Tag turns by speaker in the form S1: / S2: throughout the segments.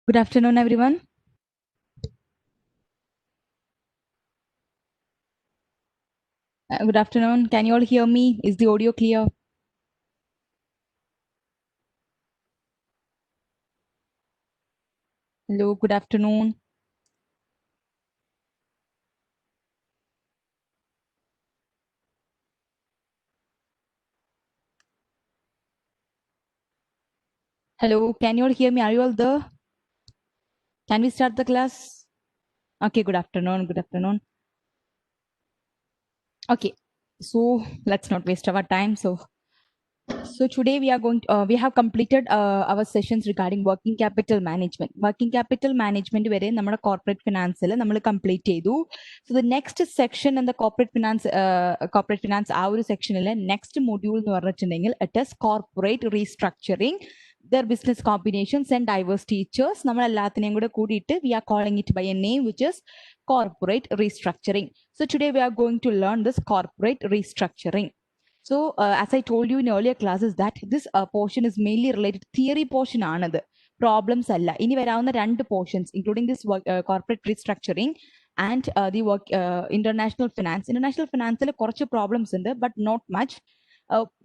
S1: Good afternoon, everyone. Good afternoon. Can you all hear me? Is the audio clear? Hello, good afternoon. Hello, can you all hear me? Are you all there? Can we start the class? Okay, good afternoon. Good afternoon. Okay, so let's not waste our time. So today we are we have completed our sessions regarding working capital management. Working capital management വരെ നമ്മുടെ corporate finance നമ്മൾ complete ചെയ്തു. So the next section in the corporate finance ആ ഒരു സെക്ഷനിലെ next module എന്ന് പറഞ്ഞിട്ടുണ്ടെങ്കിൽ it is corporate restructuring, their business combinations and diverse teachers. നമ്മൾ എല്ലാത്തിനെയും കൂടെ കൂടിയിട്ട് we are calling it by a name which is corporate restructuring. So today we are going to learn this corporate restructuring. So as I told you in earlier classes that this portion is mainly related to theory portion ആണത്, problems അല്ല. ഇനി വരാവുന്ന രണ്ട് portions including this corporate restructuring and the international finance. International finance കുറച്ച് problems ഉണ്ട്, but not much.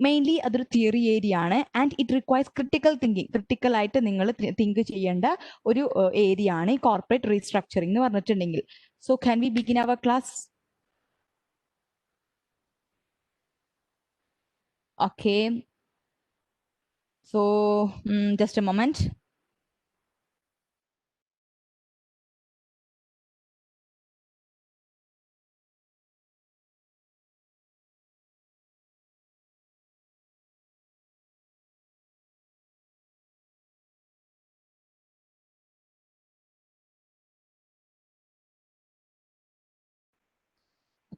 S1: Mainly അതൊരു theory area ആണ് and it requires critical thinking. Critical ആയിട്ട് നിങ്ങൾ തിങ്ക് ചെയ്യേണ്ട ഒരു ഏരിയ ആണ് ഈ കോർപ്പറേറ്റ് റീസ്ട്രക്ചറിംഗ് എന്ന് പറഞ്ഞിട്ടുണ്ടെങ്കിൽ. So can we begin our class? Okay, so just a moment.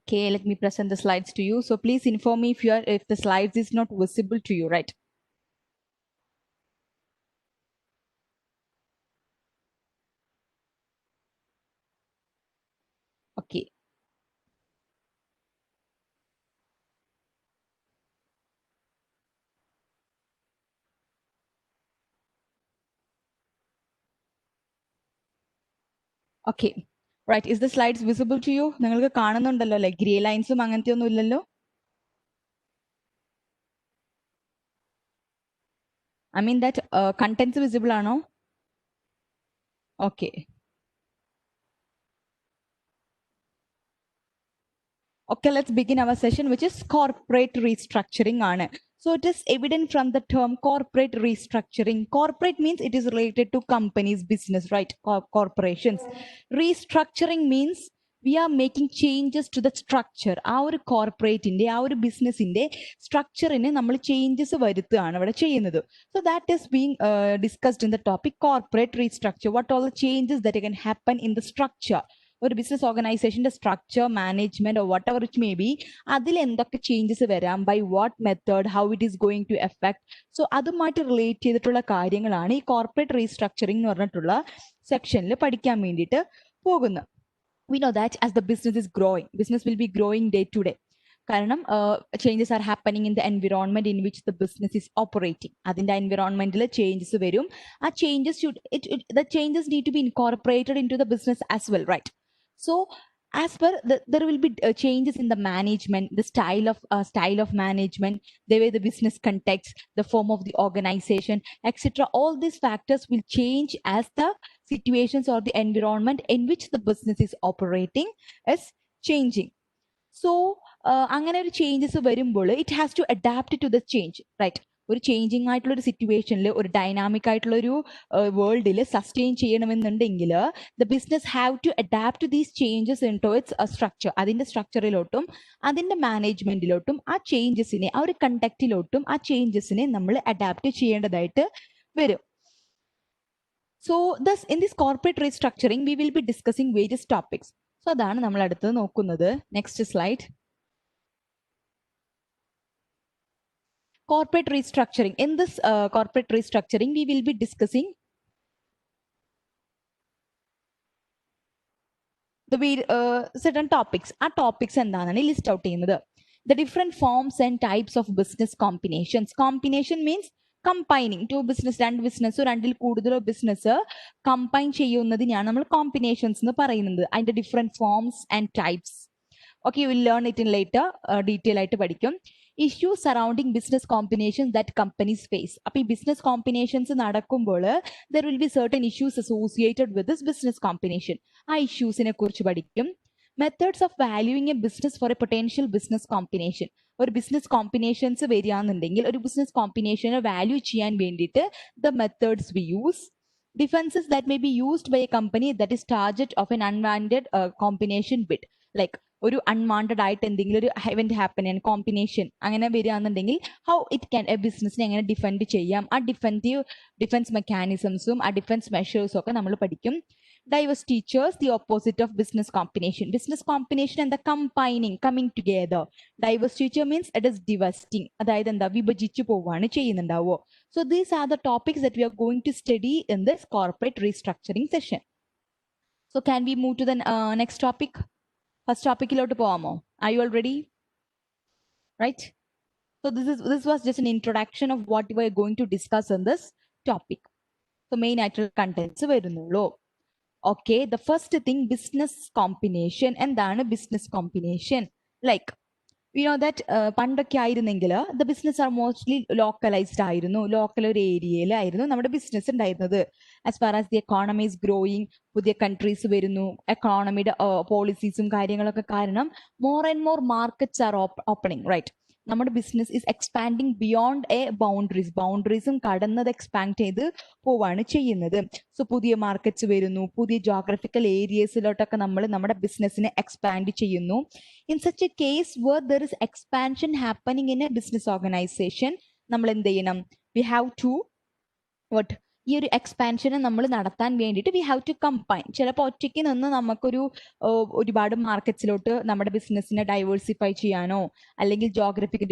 S1: Okay, let me present the slides to you. So please inform me if the slides is not visible to you, right? Okay. Okay. Right. Is the slides visible to you? നിങ്ങൾക്ക് കാണുന്നുണ്ടല്ലോ അല്ലേ? Grey ലൈൻസും അങ്ങനത്തെ ഒന്നും ഇല്ലല്ലോ? I mean that contents visible ആണോ? Okay. Okay, let's begin our session, which is corporate restructuring ആണ്. So it is evident from the term corporate restructuring. Corporate means it is related to companies, business, right? Corporations. Restructuring means we are making changes to the structure. ആ ഒരു കോർപ്പറേറ്റിന്റെ ആ ഒരു ബിസിനസിന്റെ സ്ട്രക്ചറിന് നമ്മൾ changes വരുത്തുകയാണ് ഇവിടെ ചെയ്യുന്നത്. So that is being discussed in the topic corporate restructure. What all the changes that can happen in the structure? ഒരു business ഓർഗനൈസേഷന്റെ structure, management or whatever it may be, അതിൽ എന്തൊക്കെ ചേഞ്ചസ് വരാം, by what method, how it is going to affect. So അതുമായിട്ട് relate ചെയ്തിട്ടുള്ള കാര്യങ്ങളാണ് ഈ corporate restructuring എന്ന് പറഞ്ഞിട്ടുള്ള സെക്ഷനിൽ പഠിക്കാൻ വേണ്ടിയിട്ട് പോകുന്നത്. We know that as the business is growing, business will be growing day to day. കാരണം changes are happening in the environment in which the business is operating. അതിന്റെ എൻവിറോൺമെന്റിൽ ചേഞ്ചസ് വരും. ആ changes the changes need to be incorporated into the business as well, right? So as per there will be changes in the management, the style of management, the way the business context, the form of the organization, etc. All these factors will change as the situations or the environment in which the business is operating is changing. So അങ്ങനെ ഒരു changes വരുമ്പോൾ it has to adapt to the change, right? ഒരു changing ആയിട്ടുള്ള ഒരു സിറ്റുവേഷനിൽ, ഒരു dynamic ആയിട്ടുള്ള ഒരു വേൾഡിൽ സസ്റ്റെയിൻ ചെയ്യണമെന്നുണ്ടെങ്കിൽ the business have to adapt these changes into its structure. അതിന്റെ സ്ട്രക്ചറിലോട്ടും അതിന്റെ മാനേജ്മെന്റിലോട്ടും ആ ചേഞ്ചസിനെ, ആ ഒരു കണ്ടക്റ്റിലോട്ടും ആ ചേഞ്ചസിനെ നമ്മൾ അഡാപ്റ്റ് ചെയ്യേണ്ടതായിട്ട് വരും. So thus in this corporate restructuring we will be discussing various topics. So അതാണ് നമ്മൾ അടുത്തത് നോക്കുന്നത്. Next slide. Corporate restructuring. In this corporate restructuring, we will be discussing the certain topics. Our topics എന്താണ് list out ചെയ്യുന്നത്. The different forms and types of business combinations. Combination means combining to business, രണ്ട് ബിസിനസ്സോ രണ്ടിൽ കൂടുതലോ business combine ചെയ്യുന്നതിനെയാണ് നമ്മൾ combinations എന്ന് പറയുന്നത്. അതിന്റെ different forms and types. Okay, you will learn it in later, detail ആയിട്ട് പഠിക്കും. Issues surrounding business combinations that companies face. അപ്പൊ ഈ ബിസിനസ് കോമ്പിനേഷൻസ് നടക്കുമ്പോൾ there will be certain issues associated with this business combination. ആ ഇഷ്യൂസിനെ കുറിച്ച് പഠിക്കും. Methods of valuing a business for a potential business combination. ഒരു ബിസിനസ് കോമ്പിനേഷൻസ് വരികയാണെന്നുണ്ടെങ്കിൽ ഒരു ബിസിനസ് കോമ്പിനേഷനെ വാല്യൂ ചെയ്യാൻ വേണ്ടിയിട്ട് the methods we use. Defenses that may be used by a company that is target of an unwanted combination bid. Like ഒരു unwanted ആയിട്ട് എന്തെങ്കിലും ഒരു ഇവന്റ് ഹാപ്പൻ ചെയ്യാൻ കോമ്പിനേഷൻ അങ്ങനെ വരികയാണെന്നുണ്ടെങ്കിൽ ഹൗ ഇറ്റ് ക്യാൻ എ ബിസിനസിനെ എങ്ങനെ ഡിഫെൻഡ് ചെയ്യാം, ആ ഡിഫൻസ് മെക്കാനിസംസും ആ ഡിഫൻസ് മെഷേഴ്സും ഒക്കെ നമ്മൾ പഠിക്കും. Diverse teachers, the opposite of business combination. Business combination and the combining, coming together. Diverse teacher means it is divesting. അതായത് എന്താ, വിഭജിച്ചു പോവാണ് ചെയ്യുന്നുണ്ടാവോ. So these are the topics that we are going to study in this corporate restructuring session. So can we move to the next topic? First topic iloട്ട് പോവാമോ? Are you all ready? Right? So this was just an introduction of what we are going to discuss in this topic. So main actual contents വരുന്നുള്ളൂ. Okay, the first thing, business combination. എന്താണ് business combination? Like, you know that പണ്ടൊക്കെ ആയിരുന്നെങ്കിൽ the business are mostly localized ആയിരുന്നു, local ഒരു ഏരിയയിലായിരുന്നു നമ്മുടെ business ഉണ്ടായിരുന്നത്. As far as the economy is growing, പുതിയ കൺട്രീസ് വരുന്നു, എക്കോണമിയുടെ പോളിസീസും കാര്യങ്ങളൊക്കെ കാരണം more and more markets are opening, right? നമ്മുടെ business is expanding beyond a ബൗണ്ടറീസും കടന്നത് എക്സ്പാൻഡ് ചെയ്ത് പോവാണ് ചെയ്യുന്നത്. സോ പുതിയ മാർക്കറ്റ്സ് വരുന്നു, പുതിയ ജോഗ്രഫിക്കൽ ഏരിയസിലോട്ടൊക്കെ നമ്മൾ നമ്മുടെ ബിസിനസ്സിനെ എക്സ്പാൻഡ് ചെയ്യുന്നു. In such a case where there is expansion happening in a business organisation, നമ്മൾ എന്ത് ചെയ്യണം? വി ഹാവ് ടു വട്ട്, ഈ ഒരു എക്സ്പാൻഷനെ നമ്മൾ നടത്താൻ വേണ്ടിയിട്ട് വി ഹാവ് ടു കമ്പൈൻ. ചിലപ്പോൾ ഒറ്റയ്ക്ക് നിന്ന് നമുക്കൊരു ഒരുപാട് മാർക്കറ്റ്സിലോട്ട് നമ്മുടെ ബിസിനസ്സിനെ ഡൈവേഴ്സിഫൈ ചെയ്യാനോ അല്ലെങ്കിൽ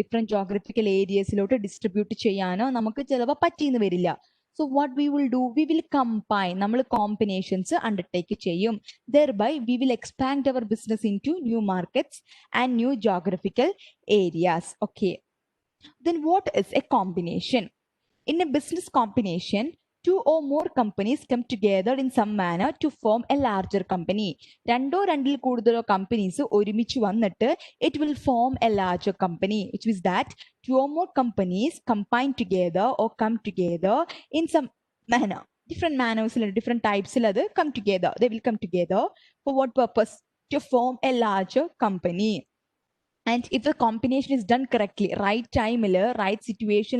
S1: ഡിഫറെന്റ് ജോഗ്രഫിക്കൽ ഏരിയസിലോട്ട് ഡിസ്ട്രിബ്യൂട്ട് ചെയ്യാനോ നമുക്ക് ചിലപ്പോൾ പറ്റിയെന്ന് വരില്ല. So what we will do, we will combine, നമ്മൾ കോമ്പിനേഷൻസ് അണ്ടർടേക്ക് ചെയ്യും. thereby we will expand our business into new markets and new geographical areas. Okay, then what is a combination? In a business combination, two or more companies come together in some manner to form a larger company. രണ്ടിൽ കൂടുതലോ companies ഒരുമിച്ച് വന്നിട്ട് it will form a larger company, which means that two or more companies combine together or come together in some manner. Different manners, different types, അത് come together. They will come together for what purpose? To form a larger company. And if the combination is done correctly, right time, right situation,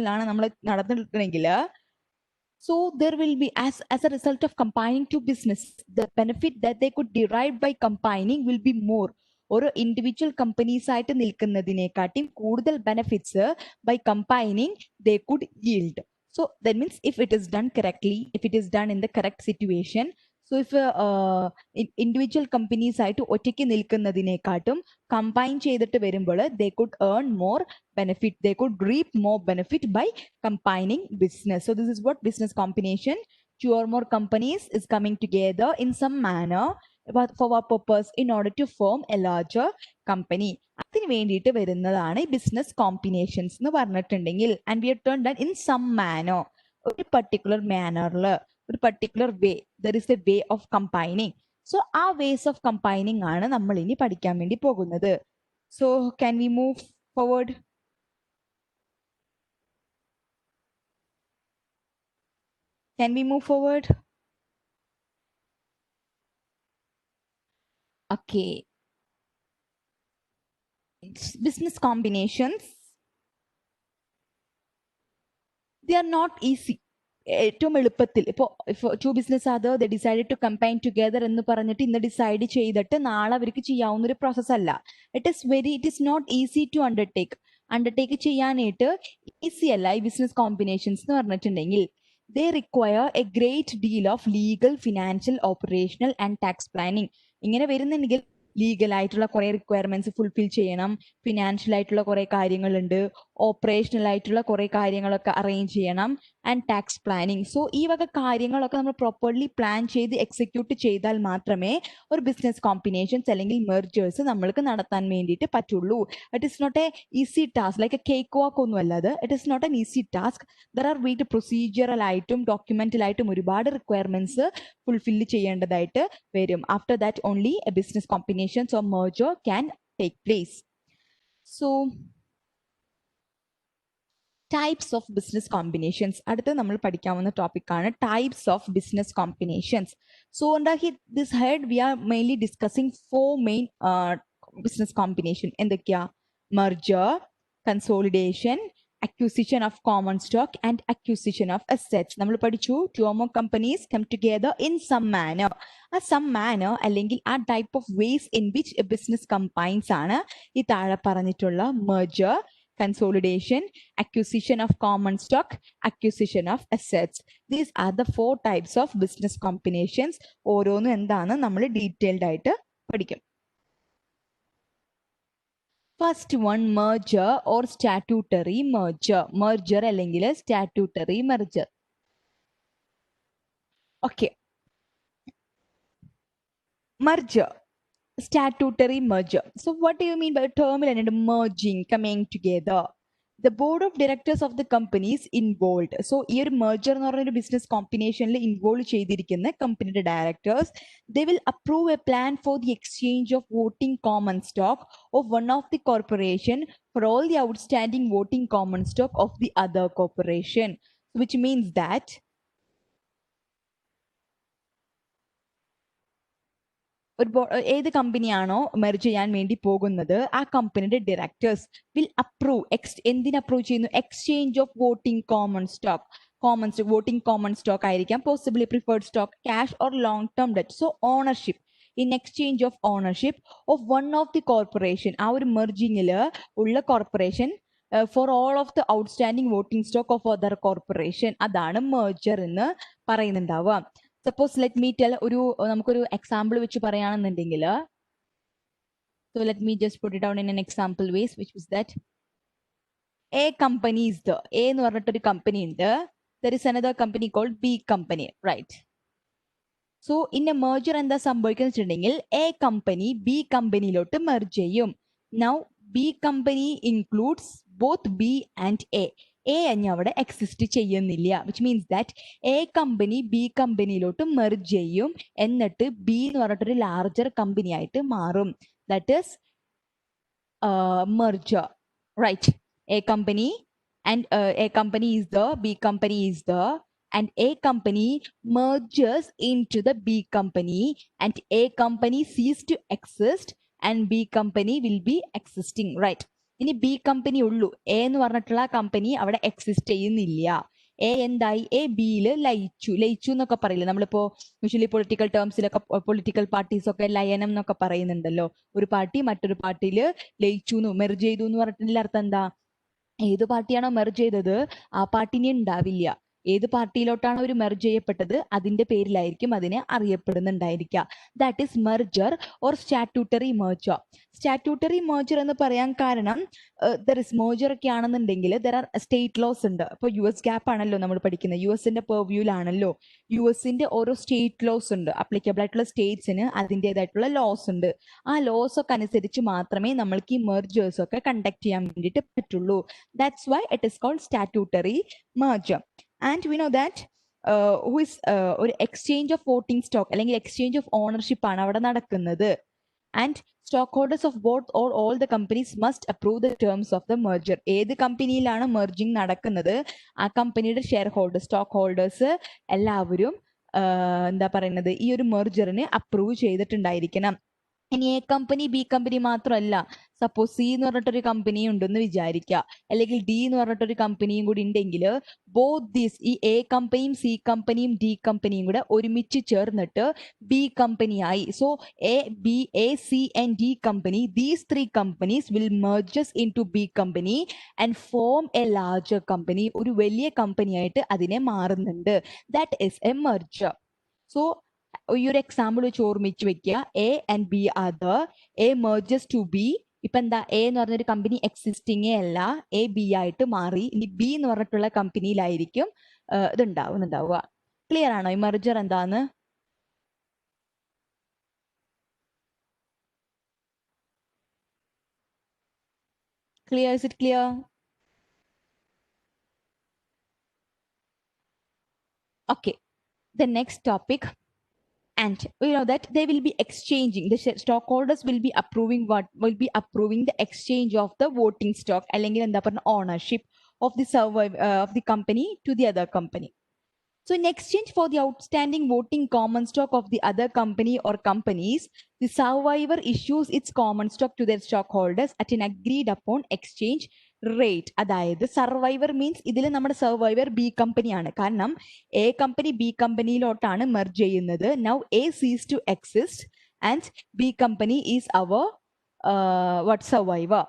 S1: so there will be, as a result of combining two business, the benefit that they could derive by combining will be more. ഒരു individual companies ആയിട്ട് നിൽക്കുന്നതിനെക്കാട്ടിയും കൂടുതൽ benefits by combining they could yield. So that means if it is done correctly, if it is done in the correct situation, so if individual companies ആയിട്ട് ഒറ്റയ്ക്ക് നിൽക്കുന്നതിനെക്കാട്ടും combine ചെയ്തിട്ട് വരുമ്പോൾ they could earn more benefit, they could reap more benefit by combining business. So this is what business combination. Two or more companies is coming together in some manner for what purpose? In order to form a larger company. അതിന് വേണ്ടിയിട്ട് വരുന്നതാണ് business combinations എന്ന് പറഞ്ഞിട്ടുണ്ടെങ്കിൽ. And we have turn that in some manner, ഒരു particular മാനറിൽ, ഒരു particular way, there is a way of combining. So ആ ways of combining ആണ് നമ്മൾ ഇനി പഠിക്കാൻ വേണ്ടി പോകുന്നത്. So can we move forward? Can we move forward? Okay. Business combinations, they are not easy. ഏറ്റവും എളുപ്പത്തിൽ ഇപ്പോൾ two business other the decide to combine together എന്ന് പറഞ്ഞിട്ട് ഇന്ന് ഡിസൈഡ് ചെയ്തിട്ട് നാളെ അവർക്ക് ചെയ്യാവുന്ന ഒരു പ്രോസസ് അല്ല. It is not easy to undertake ചെയ്യാനായിട്ട് ഈസി അല്ല ഈ ബിസിനസ് കോമ്പിനേഷൻസ് എന്ന് പറഞ്ഞിട്ടുണ്ടെങ്കിൽ. they require a great deal of legal, financial, operational and tax planning. ഇങ്ങനെ വരുന്നുണ്ടെങ്കിൽ ലീഗൽ ആയിട്ടുള്ള കുറെ റിക്വയർമെന്റ്സ് ഫുൾഫിൽ ചെയ്യണം, ഫിനാൻഷ്യൽ ആയിട്ടുള്ള കുറെ കാര്യങ്ങളുണ്ട്, ഓപ്പറേഷണൽ ആയിട്ടുള്ള കുറെ കാര്യങ്ങളൊക്കെ അറേഞ്ച് ചെയ്യണം ആൻഡ് ടാക്സ് പ്ലാനിങ്. സോ ഈ വക കാര്യങ്ങളൊക്കെ നമ്മൾ പ്രോപ്പർലി പ്ലാൻ ചെയ്ത് എക്സിക്യൂട്ട് ചെയ്താൽ മാത്രമേ ഒരു ബിസിനസ് കോമ്പിനേഷൻസ് അല്ലെങ്കിൽ മെർജേഴ്സ് നമ്മൾക്ക് നടത്താൻ വേണ്ടിയിട്ട് പറ്റുള്ളൂ. It is not a easy task, like a cake walk ഒന്നും അല്ല അത്. It is not an easy task. There are വീട്ട് പ്രൊസീജിയറലായിട്ടും ഡോക്യുമെന്റലായിട്ടും ഒരുപാട് റിക്വയർമെന്റ്സ് ഫുൾഫില്ല് ചെയ്യേണ്ടതായിട്ട് വരും. After that only a business combinations or merger can take place. So types of business combinations അടുത്ത് നമ്മൾ പഠിക്കാവുന്ന ടോപ്പിക്കാണ് types of business combinations. So under this head we are mainly discussing four main business combination. എന്തൊക്കെയാ? merger, consolidation, acquisition of common stock and acquisition of assets. നമ്മൾ പഠിച്ചു two or more companies come together in some manner. ആ some manner അല്ലെങ്കിൽ ആ type of ways in which a business combines ആണ് ഈ താഴെ പറഞ്ഞിട്ടുള്ള merger, consolidation, acquisition of common stock, acquisition of assets. These are the four types of business combinations. ഓരോന്നും എന്താണ് നമ്മൾ ഡീറ്റെയിൽഡ് ആയിട്ട് പഠിക്കും. First one merger or statutory merger. merger അല്ലെങ്കിൽ statutory merger. Okay. merger, statutory merger. So what do you mean by term and merging, coming together? The board of directors of the companies involved. So here merger എന്ന് പറയുന്ന business combinationൽ involve ചെയ്തിരിക്കുന്ന കമ്പനിയുടെ directors, they will approve a plan for the exchange of voting common stock of one of the corporation for all the outstanding voting common stock of the other corporation, which means that ഏത് കമ്പനിയാണോ merge ചെയ്യാൻ വേണ്ടി പോകുന്നത് ആ കമ്പനിയുടെ directors will approve എന്തിന് approve ചെയ്യുന്നു? Exchange of voting common stock. Voting common stock ആയിരിക്കാം, possibly preferred stock, cash or long term debt. So ownership, in exchange of ownership of one of the corporation, ആ ഒരു മെർജിങ്ങിൽ ഉള്ള corporation for all of the outstanding voting stock of other corporation. അതാണ് merger എന്ന് പറയുന്നുണ്ടാവുക. Suppose let me tell, നമുക്കൊരു example വെച്ച് പറയുകയാണെന്നുണ്ടെങ്കിൽ, so let me just put it down in an example ways, which was that A company is the, A എന്ന് പറഞ്ഞിട്ടൊരു company ഉണ്ട്, there is another company called B company, right? So in a merger എന്താ സംഭവിക്കുന്നത് വെച്ചിട്ടുണ്ടെങ്കിൽ A company B കമ്പനിയിലോട്ട് merge ചെയ്യും. Now B company includes both B and A. A അഞ്ഞ് അവിടെ എക്സിസ്റ്റ് ചെയ്യുന്നില്ല, which means that A company B company merge ചെയ്യും, എന്നിട്ട് ബി എന്ന് പറഞ്ഞിട്ടൊരു ലാർജർ കമ്പനി ആയിട്ട് മാറും. That is merger, right? A company and A company is the, B company is the, and A company merges into the B company, and A company ceases to exist and B company will be existing, right? ഇനി B company ഉള്ളൂ, A എന്ന് പറഞ്ഞിട്ടുള്ള company അവിടെ exist ചെയ്യുന്നില്ല. A എന്തായി? A ബിയിൽ ലയിച്ചു എന്നൊക്കെ പറയില്ല നമ്മളിപ്പോ യൂഷ്വലി പൊളിറ്റിക്കൽ ടേംസിലൊക്കെ, പൊളിറ്റിക്കൽ പാർട്ടീസ് ഒക്കെ ലയനം എന്നൊക്കെ പറയുന്നുണ്ടല്ലോ. ഒരു പാർട്ടി മറ്റൊരു പാർട്ടിയിൽ ലയിച്ചു, മെർജ് ചെയ്തു എന്ന് പറഞ്ഞിട്ടുള്ള അർത്ഥം എന്താ? ഏത് പാർട്ടിയാണോ മെർജ് ചെയ്തത് ആ പാർട്ടിനെ ഉണ്ടാവില്ല. ഏത് പാർട്ടിയിലോട്ടാണ് ഒരു മെർജ് ചെയ്യപ്പെട്ടത് അതിന്റെ പേരിലായിരിക്കും അതിനെ അറിയപ്പെടുന്നുണ്ടായിരിക്കുക. That is merger or statutory merger. Statutory merger എന്ന് പറയാൻ കാരണം ദർ ഇസ് മെർജർ ഒക്കെ ആണെന്നുണ്ടെങ്കിൽ ദർ ആർ സ്റ്റേറ്റ് ലോസ് ഉണ്ട്. ഇപ്പോൾ US GAAP ആണല്ലോ നമ്മൾ പഠിക്കുന്നത്, US-ന്റെ പെർവ്യൂലാണല്ലോ. US-ന്റെ ഓരോ സ്റ്റേറ്റ് ലോസ് ഉണ്ട്, അപ്ലിക്കബിൾ ആയിട്ടുള്ള സ്റ്റേറ്റ്സിന് അതിൻ്റെതായിട്ടുള്ള ലോസ് ഉണ്ട്. ആ ലോസ് ഒക്കെ അനുസരിച്ച് മാത്രമേ നമ്മൾക്ക് ഈ മെർജേഴ്സ് ഒക്കെ കണ്ടക്ട് ചെയ്യാൻ വേണ്ടിയിട്ട് പറ്റുള്ളൂ. That's why it is called statutory merger. And we know that who is ഒരു എക്സ്ചേഞ്ച് ഓഫ് വോട്ടിംഗ് സ്റ്റോക്ക് അല്ലെങ്കിൽ എക്സ്ചേഞ്ച് ഓഫ് ഓണർഷിപ്പ് ആണ് അവിടെ നടക്കുന്നത്. And stockholders of both or all the companies must approve the terms of the merger. ഏത് കമ്പനിയിലാണ് merging നടക്കുന്നത് ആ കമ്പനിയുടെ share holders, stock holders എല്ലാവരും എന്താ പറയുന്നത്, ഈ ഒരു മെർജറിന് അപ്രൂവ് ചെയ്തിട്ടുണ്ടായിരിക്കണം. ഇനി എ കമ്പനി ബി കമ്പനി മാത്രമല്ല, സപ്പോസ് സി എന്ന് പറഞ്ഞിട്ടൊരു കമ്പനി ഉണ്ടെന്ന് വിചാരിക്കുക, അല്ലെങ്കിൽ ഡി എന്ന് പറഞ്ഞിട്ടൊരു കമ്പനിയും കൂടി ഉണ്ടെങ്കിൽ ബോത്ത് ദീസ്, ഈ എ കമ്പനിയും സി കമ്പനിയും ഡി കമ്പനിയും കൂടെ ഒരുമിച്ച് ചേർന്നിട്ട് ബി കമ്പനിയായി. So A C and D company, these three companies will merges into B company and form a larger company. ഒരു വലിയ കമ്പനിയായിട്ട് അതിനെ മാറുന്നുണ്ട്. That is a merger. So ഈ ഒരു എക്സാമ്പിൾ വെച്ച് ഓർമ്മിച്ച് വെക്കുക. A and B are the, A merges to B ഇപ്പൊ എന്താ, എ എന്ന് പറഞ്ഞൊരു കമ്പനി എക്സിസ്റ്റിംഗേ അല്ല, എ ബി ആയിട്ട് മാറി. ഇനി ബി എന്ന് പറഞ്ഞിട്ടുള്ള കമ്പനിയിലായിരിക്കും ഇതുണ്ടാവുക. ക്ലിയർ ആണോ ഈ മെർജർ എന്താന്ന്? Clear? Is it clear? Okay, the next topic, and you know that they will be exchanging, the stockholders will be approving the exchange of the voting stock അല്ലെങ്കിൽ എന്താ പറഞ്ഞ ownership of the company to the other company. So in exchange for the outstanding voting common stock of the other company or companies, the survivor issues its common stock to their stockholders at an agreed upon exchange rate. അതായത് survivor means ഇതിൽ നമ്മുടെ survivor B കമ്പനിയാണ്. കാരണം A company B കമ്പനിയിലോട്ടാണ് merge ചെയ്യുന്നത്. Now A ceases to exist and B company is our survivor.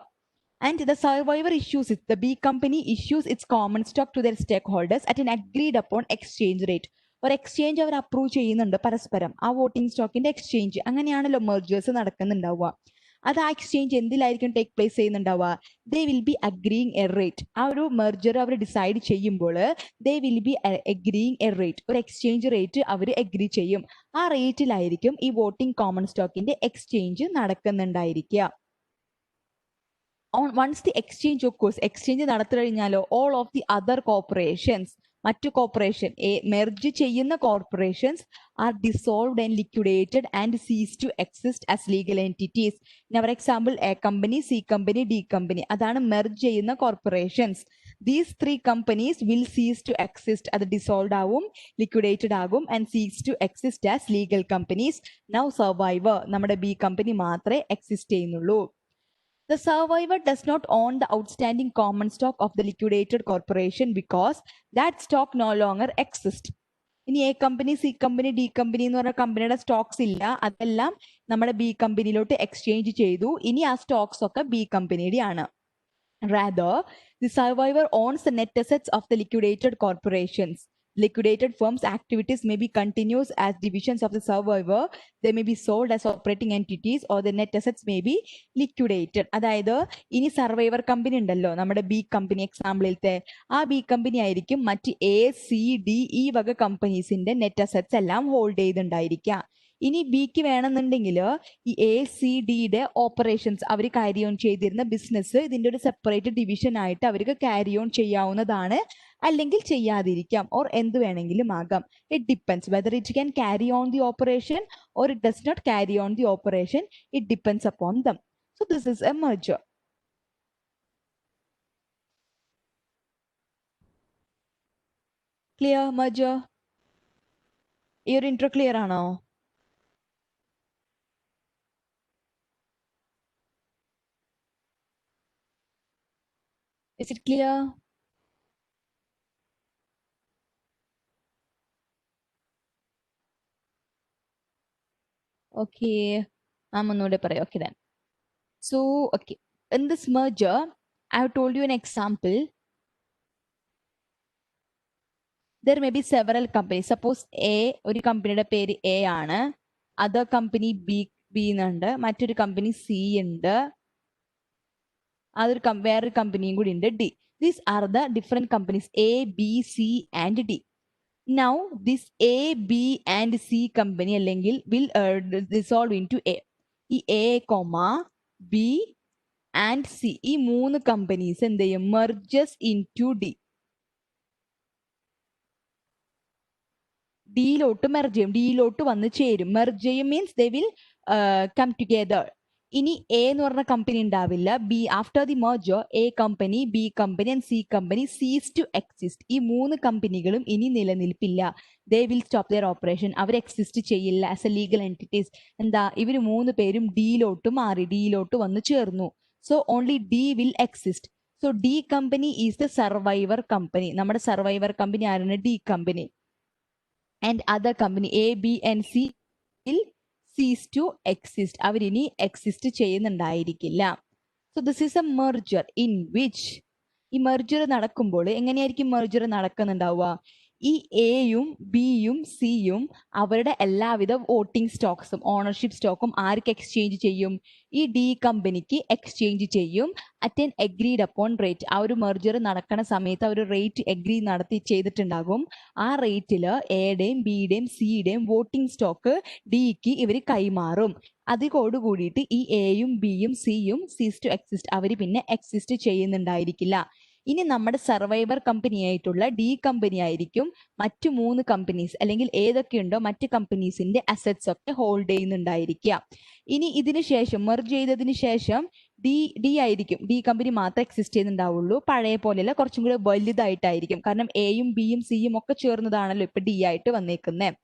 S1: And the survivor issues it, the B company issues its common stock to their stakeholders at an agreed upon exchange rate. ഒരു exchange അവർ approve ചെയ്യുന്നുണ്ട് പരസ്പരം, ആ voting സ്റ്റോക്കിന്റെ exchange. അങ്ങനെയാണല്ലോ mergers നടക്കുന്നുണ്ടാവുക. അത് ആ എക്സ്ചേഞ്ച് എന്തിലായിരിക്കും ടേക്ക് പ്ലേസ് ചെയ്യുന്നുണ്ടാവുക? They will be agreeing a rate. ആ ഒരു മെർജർ അവർ ഡിസൈഡ് ചെയ്യുമ്പോൾ they will be agreeing a rate, ഒരു എക്സ്ചേഞ്ച് റേറ്റ് അവർ അഗ്രി ചെയ്യും. ആ റേറ്റിലായിരിക്കും ഈ വോട്ടിംഗ് കോമൺ സ്റ്റോക്കിന്റെ എക്സ്ചേഞ്ച് നടക്കുന്നുണ്ടായിരിക്കുക. once the exchange occurs, exchange നടത്തി കഴിഞ്ഞാലോ all of the other corporations, മറ്റു കോർപ്പറേഷൻ മെർജ് ചെയ്യുന്ന corporations are dissolved and liquidated and cease to exist as legal entities. For example A company, C company, D company, അതാണ് merge ചെയ്യുന്ന corporations. These three companies will cease to exist, അത് dissolved ആവും, liquidated ആകും and cease to exist as legal companies. Now survivor നമ്മുടെ B company മാത്രമേ exist ചെയ്യുന്നുള്ളൂ. The survivor does not own the outstanding common stock of the liquidated corporation because that stock no longer exists. ഇനി A company, C company, D company എന്ന് പറഞ്ഞ കമ്പനിയുടെ Stokes ഇല്ല, അതെല്ലാം നമ്മുടെ ബി കമ്പനിയിലോട്ട് എക്സ്ചേഞ്ച് ചെയ്തു. ഇനി ആ സ്റ്റോക്സ് ഒക്കെ ബി കമ്പനിയുടെ ആണ്. Rather, the survivor owns the net assets of the liquidated corporations. Liquidated firms' activities may be continuous as divisions of the survivor. They may be sold as operating entities or the net assets may be liquidated. അതായത് ഇനി survivor company ഉണ്ടല്ലോ, നമ്മുടെ B company എക്സാമ്പിളിലത്തെ, ആ B company ആയിരിക്കും മറ്റ് A, C, D ഈ വക കമ്പനീസിന്റെ net assets എല്ലാം ഹോൾഡ് ചെയ്തിട്ടുണ്ടായിരിക്കുക. ഇനി ബിക്ക് വേണമെന്നുണ്ടെങ്കിൽ ഈ എ, സി, ഡിയുടെ ഓപ്പറേഷൻസ് അവർ ക്യാരി ഓൺ ചെയ്തിരുന്ന ബിസിനസ് ഇതിന്റെ ഒരു സെപ്പറേറ്റ് ഡിവിഷൻ ആയിട്ട് അവർക്ക് ക്യാരി ഓൺ ചെയ്യാവുന്നതാണ്, അല്ലെങ്കിൽ ചെയ്യാതിരിക്കാം, ഓർ എന്ത് വേണമെങ്കിലും ആകാം. It depends whether it can carry on the operation or it does not carry on the operation. It depends upon them. So this is a merger. Clear? Merger ഈ ഒരു intro clear ആണോ? Is it clear? Okay, I'm ഒന്നുകൂടെ പറയാം. Okay then. So, okay, in this merger, I have told you an example. There may be several companies. Suppose A, ഒരു കമ്പനിയുടെ പേര് A ആണ്, other company B എന്നുണ്ട്, മറ്റൊരു company C ഉണ്ട്, വേറൊരു കമ്പനിയും കൂടി ഉണ്ട് D. These are the different companies A, B, C and D. Now this A, B and C company അല്ലെങ്കിൽ will dissolve into A. ഈ A, B and C ഈ മൂന്ന് കമ്പനീസ് എന്ത് ചെയ്യും? merges into D. ഡിയിലോട്ട് മെർജ് ചെയ്യും, ഡിയിലോട്ട് വന്ന് ചേരും. മെർജ് ചെയ്യും means they will come together. ഇനി എ എന്ന് പറഞ്ഞ കമ്പനി ഉണ്ടാവില്ല. B after the merger A company, B company and C company cease to exist. ഈ മൂന്ന് കമ്പനികളും ഇനി നിലനിൽപ്പില്ല. They will stop their operation. അവർ എക്സിസ്റ്റ് ചെയ്യില്ല ആസ് എ ലീഗൽ എൻറ്റിറ്റീസ്. എന്താ, ഇവർ മൂന്ന് പേരും ഡിയിലോട്ട് മാറി, ഡിയിലോട്ട് വന്ന് ചേർന്നു. So only D will exist. So D company is the survivor company. നമ്മുടെ സർവൈവർ കമ്പനി ആരാണ്? D company. And other company A, B and C will cease to exist. അവരിനി എക്സിസ്റ്റ് ചെയ്യുന്നുണ്ടായിരിക്കില്ല. So this is a merger in which ഈ merger നടക്കുമ്പോൾ എങ്ങനെയായിരിക്കും merger നടക്കുന്നുണ്ടാവുക? ഈ എയും ബിയും സിയും അവരുടെ എല്ലാവിധ വോട്ടിംഗ് സ്റ്റോക്സും ഓണർഷിപ്പ് സ്റ്റോക്കും ആർക്ക് എക്സ്ചേഞ്ച് ചെയ്യും? ഈ ഡി കമ്പനിക്ക് എക്സ്ചേഞ്ച് ചെയ്യും at an agreed upon rate. ആ ഒരു മെർജർ നടക്കണ സമയത്ത് ഒരു റേറ്റ് എഗ്രി ചെയ്തിട്ടുണ്ടാകും. ആ റേറ്റിൽ എയുടെയും ബിയുടെയും സിയുടെയും വോട്ടിംഗ് സ്റ്റോക്ക് ഡിക്ക് ഇവർ കൈമാറും. അതോട് കൂടിയിട്ട് ഈ എയും ബിയും സിയും സീസ് ടു എക്സിസ്റ്റ്, അവർ പിന്നെ എക്സിസ്റ്റ് ചെയ്യുന്നുണ്ടായിരിക്കില്ല. ഇനി നമ്മുടെ സർവൈവർ കമ്പനി ആയിട്ടുള്ള ഡി കമ്പനി ആയിരിക്കും മറ്റു 3 കമ്പനീസ് അല്ലെങ്കിൽ ഏതൊക്കെയുണ്ടോ മറ്റ് കമ്പനീസിന്റെ അസറ്റ്സ് ഒക്കെ ഹോൾഡ് ചെയ്യുന്നുണ്ടായിരിക്കുക. ഇനി ഇതിന് ശേഷം മെർജ് ചെയ്തതിന് ശേഷം ഡി കമ്പനി മാത്രമേ എക്സിസ്റ്റ് ചെയ്യുന്നുണ്ടാവുള്ളൂ. പഴയ പോലെയല്ല, കുറച്ചും കൂടി വലുതായിട്ടായിരിക്കും. കാരണം എയും ബിയും സിയും ഒക്കെ ചേർന്നതാണല്ലോ ഇപ്പൊ ഡി ആയിട്ട് വന്നേക്കുന്നത്.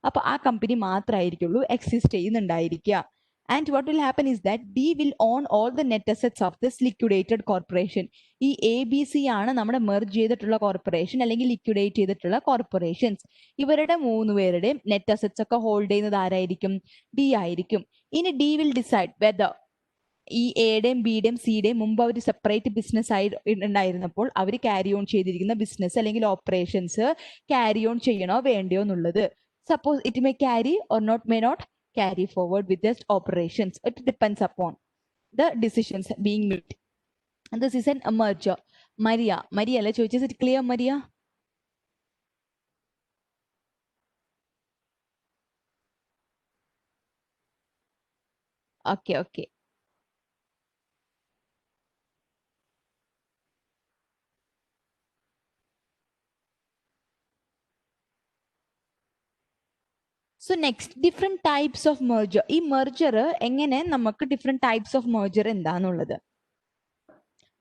S1: അപ്പൊ ആ കമ്പനി മാത്രമായിരിക്കുള്ളൂ എക്സിസ്റ്റ് ചെയ്യുന്നുണ്ടായിരിക്കുക. And what will happen is that D will own all the net assets of this liquidated corporation. ഈ എ ബി സി ആണ് നമ്മുടെ മെർജ് ചെയ്തിട്ടുള്ള കോർപ്പറേഷൻ അല്ലെങ്കിൽ ലിക്വിഡേറ്റ് ചെയ്തിട്ടുള്ള കോർപ്പറേഷൻസ്. ഇവരുടെ 3 പേരുടെയും നെറ്റ് അസറ്റ്സ് ഒക്കെ ഹോൾഡ് ചെയ്യുന്നത് ആരായിരിക്കും? ഡി ആയിരിക്കും. ഇനി ഡി വിൽ ഡിസൈഡ് വെദർ ഈ എയുടെയും ബിയുടെയും സിയുടെയും മുമ്പ് അവർ സെപ്പറേറ്റ് ബിസിനസ് ആയി ഉണ്ടായിരുന്നപ്പോൾ അവർ ക്യാരി ഓൺ ചെയ്തിരിക്കുന്ന ബിസിനസ് അല്ലെങ്കിൽ ഓപ്പറേഷൻസ് ക്യാരി ഓൺ ചെയ്യണോ വേണ്ടയോ എന്നുള്ളത്. Suppose it may carry or may not carry forward with its operations. It depends upon the decisions being made. And this is an merger. Maria അല്ലേ ചോദിച്ചത്? Is it clear, Maria? Okay. So next, different types of merger. ഈ merger എങ്ങനെ നമുക്ക് different types of merger എന്താന്നുള്ളത്.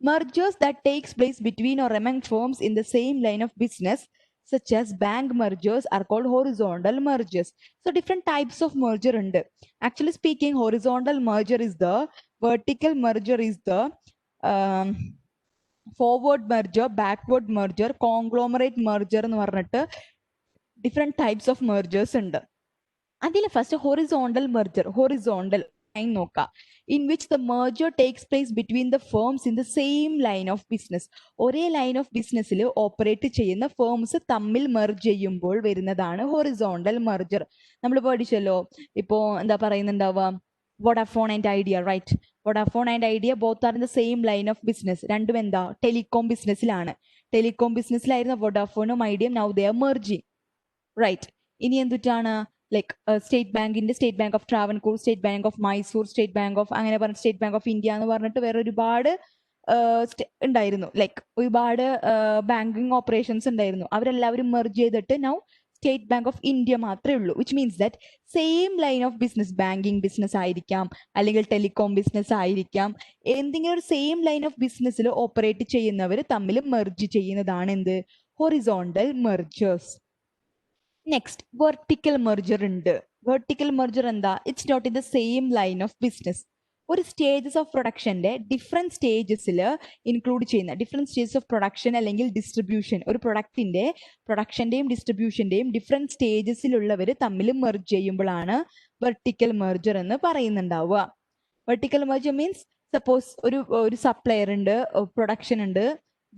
S1: Mergers that takes place between or among firms in the same line of business, such as bank mergers, are called horizontal mergers. So different types of merger ഉണ്ട്. Actually speaking, horizontal merger is the, vertical merger is the forward merger, backward merger, conglomerate merger എന്ന് പറഞ്ഞിട്ട് different types of mergers ഉണ്ട്. അതിൽ first horizontal merger, horizontal line നോക്കാം. In which the merger takes place between the firms in the same line of business. ഒരേ line of ബിസിനസ്സിൽ operate ചെയ്യുന്ന firms തമ്മിൽ merge ചെയ്യുമ്പോൾ വരുന്നതാണ് ഹൊറിസോണ്ടൽ മെർജർ. നമ്മൾ പഠിച്ചല്ലോ, ഇപ്പോ എന്താ പറയുന്നുണ്ടാവുക, Vodafone and Idea, right? Vodafone and Idea both are in the same line of business. രണ്ടും എന്താ, ടെലികോം ബിസിനസ്സിലാണ്. ടെലികോം ബിസിനസ്സിലായിരുന്ന വോഡാഫോണും ഐഡിയയും now they are merging, right? ഇനി എന്തിട്ടാണ്, ലൈക്ക് സ്റ്റേറ്റ് ബാങ്കിന്റെ state Bank of Travancore, state Bank of Mysore, state Bank of അങ്ങനെ പറഞ്ഞ സ്റ്റേറ്റ് ബാങ്ക് ഓഫ് ഇന്ത്യ എന്ന് പറഞ്ഞിട്ട് വേറെ ഒരുപാട് ഉണ്ടായിരുന്നു. ലൈക്ക് ഒരുപാട് ബാങ്കിങ് ഓപ്പറേഷൻസ് ഉണ്ടായിരുന്നു. അവരെല്ലാവരും മെർജ് ചെയ്തിട്ട് now State Bank of India മാത്രമേ ഉള്ളൂ. Which means that same line of business, banking business ആയിരിക്കാം അല്ലെങ്കിൽ ടെലികോം ബിസിനസ് ആയിരിക്കാം, എന്തെങ്കിലും ഒരു സെയിം ലൈൻ ഓഫ് ബിസിനസ്സിൽ ഓപ്പറേറ്റ് ചെയ്യുന്നവർ തമ്മിൽ മെർജ് ചെയ്യുന്നതാണ് എന്ത്, horizontal mergers. Next, vertical merger ഉണ്ട്. വെർട്ടിക്കൽ മെർജർ എന്താ, it's not in the same line of business. ഒരു സ്റ്റേജസ് ഓഫ് പ്രൊഡക്ഷന്റെ ഡിഫറെന്റ് സ്റ്റേജസിൽ ഇൻക്ലൂഡ് ചെയ്യുന്ന, ഡിഫറെന്റ് സ്റ്റേജസ് ഓഫ് പ്രൊഡക്ഷൻ അല്ലെങ്കിൽ ഡിസ്ട്രിബ്യൂഷൻ, ഒരു പ്രൊഡക്റ്റിന്റെ പ്രൊഡക്ഷന്റെയും ഡിസ്ട്രിബ്യൂഷന്റെയും ഡിഫറെന്റ് സ്റ്റേജസിലുള്ളവർ തമ്മിൽ മെർജ് ചെയ്യുമ്പോഴാണ് വെർട്ടിക്കൽ മെർജർ എന്ന് പറയുന്നുണ്ടാവുക. വെർട്ടിക്കൽ മെർജർ മീൻസ് സപ്പോസ് ഒരു സപ്ലയർ ഉണ്ട്, പ്രൊഡക്ഷൻ ഉണ്ട്,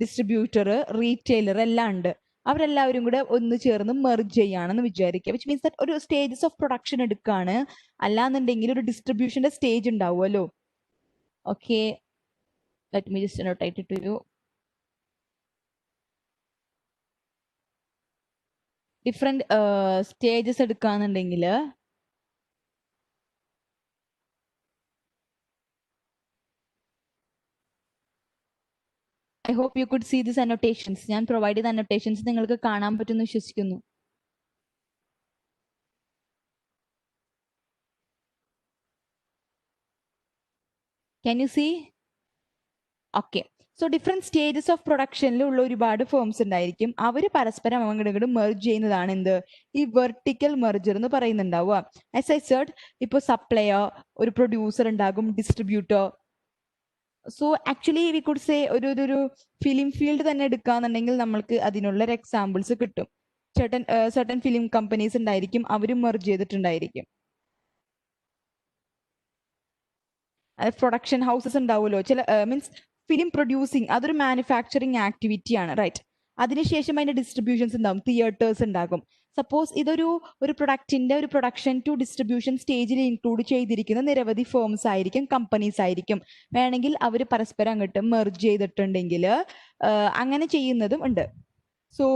S1: ഡിസ്ട്രിബ്യൂട്ടർ, റീറ്റെയിലർ എല്ലാം ഉണ്ട്. അവരെല്ലാവരും കൂടെ ഒന്ന് ചേർന്ന് മെർജ് ചെയ്യാണെന്ന് വിചാരിക്കുക. വിച്ച് മീൻസ് ദാറ്റ് ഒരു സ്റ്റേജസ് ഓഫ് പ്രൊഡക്ഷൻ എടുക്കുകയാണ്, അല്ലാന്നുണ്ടെങ്കിൽ ഒരു ഡിസ്ട്രിബ്യൂഷന്റെ സ്റ്റേജ് ഉണ്ടാവുമല്ലോ. Okay, let me just note to you. Different stages എടുക്കുകയാണെന്നുണ്ടെങ്കിൽ I hope you could see these annotations. ഞാൻ പ്രൊവൈഡ് ചെയ്ത annotations നിങ്ങൾക്ക് കാണാൻ പറ്റുമെന്ന് വിശ്വസിക്കുന്നു. Can you see? Okay. So different stages of പ്രൊഡക്ഷനിലുള്ള ഒരുപാട് ഫേംസ് ഉണ്ടായിരിക്കും. അവർ പരസ്പരം അങ്ങോട്ട് മെർജ് ചെയ്യുന്നതാണ് എന്ത്, ഈ വെർട്ടിക്കൽ മെർജർ എന്ന് പറയുന്നുണ്ടാവുക. ആസ് ഐ സെഡ്, ഇപ്പോൾ സപ്ലയർ, ഒരു പ്രൊഡ്യൂസർ ഉണ്ടാകും, distributor. So actually we could say ഒരു ഫിലിം ഫീൽഡ് തന്നെ എടുക്കുകയാണെന്നുണ്ടെങ്കിൽ നമ്മൾക്ക് അതിനുള്ള ഒരു എക്സാമ്പിൾസ് കിട്ടും. certain ഫിലിം കമ്പനീസ് ഉണ്ടായിരിക്കും, അവരും മെർജ് ചെയ്തിട്ടുണ്ടായിരിക്കും. പ്രൊഡക്ഷൻ ഹൗസസ് ഉണ്ടാവുമല്ലോ ചില, മീൻസ് ഫിലിം പ്രൊഡ്യൂസിങ് അതൊരു മാനുഫാക്ചറിങ് ആക്ടിവിറ്റി ആണ്, റൈറ്റ്? അതിനുശേഷം അതിന്റെ ഡിസ്ട്രിബ്യൂഷൻസ് ഉണ്ടാകും, തിയേറ്റേഴ്സ് ഉണ്ടാകും. സപ്പോസ് ഒരു പ്രൊഡക്റ്റിന്റെ ഒരു പ്രൊഡക്ഷൻ ടു ഡിസ്ട്രിബ്യൂഷൻ സ്റ്റേജിൽ ഇൻക്ലൂഡ് ചെയ്തിരിക്കുന്ന നിരവധി ഫേംസ് ആയിരിക്കും, കമ്പനീസ് ആയിരിക്കും. വേണമെങ്കിൽ അവർ പരസ്പരം അങ്ങോട്ട് മെർജ് ചെയ്തിട്ടുണ്ടെങ്കിൽ അങ്ങനെ ചെയ്യുന്നതും ഉണ്ട്. So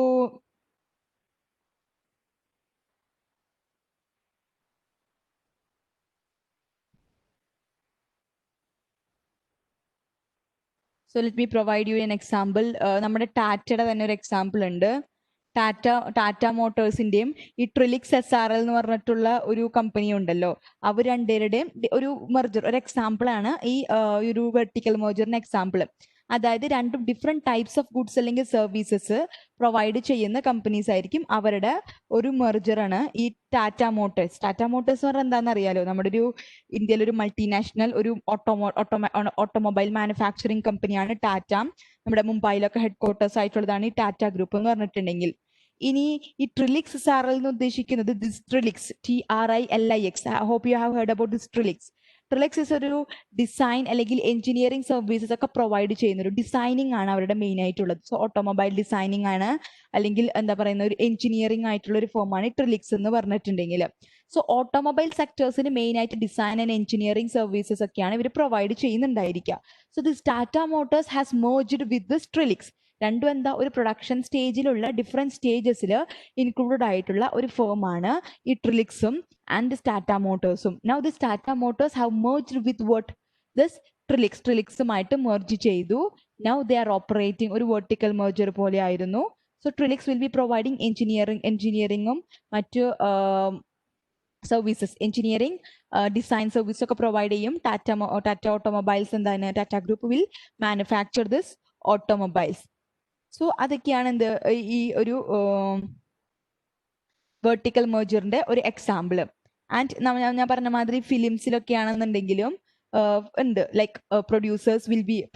S1: let me provide U an example. നമ്മുടെ ടാറ്റയുടെ തന്നെ ഒരു എക്സാമ്പിൾ ഉണ്ട്. ടാറ്റ മോട്ടോഴ്സിന്റെയും ഈ ട്രിലിക്സ് SRL എന്ന് പറഞ്ഞിട്ടുള്ള ഒരു കമ്പനി ഉണ്ടല്ലോ, അവർ രണ്ടുപേരുടെയും ഒരു മെർജർ, ഒരു എക്സാമ്പിൾ ആണ് ഈ ഒരു വെർട്ടിക്കൽ മെർജറിന് എക്സാമ്പിൾ. അതായത് രണ്ടും ഡിഫറെന്റ് ടൈപ്സ് ഓഫ് ഗുഡ്സ് അല്ലെങ്കിൽ സർവീസസ് പ്രൊവൈഡ് ചെയ്യുന്ന കമ്പനീസ് ആയിരിക്കും. അവരുടെ ഒരു മെർജറാണ് ഈ ടാറ്റ മോട്ടോഴ്സ്. ടാറ്റ മോട്ടോഴ്സ് എന്ന് പറഞ്ഞാൽ എന്താണെന്ന് അറിയാലോ, നമ്മുടെ ഒരു ഇന്ത്യയിൽ ഒരു മൾട്ടിനാഷണൽ ഒരു ഓട്ടോമൊബൈൽ മാനുഫാക്ചറിങ് കമ്പനിയാണ് ടാറ്റ. നമ്മുടെ മുംബൈയിലൊക്കെ ഹെഡ് ക്വാർട്ടേഴ്സ് ആയിട്ടുള്ളതാണ് ഈ ടാറ്റ ഗ്രൂപ്പ് എന്ന് പറഞ്ഞിട്ടുണ്ടെങ്കിൽ. ഇനി ഈ ട്രിലിക്സ് SRL എന്ന് ഉദ്ദേശിക്കുന്നത് Trilix, TRILIX. Hope you have heard about this Trilix. Trilix ഒരു ഡിസൈൻ അല്ലെങ്കിൽ എഞ്ചിനീയറിംഗ് സർവീസസ് ഒക്കെ പ്രൊവൈഡ് ചെയ്യുന്ന ഒരു ഡിസൈനിങ് ആണ് അവരുടെ മെയിൻ ആയിട്ടുള്ളത്. സോ ഓട്ടോമൊബൈൽ ഡിസൈനിങ് ആണ്, അല്ലെങ്കിൽ എന്താ പറയുന്ന ഒരു എഞ്ചിനീയറിംഗ് ആയിട്ടുള്ള ഒരു ഫോമാണ് ട്രിലിക്സ് എന്ന് പറഞ്ഞിട്ടുണ്ടെങ്കിൽ. സോ ഓട്ടോമൊബൈൽ സെക്ടേഴ്സിന് മെയിൻ ആയിട്ട് ഡിസൈൻ ആൻഡ് എഞ്ചിനീയറിംഗ് സർവീസസ് ഒക്കെയാണ് ഇവർ പ്രൊവൈഡ് ചെയ്യുന്നുണ്ടായിരിക്കുക. So this Tata Motors has merged with this Trilix. രണ്ടും എന്താ, ഒരു പ്രൊഡക്ഷൻ സ്റ്റേജിലുള്ള ഡിഫറെന്റ് സ്റ്റേജസിൽ ഇൻക്ലൂഡഡ് ആയിട്ടുള്ള ഒരു ഫേമാണ് ഈ ട്രിലിക്സും ആൻഡ് ടാറ്റ മോട്ടോഴ്സും. Now this Tata Motors have merged with what, this ട്രിലിക്സുമായിട്ട് മെർജ് ചെയ്തു. നൗ ദേ ആർ ഓപ്പറേറ്റിംഗ് ഒരു വെർട്ടിക്കൽ മെർജർ പോലെ ആയിരുന്നു. So Trilix will be providing എഞ്ചിനീയറിംഗും മറ്റ് സർവീസസ്, എഞ്ചിനീയറിംഗ് ഡിസൈൻ സർവീസ് ഒക്കെ പ്രൊവൈഡ് ചെയ്യും. ടാറ്റ ഓട്ടോമൊബൈൽസ് എന്താണ്, Tata group will manufacture this automobiles. So അതൊക്കെയാണ് എന്ത് ഈ ഒരു വെർട്ടിക്കൽ മെർജറിന്റെ ഒരു എക്സാമ്പിൾ. ആൻഡ് ഞാൻ പറഞ്ഞ മാതിരി ഫിലിംസിലൊക്കെ ആണെന്നുണ്ടെങ്കിലും ഉണ്ട്, like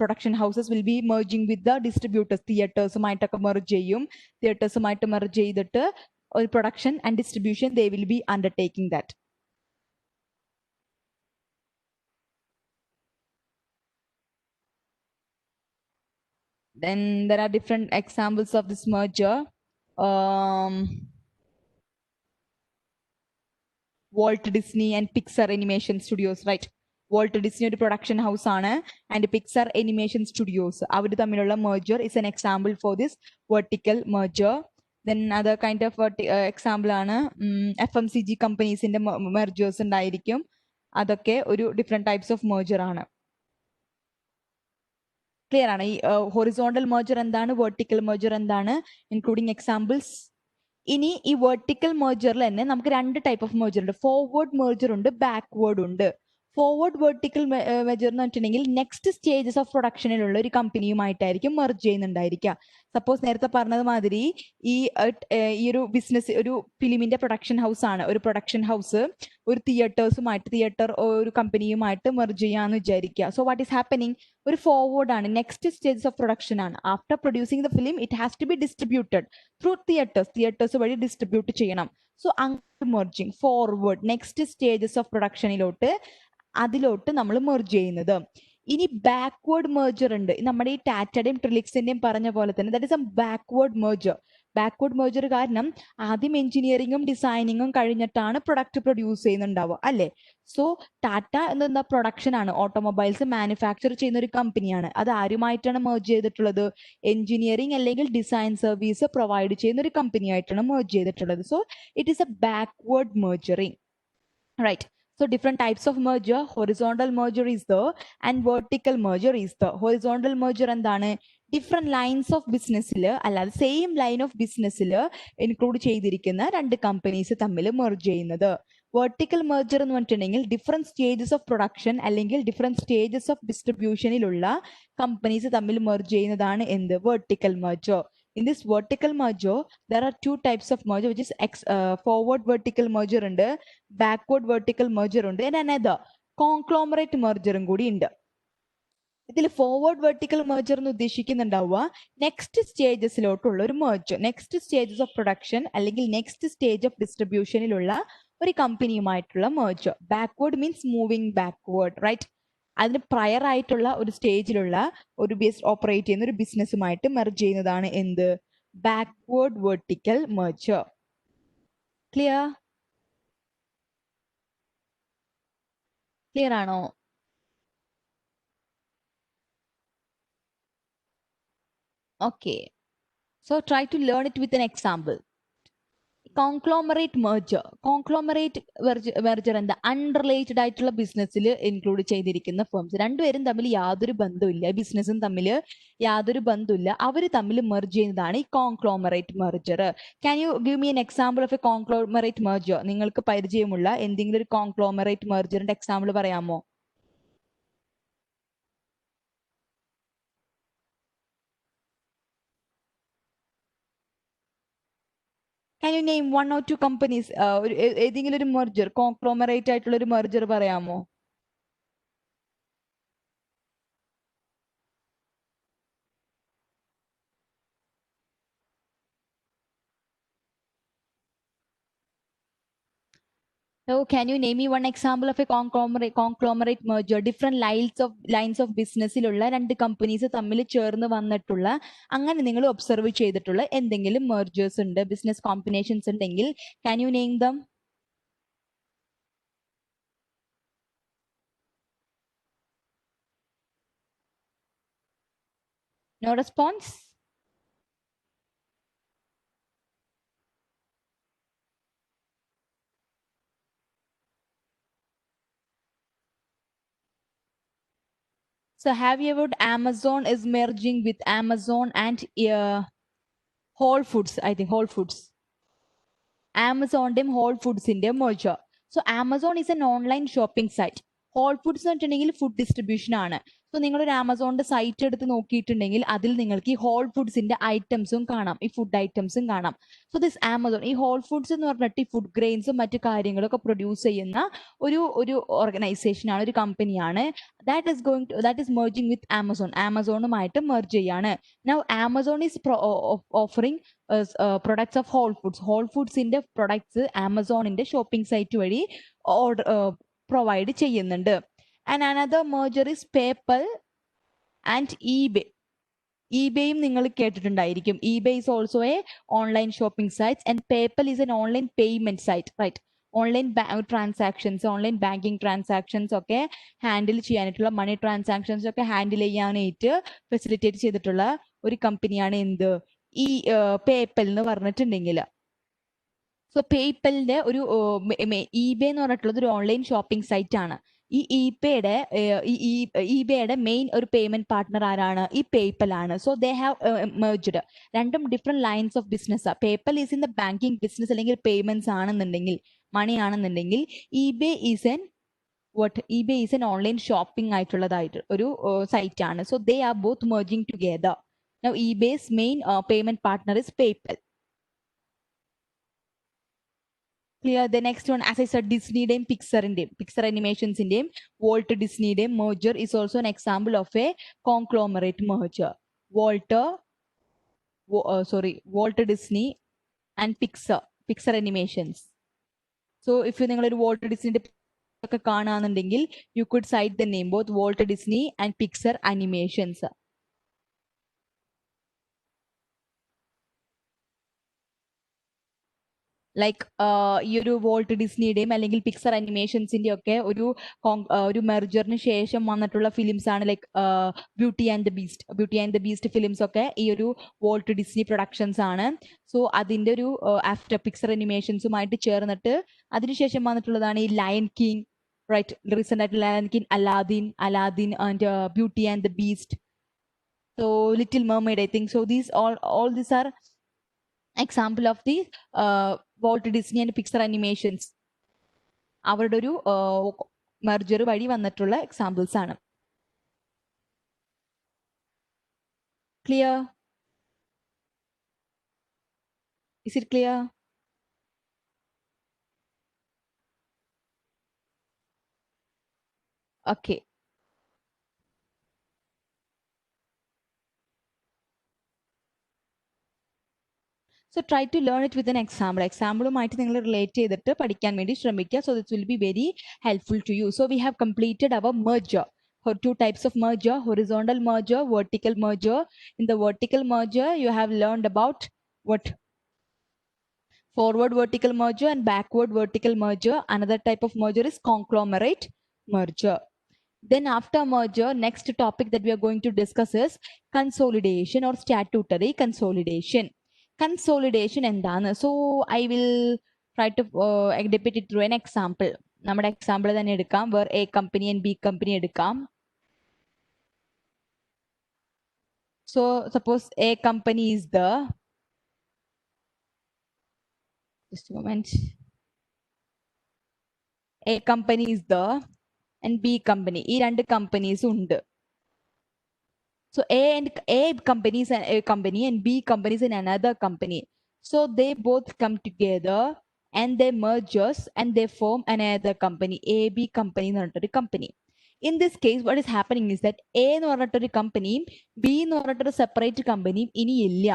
S1: production houses will be merging with the distributors. തിയേറ്റേഴ്സുമായിട്ടൊക്കെ മെർജ് ചെയ്യും. തിയേറ്റേഴ്സുമായിട്ട് മെർജ് ചെയ്തിട്ട് ഒരു production and distribution they will be undertaking that. Then there are different examples of this merger. Walt Disney and Pixar Animation Studios, right? Walt Disney ഒരു production house ആണ്, and പിക്സർ animation studios, അവർ തമ്മിലുള്ള merger is an example for this vertical merger. Then other kind of example ആണ് FMCG കമ്പനീസിന്റെ mergers ഉണ്ടായിരിക്കും. അതൊക്കെ ഒരു different types of merger ആണ്. Clear ആണ്? ഈ ഹൊറിസോണ്ടൽ മെർജർ എന്താണ്, വെർട്ടിക്കൽ മെർജർ എന്താണ്, ഇൻക്ലൂഡിങ് എക്സാമ്പിൾസ്. ഇനി ഈ വെർട്ടിക്കൽ മെർജറിൽ തന്നെ നമുക്ക് രണ്ട് ടൈപ്പ് ഓഫ് മെർജർ ഉണ്ട്. ഫോർവേഡ് മെർജർ ഉണ്ട്, ബാക്ക്വേർഡ് ഉണ്ട്. ഫോർവേഡ് വെർട്ടിക്കൽ മെർജർ എന്ന് വെച്ചിട്ടുണ്ടെങ്കിൽ നെക്സ്റ്റ് സ്റ്റേജസ് ഓഫ് പ്രൊഡക്ഷനിലുള്ള ഒരു കമ്പനിയുമായിട്ടായിരിക്കും മെർജ് ചെയ്യുന്നുണ്ടായിരിക്കുക. സപ്പോസ് നേരത്തെ പറഞ്ഞത് മാതിരി ഈ ഒരു ബിസിനസ്, ഒരു ഫിലിമിന്റെ പ്രൊഡക്ഷൻ ഹൗസ് ആണ്, ഒരു പ്രൊഡക്ഷൻ ഹൗസ് ഒരു തിയേറ്റർ ഒരു കമ്പനിയുമായിട്ട് മെർജ് ചെയ്യാന്ന് വിചാരിക്കുക. സോ വാട്ട് ഈസ് ഹാപ്പനിങ്, ഒരു ഫോർവേഡ് ആണ്, നെക്സ്റ്റ് സ്റ്റേജസ് ഓഫ് പ്രൊഡക്ഷൻ ആണ്. After producing the film it has to be distributed through theatres വഴി ഡിസ്ട്രിബ്യൂട്ട് ചെയ്യണം. സോ അങ്ങോട്ട് merging, forward next stages of പ്രൊഡക്ഷനിലോട്ട് അതിലോട്ട് നമ്മൾ മെർജ് ചെയ്യുന്നത്. ഇനി ബാക്ക്വേർഡ് മെർജർ ഉണ്ട്, നമ്മുടെ ഈ ടാറ്റയുടെയും ട്രിലിക്സിന്റെയും പറഞ്ഞ പോലെ തന്നെ that is A backward merger. Backward merger കാരണം ആദ്യം എഞ്ചിനീയറിംഗും ഡിസൈനിങ്ങും കഴിഞ്ഞിട്ടാണ് പ്രൊഡക്റ്റ് പ്രൊഡ്യൂസ് ചെയ്യുന്നുണ്ടാവുക, അല്ലേ? സോ ടാറ്റ എന്ന പ്രൊഡക്ഷൻ ആണ്, ഓട്ടോമൊബൈൽസ് മാനുഫാക്ചർ ചെയ്യുന്ന ഒരു കമ്പനിയാണ്. അത് ആരുമായിട്ടാണ് മെർജ് ചെയ്തിട്ടുള്ളത്, എഞ്ചിനീയറിംഗ് അല്ലെങ്കിൽ ഡിസൈൻ സർവീസ് പ്രൊവൈഡ് ചെയ്യുന്ന ഒരു കമ്പനി ആയിട്ടാണ് മെർജ് ചെയ്തിട്ടുള്ളത്. So it is a backward merging, right? So different types of merger, horizontal merger is there and vertical merger is there. Horizontal merger എന്താണ്, ഡിഫറെന്റ് ലൈൻസ് ഓഫ് ബിസിനസ്സിൽ അല്ലാതെ same line of ബിസിനസ്സിൽ include ചെയ്തിരിക്കുന്ന രണ്ട് companies തമ്മിൽ merge ചെയ്യുന്നത്. Vertical merger എന്ന് പറഞ്ഞിട്ടുണ്ടെങ്കിൽ ഡിഫറെന്റ് സ്റ്റേജസ് ഓഫ് പ്രൊഡക്ഷൻ അല്ലെങ്കിൽ ഡിഫറെന്റ് സ്റ്റേജസ് ഓഫ് ഡിസ്ട്രിബ്യൂഷനിലുള്ള കമ്പനീസ് തമ്മിൽ മെർജ് ചെയ്യുന്നതാണ് എന്ത്, vertical merger. In this vertical merger, there are two types of merger, which is forward vertical merger and backward vertical merger and another conglomerate merger കൂടി ഉണ്ട്. ഇതിൽ forward vertical merger എന്ന് ഉദ്ദേശിക്കുന്നുണ്ടാവുക next സ്റ്റേജസിലോട്ടുള്ള ഒരു merger, next stages of production അല്ലെങ്കിൽ next stage of ഡിസ്ട്രിബ്യൂഷനിലുള്ള ഒരു കമ്പനിയുമായിട്ടുള്ള merger. Backward means moving backward, right? അതിന് പ്രയർ ആയിട്ടുള്ള ഒരു സ്റ്റേജിലുള്ള ഒരു ഓപ്പറേറ്റ് ചെയ്യുന്ന ഒരു ബിസിനസ്സുമായിട്ട് മെർജ് ചെയ്യുന്നതാണ് എന്ത്, backward vertical merger. Clear? Clear ആണോ? Okay. So try to learn it with an example. Conglomerate merger എന്താ അൺറിലേറ്റഡ് ആയിട്ടുള്ള ബിസിനസ്സിൽ ഇൻക്ലൂഡ് ചെയ്തിരിക്കുന്ന ഫേംസ്, രണ്ടുപേരും തമ്മിൽ യാതൊരു ബന്ധമില്ല, ബിസിനസ്സും തമ്മിൽ യാതൊരു ബന്ധമില്ല, അവർ തമ്മിൽ മെർജ് ചെയ്യുന്നതാണ് ഈ conglomerate merger. Can you give me an example of A conglomerate merger? നിങ്ങൾക്ക് പരിചയമുള്ള എന്തെങ്കിലും ഒരു കോൺഗ്ലോമറേറ്റ് മെർജറിന്റെ എക്സാമ്പിൾ പറയാമോ? Can you name one or two companies? ഏതെങ്കിലും ഒരു മെർജർ, കോൺഗ്ലോമറേറ്റ് ആയിട്ടുള്ള ഒരു മെർജർ പറയാമോ? So can you name me one example of a conglomerate merger? Different lines of ബിസിനസ്സിലുള്ള രണ്ട് കമ്പനീസ് തമ്മിൽ ചേർന്ന് വന്നിട്ടുള്ള, അങ്ങനെ നിങ്ങൾ ഒബ്സർവ് ചെയ്തിട്ടുള്ള എന്തെങ്കിലും മെർജേഴ്സ് ഉണ്ട്, ബിസിനസ് കോമ്പിനേഷൻസ് ഉണ്ടെങ്കിൽ can you name them? No response? So have you heard Amazon is merging with Amazon and Whole Foods? I think Whole Foods. ആമസോണിന്റെയും ഹോൾ ഫുഡ്സിന്റെയും മെർജർ. So Amazon is an online shopping site. Whole Foods എന്ന് വെച്ചിട്ടുണ്ടെങ്കിൽ food distribution ആണ്. So നിങ്ങളൊരു ആമസോണിന്റെ site എടുത്ത് നോക്കിയിട്ടുണ്ടെങ്കിൽ അതിൽ നിങ്ങൾക്ക് ഈ ഹോൾ ഫുഡ്സിന്റെ ഐറ്റംസും കാണാം, ഈ ഫുഡ് ഐറ്റംസും കാണാം. സോ ദിസ് ആമസോൺ, ഈ ഹോൾ ഫുഡ്സ് എന്ന് പറഞ്ഞിട്ട് ഈ ഫുഡ് ഗ്രെയിൻസും മറ്റു കാര്യങ്ങളൊക്കെ പ്രൊഡ്യൂസ് ചെയ്യുന്ന ഒരു ഓർഗനൈസേഷൻ ആണ്, ഒരു കമ്പനിയാണ്. That is merging with Amazon. ആമസോണുമായിട്ട് മെർജ് ചെയ്യാണ്. Now Amazon is offering products of Whole Foods. Whole ഫുഡ്സിന്റെ പ്രൊഡക്ട്സ് ആമസോണിന്റെ ഷോപ്പിംഗ് സൈറ്റ് വഴി പ്രൊവൈഡ് ചെയ്യുന്നുണ്ട്. And another merger is PayPal and eBay. eBayയും നിങ്ങൾ കേട്ടിട്ടുണ്ടായിരിക്കും. eBay is also a online shopping site and PayPal is an online payment site, right? Online transactions, online banking transactions ഒക്കെ handle ചെയ്യാനായിട്ടുള്ള, മണി transactions ഒക്കെ handle ചെയ്യാനായിട്ട് facilitate ചെയ്തിട്ടുള്ള ഒരു കമ്പനിയാണ് എന്ത്, ഈ പേപ്പൽ എന്ന് പറഞ്ഞിട്ടുണ്ടെങ്കിൽ. സോ പേപ്പലിന്റെ ഒരു eBay എന്ന് പറഞ്ഞിട്ടുള്ളത് ഒരു ഓൺലൈൻ ഷോപ്പിംഗ് സൈറ്റ് ആണ്. ഈ eBayയുടെ മെയിൻ ഒരു പേയ്മെന്റ് പാർട്ട്ണർ ആരാണ്? ഈ പേപ്പൽ ആണ്. So they have merged. രണ്ടും different lines of business. PayPal is in the banking business അല്ലെങ്കിൽ പേയ്മെന്റ്സ് ആണെന്നുണ്ടെങ്കിൽ, മണി ആണെന്നുണ്ടെങ്കിൽ, eBay is an online shopping ആയിട്ടുള്ളതായിട്ട് ഒരു സൈറ്റ് ആണ്. So they are both merging together. Now eBay's main payment partner is PayPal. Clear? The next one, as I said, Disneyയുടെയും Pixar Animationsന്റെയും Walt Disneyയുടെയും merger is also an example of a conglomerate merger. Walt Disney and Pixar Animations. So if you നിങ്ങളൊരു Walt Disneyയുടെ ഒക്കെ കാണാന്നുണ്ടെങ്കിൽ you could cite the name both Walt Disney and Pixar Animations. Like ഈ ഒരു volt ഡിസ്നിയുടെയും അല്ലെങ്കിൽ പിക്സർ അനിമേഷൻസിന്റെ ഒക്കെ ഒരു മെർജറിന് ശേഷം വന്നിട്ടുള്ള films ആണ് like beauty and the beast films ഒക്കെ ഈ ഒരു വോൾട്ട് ഡിസ്നി പ്രൊഡക്ഷൻസ് ആണ്. സോ അതിന്റെ ഒരു ആഫ്റ്റർ പിക്സർ അനിമേഷൻസുമായിട്ട് ചേർന്നിട്ട് അതിനുശേഷം വന്നിട്ടുള്ളതാണ് ഈ ലയൺ കിങ്, റൈറ്റ്? റീസെന്റ് ആയിട്ട് lion king, Aladdin and beauty and the beast, so little mermaid, I think. So all these are example of the Walt Disney and Pixar Animations. അവരുടെ ഒരു മെർജർ വഴി വന്നിട്ടുള്ള എക്സാമ്പിൾസ് ആണ്. Clear? Is it clear? Okay. So try to learn it with an example. എക്സാമ്പിളുമായിട്ട് നിങ്ങൾ relate ചെയ്തിട്ട് പഠിക്കാൻ വേണ്ടി ശ്രമിക്കുക. So this will be very helpful to you. So we have completed our merger. Two types of merger: horizontal merger, vertical merger. In the vertical merger, you have learned about What? Forward vertical merger and backward vertical merger. Another type of merger is conglomerate merger. Then after merger, next topic that we are going to discuss is consolidation or statutory consolidation. Consolidation endana. So I will try to depict it through an example. നമ്മുടെ example തന്നെ എടുക്കാം, where A company and B company എടുക്കാം. So suppose A company is the, just a moment, A company is the and B company. ഈ രണ്ട് companies ഉണ്ട്. So A company is a company and B company is in another company. So they both come together and they mergers and they form another company, AB company എന്ന് പറഞ്ഞിട്ടൊരു company. In this case, what is happening is that A എന്ന് പറഞ്ഞിട്ടൊരു കമ്പനിയും B എന്ന് പറഞ്ഞിട്ടൊരു separate കമ്പനിയും ഇനി ഇല്ല.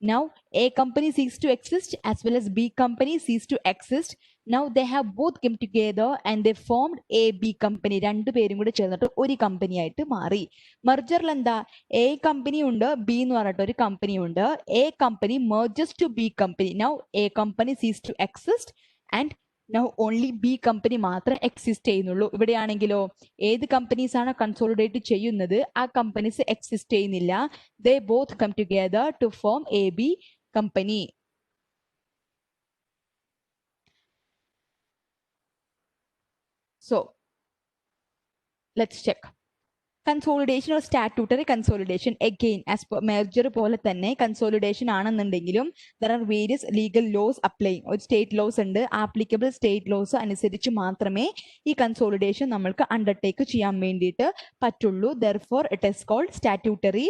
S1: Now A company ceased to exist as well as B company ceased to exist. Now they have both come together and they formed AB company. രണ്ടു പേരും കൂടെ ചേർന്നിട്ട് ഒരു കമ്പനി ആയിട്ട് മാറി. മെർജറിൽ എന്താ, A company ഉണ്ട്, B എന്ന് പറഞ്ഞിട്ട് ഒരു കമ്പനി ഉണ്ട്. A company merges to B company. Now A company ceased to exist and now only B company മാത്രം എക്സിസ്റ്റ് ചെയ്യുന്നുള്ളൂ. ഇവിടെയാണെങ്കിലോ ഏത് കമ്പനീസ് ആണ് കൺസോളിഡേറ്റ് ചെയ്യുന്നത്, ആ കമ്പനീസ് എക്സിസ്റ്റ് ചെയ്യുന്നില്ല. They both come together to form AB company. So let's check. Consolidation or statutory consolidation, again as per merger പോലെ തന്നെ consolidation ആണെന്നുണ്ടെങ്കിലും there are various legal laws applying. ഒരു സ്റ്റേറ്റ് ലോസ് ഉണ്ട്, applicable state laws അനുസരിച്ച് മാത്രമേ ഈ consolidation നമ്മൾക്ക് undertake ചെയ്യാൻ വേണ്ടിയിട്ട് പറ്റുള്ളൂ. Therefore it is called statutory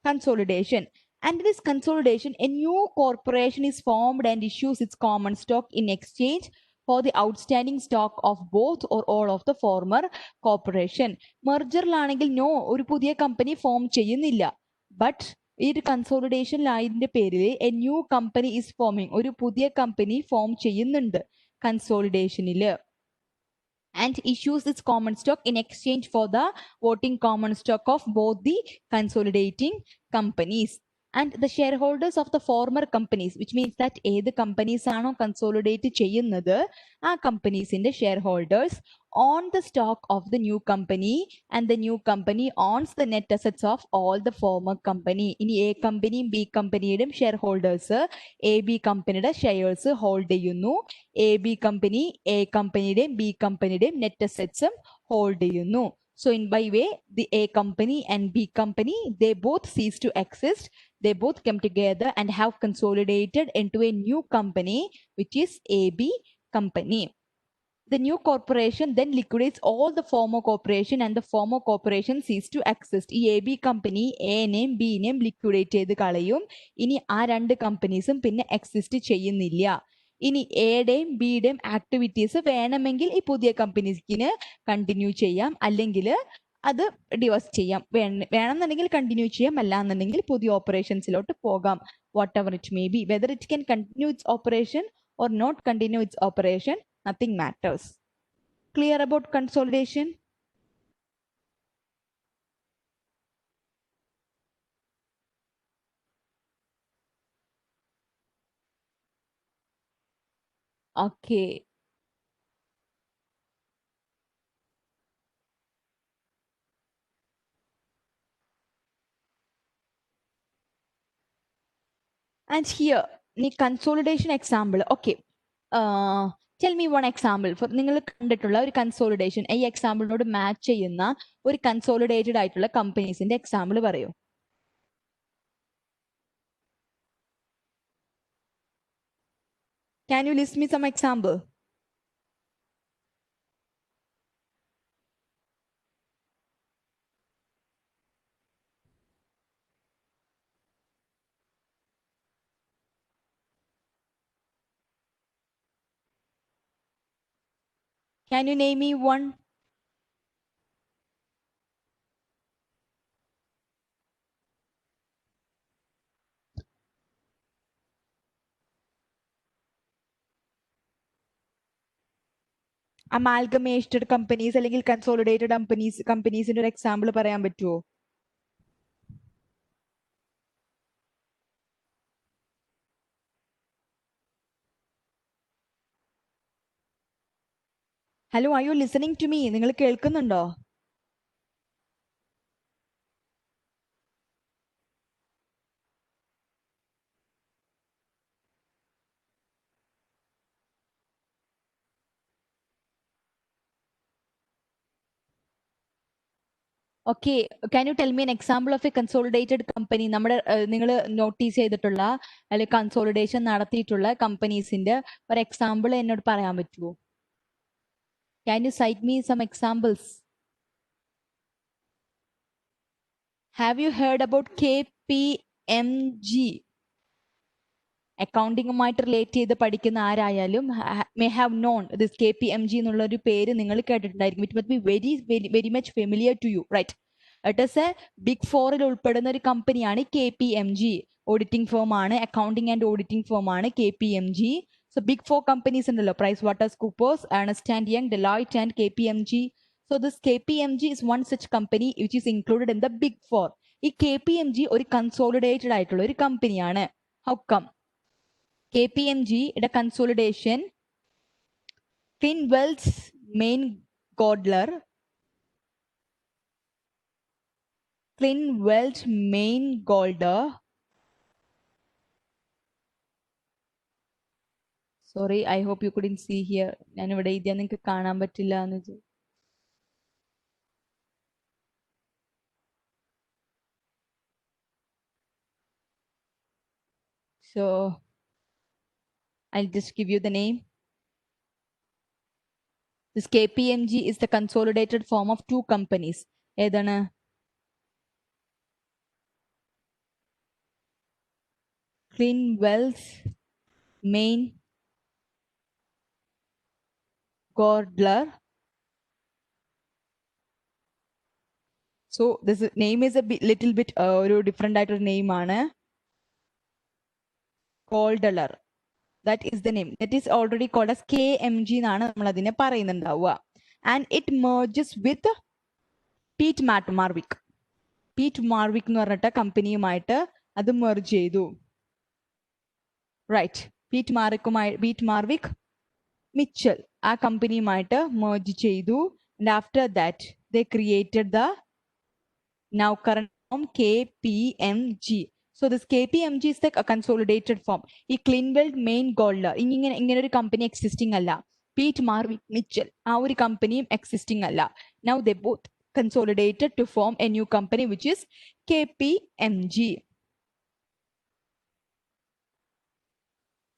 S1: consolidation. And in this consolidation, a new corporation is formed and issues its common stock in exchange for the outstanding stock of both or all of the former corporation. മെർജറിലാണെങ്കിൽ no, ഒരു പുതിയ company form ചെയ്യുന്നില്ല. But ഈ ഒരു കൺസോളിഡേഷനിലായതിന്റെ പേരിൽ a new company is forming, ഒരു പുതിയ കമ്പനി ഫോം ചെയ്യുന്നുണ്ട് കൺസോളിഡേഷനില്. And issues its common stock in exchange for the voting common stock of both the consolidating companies. And the shareholders of the former companies, which means that ഏത് companies ആണോ consolidate ചെയ്യുന്നത് ആ കമ്പനീസിന്റെ shareholders own the stock of the new company and the new company owns the net assets of all the former company. ഇനി A കമ്പനിയും B കമ്പനിയുടെയും shareholders AB കമ്പനിയുടെ shares hold ചെയ്യുന്നു. AB company A കമ്പനിയുടെയും B കമ്പനിയുടെയും net അസറ്റ്സും hold ചെയ്യുന്നു. So in by way, the A company and B company, they both cease to exist. They both come together and have consolidated into a new company, which is AB company. The new corporation then liquidates all the former corporation and the former corporation cease to exist. ഈ AB company A നെയും B നെയും liquidate ചെയ്ത് കളയും. ഇനി ആ രണ്ട് കമ്പനീസും പിന്നെ exist ചെയ്യുന്നില്ല. ഇനി എയുടെയും ബിയുടെയും ആക്ടിവിറ്റീസ് വേണമെങ്കിൽ ഈ പുതിയ കമ്പനീസിന് കണ്ടിന്യൂ ചെയ്യാം, അല്ലെങ്കിൽ അത് ഡിവേഴ്സ് ചെയ്യാം. വേണമെന്നുണ്ടെങ്കിൽ കണ്ടിന്യൂ ചെയ്യാം, അല്ലാന്നുണ്ടെങ്കിൽ പുതിയ ഓപ്പറേഷൻസിലോട്ട് പോകാം. What ever it may B, whether it can continue it's operation or not continue its operation, nothing matters. Clear about consolidation? Okay. And here, the consolidation example. Okay. Tell me one example. For നിങ്ങൾ കണ്ടിട്ടുള്ള ഒരു consolidation, ഈ എക്സാമ്പിളിനോട് match ചെയ്യുന്ന ഒരു consolidated ആയിട്ടുള്ള കമ്പനീസിന്റെ example പറയൂ. Can you list me some example? Can you name me one? Amalgamated companies അല്ലെങ്കിൽ consolidated കമ്പനീസിന്റെ ഒരു എക്സാമ്പിൾ പറയാൻ പറ്റുമോ? Hello, are you listening to me? നിങ്ങൾ കേൾക്കുന്നുണ്ടോ? Okay, can you tell me an example of a consolidated company? നമ്മുടെ നിങ്ങൾ notice ചെയ്തിട്ടുള്ള അല്ലെങ്കിൽ കൺസോളിഡേഷൻ നടത്തിയിട്ടുള്ള കമ്പനീസിന്റെ ഒരു എക്സാമ്പിൾ എന്നോട് പറയാൻ പറ്റുമോ? Can you cite me some examples? Have you heard about KPMG? അക്കൗണ്ടിങ്ങുമായിട്ട് റിലേറ്റ് ചെയ്ത് പഠിക്കുന്ന ആരായാലും may have known this KPMG എന്നുള്ള ഒരു പേര് നിങ്ങൾ കേട്ടിട്ടുണ്ടായിരിക്കും. It must be very very very much familiar to you, right? It is a big ഫോറിൽ ഉൾപ്പെടുന്ന ഒരു കമ്പനിയാണ് KPMG. ഓഡിറ്റിംഗ് ഫേം ആണ്, അക്കൗണ്ടിംഗ് ആൻഡ് ഓഡിറ്റിംഗ് ഫേം ആണ് KPMG. So big four companies ഉണ്ടല്ലോ, Price Waters Coopers, Ernst and young, Deloitte and KPMG. So this KPMG is one such company which is included in the big four. ഈ KPMG ഒരു consolidated ആയിട്ടുള്ള ഒരു കമ്പനിയാണ്. How come? KPMG യുടെ consolidation Clinwell's main Godler, Clinwell's main Golder. Sorry, I hope you couldn't see here. ഞാൻ ഇവിടെ എഴുതിയാൽ നിങ്ങൾക്ക് കാണാൻ പറ്റില്ല എന്ന്. So I'll just give you the name. This KPMG is the consolidated form of two companies. ഏതാണ്? Clinwell's main Godler. So this name is a little bit ഒരു different ആയിട്ടൊരു name ആണ്. Godler. That is the name. That is already called as KMG എന്നാണ് നമ്മൾ അതിനെ പറയുന്നുണ്ടാവുക. And it merges with Pete Marwick. Pete Marwick എന്ന് പറഞ്ഞിട്ട് കമ്പനിയുമായിട്ട് അത് merge ചെയ്തു. റൈറ്റ്. പീറ്റ് മാർവിക് മിച്ചൽ ആ കമ്പനിയുമായിട്ട് മെർജ് ചെയ്തു. And after that they created the now current form KPMG. So this KPMG is the consolidated form. ഈ Clinwell main Goldler ഇങ്ങനെ ഒരു company existing അല്ല. പീറ്റ് മാർവിക് മിച്ചൽ ആ ഒരു കമ്പനിയും എക്സിസ്റ്റിംഗ് അല്ല. Now they both consolidated to form a new company which is KPMG.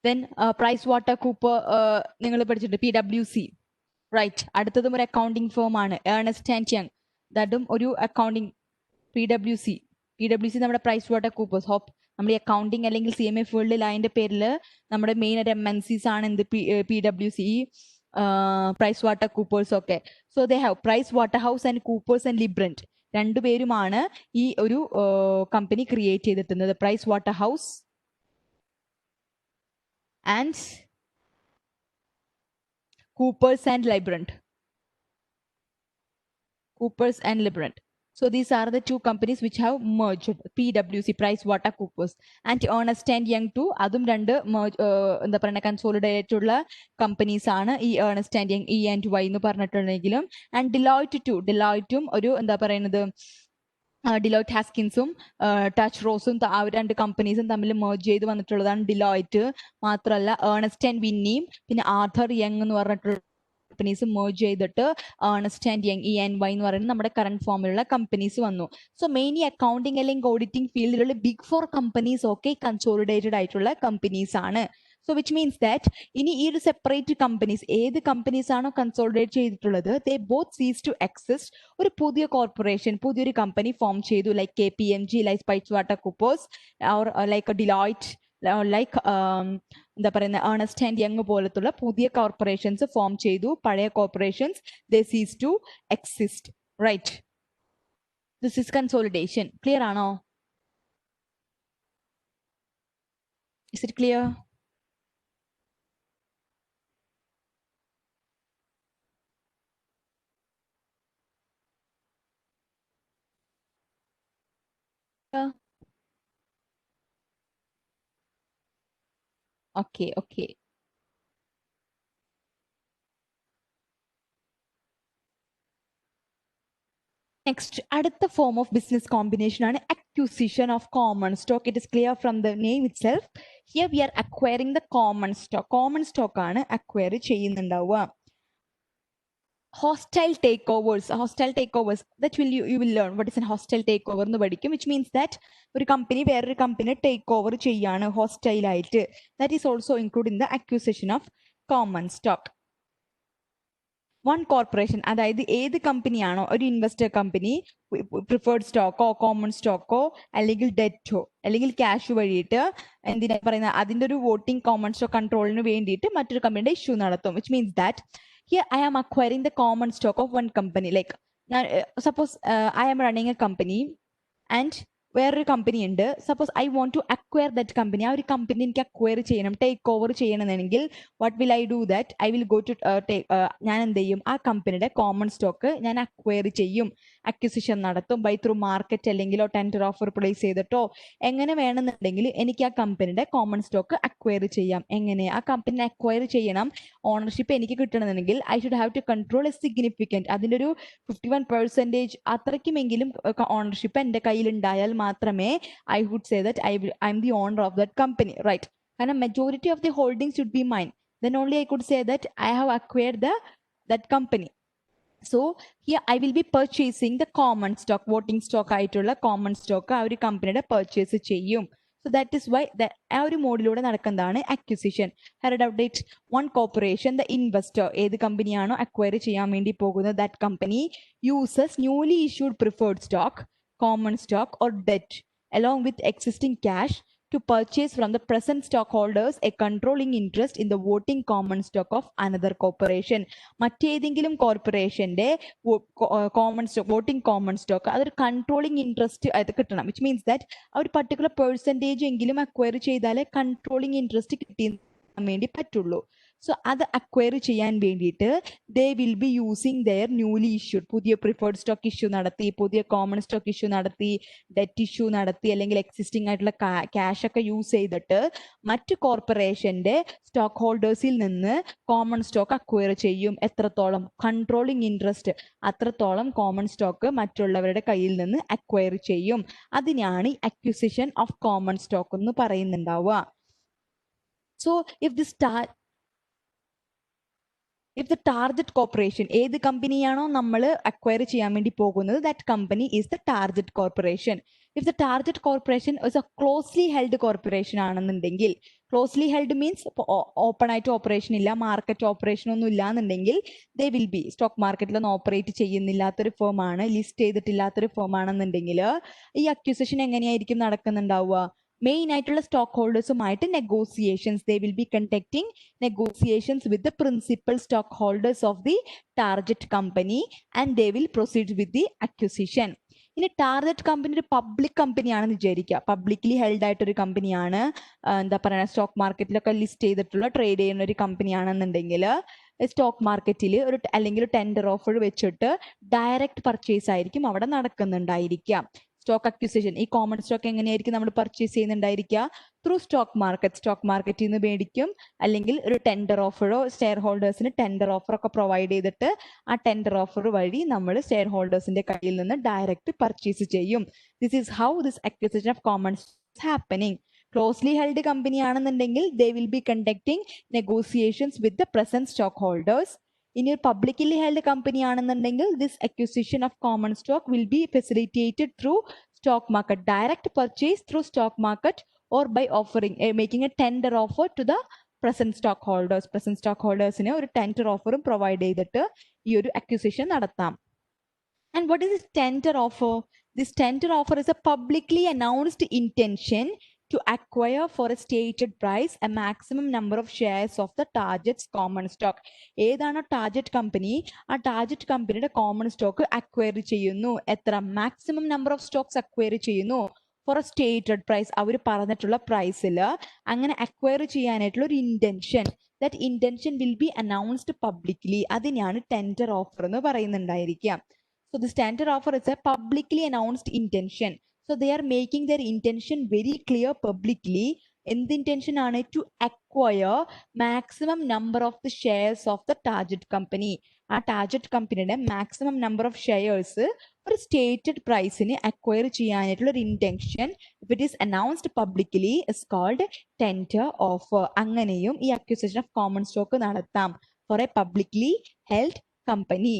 S1: Then PricewaterhouseCoopers നിങ്ങൾ പഠിച്ചിട്ടുണ്ട്, PwC, റൈറ്റ്. അടുത്തതും ഒരു അക്കൗണ്ടിങ് ഫേം ആണ്, ഏർണസ്റ്റ് ആൻഡ് യങ്. ദാറ്റും ഒരു അക്കൗണ്ടിങ്. PwC നമ്മുടെ PricewaterhouseCoopers. ഹോപ്പ് നമ്മൾ ഈ അക്കൗണ്ടിങ് അല്ലെങ്കിൽ CMA ഫീൽഡിൽ അതിന്റെ പേരിൽ നമ്മുടെ മെയിൻ ഒരു MNCs ആണ് എന്ത് PwC, PricewaterhouseCoopers ഒക്കെ. So they have Pricewaterhouse and Coopers and Librand. രണ്ടുപേരുമാണ് ഈ ഒരു കമ്പനി ക്രിയേറ്റ് ചെയ്തിട്ടുള്ളത്. Pricewaterhouse and Coopers and Librand. Coopers and Librand. So these are the two companies which have merged. PwC, PricewaterhouseCoopers, and Ernst and Young too. അതും രണ്ട് എന്താ പറയുക consolidate ഉള്ള companies ആണ് ഈ ഏർണസ്റ്റ് ആൻഡ് യങ്, E&Y എന്ന് പറഞ്ഞിട്ടുണ്ടെങ്കിലും. And ഡിലോയിറ്റും ഒരു എന്താ പറയുന്നത്, ഡിലോയിറ്റ് ഹാസ്കിൻസും ടച്ച് റോസും ആ രണ്ട് കമ്പനീസും തമ്മിൽ മെർജ് ചെയ്ത് വന്നിട്ടുള്ളതാണ് ഡിലോയിറ്റ്. മാത്രമല്ല ഏർണസ്റ്റ് ആൻഡ് വിന്നിയും പിന്നെ ആർഥർ യങ് എന്ന് പറഞ്ഞിട്ടുള്ള കമ്പനീസ് മെർജ് ചെയ്തിട്ട് ഏർണസ്റ്റ് ആൻഡ് യങ് E&Y എന്ന് പറയുന്നത് നമ്മുടെ കറന്റ് ഫോമിലുള്ള കമ്പനീസ് വന്നു. സോ മെയിൻലി അക്കൗണ്ടിങ് അല്ലെങ്കിൽ ഓഡിറ്റിംഗ് ഫീൽഡിലുള്ള ബിഗ് ഫോർ കമ്പനീസ് ഒക്കെ കൺസോളിഡേറ്റഡ് ആയിട്ടുള്ള കമ്പനീസ് ആണ്. സോ വിച്ച് മീൻസ് ദാറ്റ് ഇനി ഈ ഒരു സെപ്പറേറ്റ് കമ്പനീസ് ഏത് കമ്പനീസ് ആണോ കൺസോളിഡേറ്റ് ചെയ്തിട്ടുള്ളത്, ദേ ബോത്ത് സീസ് ടു എക്സിസ്റ്റ്. ഒരു പുതിയ കോർപ്പറേഷൻ, പുതിയൊരു കമ്പനി ഫോം ചെയ്തു, like KPMG, like PricewaterhouseCoopers, or like Deloitte, like എന്താ പറയുന്ന ഏർണസ്റ്റ് ആൻഡ് യങ് പോലത്തുള്ള പുതിയ കോർപ്പറേഷൻസ് ഫോം ചെയ്തു. പഴയ corporations they cease to exist, right? This is consolidation. Clear ആണോ? Is it clear? Okay. Next, അടുത്ത form of business combination ആണ് acquisition of common stock. It is clear from the name itself. Here we are acquiring the common stock. Common stock ആണ് acquire ചെയ്യുന്നുണ്ടാവുക. Hostile takeovers that you will learn what is a hostile takeover എന്ന് പഠിക്കും, which means that ഒരു company വേറൊരു company take over ചെയ്യാണ് hostile ആയിട്ട്. That is also included in the acquisition of common stock. One corporation, അതായത് ഏത് കമ്പനിയാണോ ഒരു investor company preferred സ്റ്റോക്കോ common സ്റ്റോക്കോ അല്ലെങ്കിൽ ഡെറ്റോ അല്ലെങ്കിൽ ക്യാഷ് വഴിയിട്ട് എന്തിനാ പറയുന്നത് അതിന്റെ ഒരു വോട്ടിംഗ് കോമൺ സ്റ്റോക്ക് കൺട്രോളിന് വേണ്ടിയിട്ട് മറ്റൊരു കമ്പനിയുടെ ഇഷ്യൂ നടത്തും. Which means that here I am acquiring the common stock of one company. Like suppose I am running a company and വേറൊരു കമ്പനി ഉണ്ട്. Suppose I want to acquire that company. ആ ഒരു company എനിക്ക് acquire ചെയ്യണം, take over ചെയ്യണമെന്നുണ്ടെങ്കിൽ what will I do that? I will go to ഞാൻ എന്ത് ചെയ്യും, ആ കമ്പനിയുടെ കോമൺ സ്റ്റോക്ക് ഞാൻ അക്വയർ ചെയ്യും, അക്വിസിഷൻ നടത്തും ബൈ ത്രൂ മാർക്കറ്റ് അല്ലെങ്കിലോ ടെൻഡർ ഓഫർ പ്ലേസ് ചെയ്തിട്ടോ എങ്ങനെ വേണമെന്നുണ്ടെങ്കിൽ എനിക്ക് ആ കമ്പനിയുടെ കോമൺ സ്റ്റോക്ക് അക്വയർ ചെയ്യാം. എങ്ങനെ ആ കമ്പനി അക്വയർ ചെയ്യണം, ഓണർഷിപ്പ് എനിക്ക് കിട്ടണമെന്നുണ്ടെങ്കിൽ I should have to control a significant, അതിൻ്റെ ഒരു 51% അത്രയ്ക്കുമെങ്കിലും ഓണർഷിപ്പ് എൻ്റെ കയ്യിലുണ്ടായാൽ മാത്രമേ I would say that I am the owner of that company, right? കാരണം majority of the holding should be mine, then only I could say that I have acquired that company. So here I will be purchasing the common stock, voting stock ആയിട്ടുള്ള common stock ആ ഒരു കമ്പനിയുടെ purchase ചെയ്യും. So that is why ആ ഒരു മോഡിലൂടെ നടക്കുന്നതാണ് acquisition. Heard about it? One corporation, the investor, ഏത് കമ്പനിയാണോ acquire ചെയ്യാൻ വേണ്ടി പോകുന്നത്, that company uses newly issued preferred stock, common stock or debt along with existing cash to purchase from the present stockholders a controlling interest in the voting common stock of another corporation. മറ്റേതെങ്കിലും കോർപ്പറേഷന്റെ common stock, voting common stock, അതൊരു controlling interest അത് കിട്ടണം. Which means that ആ ഒരു particular percentage എങ്കിലും acquire ചെയ്താലേ controlling interest കിട്ടാൻ വേണ്ടി പറ്റുള്ളൂ. സോ അത് അക്വയർ ചെയ്യാൻ വേണ്ടിയിട്ട് ദേ will B using there newly issued, പുതിയ പ്രിഫേർഡ് സ്റ്റോക്ക് ഇഷ്യൂ നടത്തി, പുതിയ കോമൺ സ്റ്റോക്ക് ഇഷ്യൂ നടത്തി, ഡെറ്റ് ഇഷ്യൂ നടത്തി, അല്ലെങ്കിൽ എക്സിസ്റ്റിംഗ് ആയിട്ടുള്ള ക്യാഷ് ഒക്കെ യൂസ് ചെയ്തിട്ട് മറ്റ് കോർപ്പറേഷന്റെ സ്റ്റോക്ക് ഹോൾഡേഴ്സിൽ നിന്ന് കോമൺ സ്റ്റോക്ക് അക്വയർ ചെയ്യും. എത്രത്തോളം? കൺട്രോളിങ് ഇൻട്രസ്റ്റ് അത്രത്തോളം കോമൺ സ്റ്റോക്ക് മറ്റുള്ളവരുടെ കയ്യിൽ നിന്ന് അക്വയർ ചെയ്യും. അതിനാണ് അക്വിസിഷൻ ഓഫ് കോമൺ സ്റ്റോക്ക് എന്ന് പറയുന്നുണ്ടാവുക. So if the target corporation, ഏത് കമ്പനിയാണോ നമ്മൾ അക്വയർ ചെയ്യാൻ വേണ്ടി പോകുന്നത്, that company is the target corporation. If the target corporation is a closely held corporation ആണെന്നുണ്ടെങ്കിൽ, ക്ലോസ്ലി ഹെൽഡ് മീൻസ് ഓപ്പൺ ആയിട്ട് ഓപ്പറേഷൻ ഇല്ല, മാർക്കറ്റ് ഓപ്പറേഷൻ ഒന്നും ഇല്ല എന്നുണ്ടെങ്കിൽ ദേ വിൽ ബി സ്റ്റോക്ക് മാർക്കറ്റിലൊന്നും ഓപ്പറേറ്റ് ചെയ്യുന്നില്ലാത്തൊരു ഫേം ആണ്, ലിസ്റ്റ് ചെയ്തിട്ടില്ലാത്തൊരു ഫേം ആണെന്നുണ്ടെങ്കിൽ ഈ അക്വിസിഷൻ എങ്ങനെയായിരിക്കും നടക്കുന്നുണ്ടാവുക? മെയിൻ ആയിട്ടുള്ള സ്റ്റോക്ക് ഹോൾഡേഴ്സുമായിട്ട് negotiations, they will be conducting negotiations with the principal stock holders of the target company and they will proceed with the acquisition. ഇനി ടാർഗറ്റ് കമ്പനി ഒരു പബ്ലിക് കമ്പനിയാണെന്ന് വിചാരിക്കുക, പബ്ലിക്കലി ഹെൽഡ് ആയിട്ടൊരു കമ്പനിയാണ്, എന്താ പറയുക, സ്റ്റോക്ക് മാർക്കറ്റിലൊക്കെ ലിസ്റ്റ് ചെയ്തിട്ടുള്ള ട്രേഡ് ചെയ്യുന്ന ഒരു കമ്പനിയാണെന്നുണ്ടെങ്കിൽ സ്റ്റോക്ക് മാർക്കറ്റിൽ അല്ലെങ്കിൽ ടെൻഡർ ഓഫർ വെച്ചിട്ട് ഡയറക്റ്റ് പർച്ചേസ് ആയിരിക്കും അവിടെ നടക്കുന്നുണ്ടായിരിക്കുക. സ്റ്റോക്ക് അക്വിസിഷൻ, ഈ കോമൺ സ്റ്റോക്ക് എങ്ങനെയായിരിക്കും നമ്മൾ പർച്ചേസ് ചെയ്യുന്നുണ്ടായിരിക്കുക? ത്രൂ സ്റ്റോക്ക് മാർക്കറ്റ്, സ്റ്റോക്ക് മാർക്കറ്റിൽ നിന്ന് മേടിക്കും, അല്ലെങ്കിൽ ഒരു ടെൻഡർ ഓഫറോ ഷെയർ ഹോൾഡേഴ്സിന് ടെൻഡർ ഓഫർ ഒക്കെ പ്രൊവൈഡ് ചെയ്തിട്ട് ആ ടെൻഡർ ഓഫർ വഴി നമ്മൾ ഷെയർ ഹോൾഡേഴ്സിന്റെ കയ്യിൽ നിന്ന് ഡയറക്റ്റ് പർച്ചേസ് ചെയ്യും. This is how this acquisition of common stock happening. Closely held company ആണെന്നുണ്ടെങ്കിൽ they will be conducting negotiations with the present stock holders. ഇനി ഒരു പബ്ലിക്കലി ഹെൽഡ് കമ്പനി ആണെന്നുണ്ടെങ്കിൽ this acquisition of common stock will be facilitated through stock market, direct purchase through stock market or by offering making a tender offer to the present stock holders. Present stock ഹോൾഡേഴ്സിന് ഒരു tender ഓഫറും provide ചെയ്തിട്ട് ഈ ഒരു acquisition നടത്താം. And what is this tender offer? This tender offer is a publicly announced intention to acquire for a stated price a maximum number of shares of the target's common stock. ഏതാണോ target company, ആ target കമ്പനിയുടെ common stock acquire ചെയ്യുന്നു. എത്ര? Maximum number of Stokes acquire ചെയ്യുന്നു four A stated price, അവർ പറഞ്ഞിട്ടുള്ള പ്രൈസിൽ അങ്ങനെ acquire ചെയ്യാനായിട്ടുള്ള ഒരു intention. That intention will be announced publicly. അതിനാണ് ടെൻഡർ ഓഫർ എന്ന് പറയുന്നുണ്ടായിരിക്കുക. So this tender offer is a publicly announced intention. So they are making their intention very clear publicly എന്ത് intention ആണ്? To acquire maximum number of the shares of the target company. ആ target കമ്പനിയുടെ maximum number of shares ഒരു stated പ്രൈസിന് acquire ചെയ്യാനായിട്ടുള്ള ഒരു intention if it is announced publicly is called tender offer. അങ്ങനെയും ഈ അക്വിസിഷൻ ഓഫ് കോമൺ സ്റ്റോക്ക് നടത്താം for a publicly held company.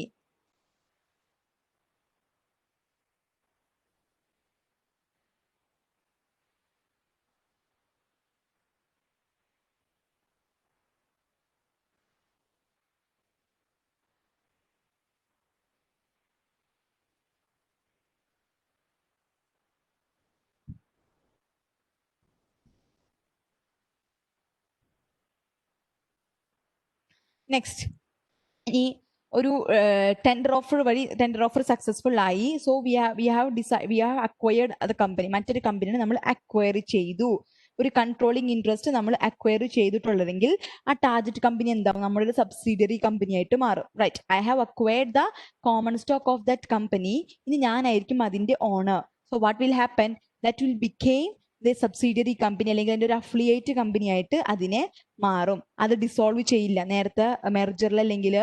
S1: Next, ഈ ഒരു ടെൻഡർ ഓഫർ സക്സസ്ഫുൾ ആയി. സോ വി ഹാവ് അക്വയർഡ് അത് കമ്പനി, മറ്റൊരു കമ്പനിനെ നമ്മൾ അക്വയർ ചെയ്തു. ഒരു കൺട്രോളിംഗ് ഇൻട്രസ്റ്റ് നമ്മൾ അക്വയർ ചെയ്തിട്ടുള്ളതെങ്കിൽ ആ ടാർജറ്റ് കമ്പനി എന്താവും? നമ്മുടെ ഒരു സബ്സിഡിയറി കമ്പനി ആയിട്ട് മാറും. Right, I have acquired the common stock of that company. ഇനി ഞാനായിരിക്കും അതിന്റെ owner. So what will happen? That will become subsidiary company, അല്ലെങ്കിൽ അതിന്റെ ഒരു അഫിലിയേറ്റ് കമ്പനി ആയിട്ട് അതിനെ മാറും. അത് ഡിസോൾവ് ചെയ്യില്ല. നേരത്തെ മെർജറിൽ അല്ലെങ്കിൽ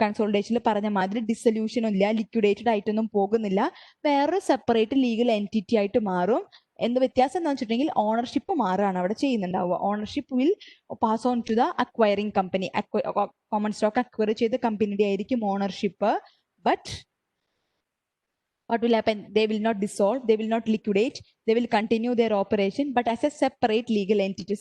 S1: കൺസോൾട്ടേഷനിൽ പറഞ്ഞ മാതിരി ഡിസൊല്യൂഷനും ഇല്ല, ലിക്വിഡേറ്റഡ് ആയിട്ടൊന്നും പോകുന്നില്ല. വേറൊരു സെപ്പറേറ്റ് ലീഗൽ എൻറ്റിറ്റി ആയിട്ട് മാറും. എന്ത് വ്യത്യാസം എന്താണെന്ന് വെച്ചിട്ടുണ്ടെങ്കിൽ ഓണർഷിപ്പ് മാറുകയാണ് അവിടെ ചെയ്യുന്നുണ്ടാവുക. Ownership will pass on to the acquiring company. Common stock acquire ചെയ്ത കമ്പനിയുടെ ആയിരിക്കും ownership. But what will happen? They will not dissolve, they will not liquidate, they will continue their operation, but as a separate legal entity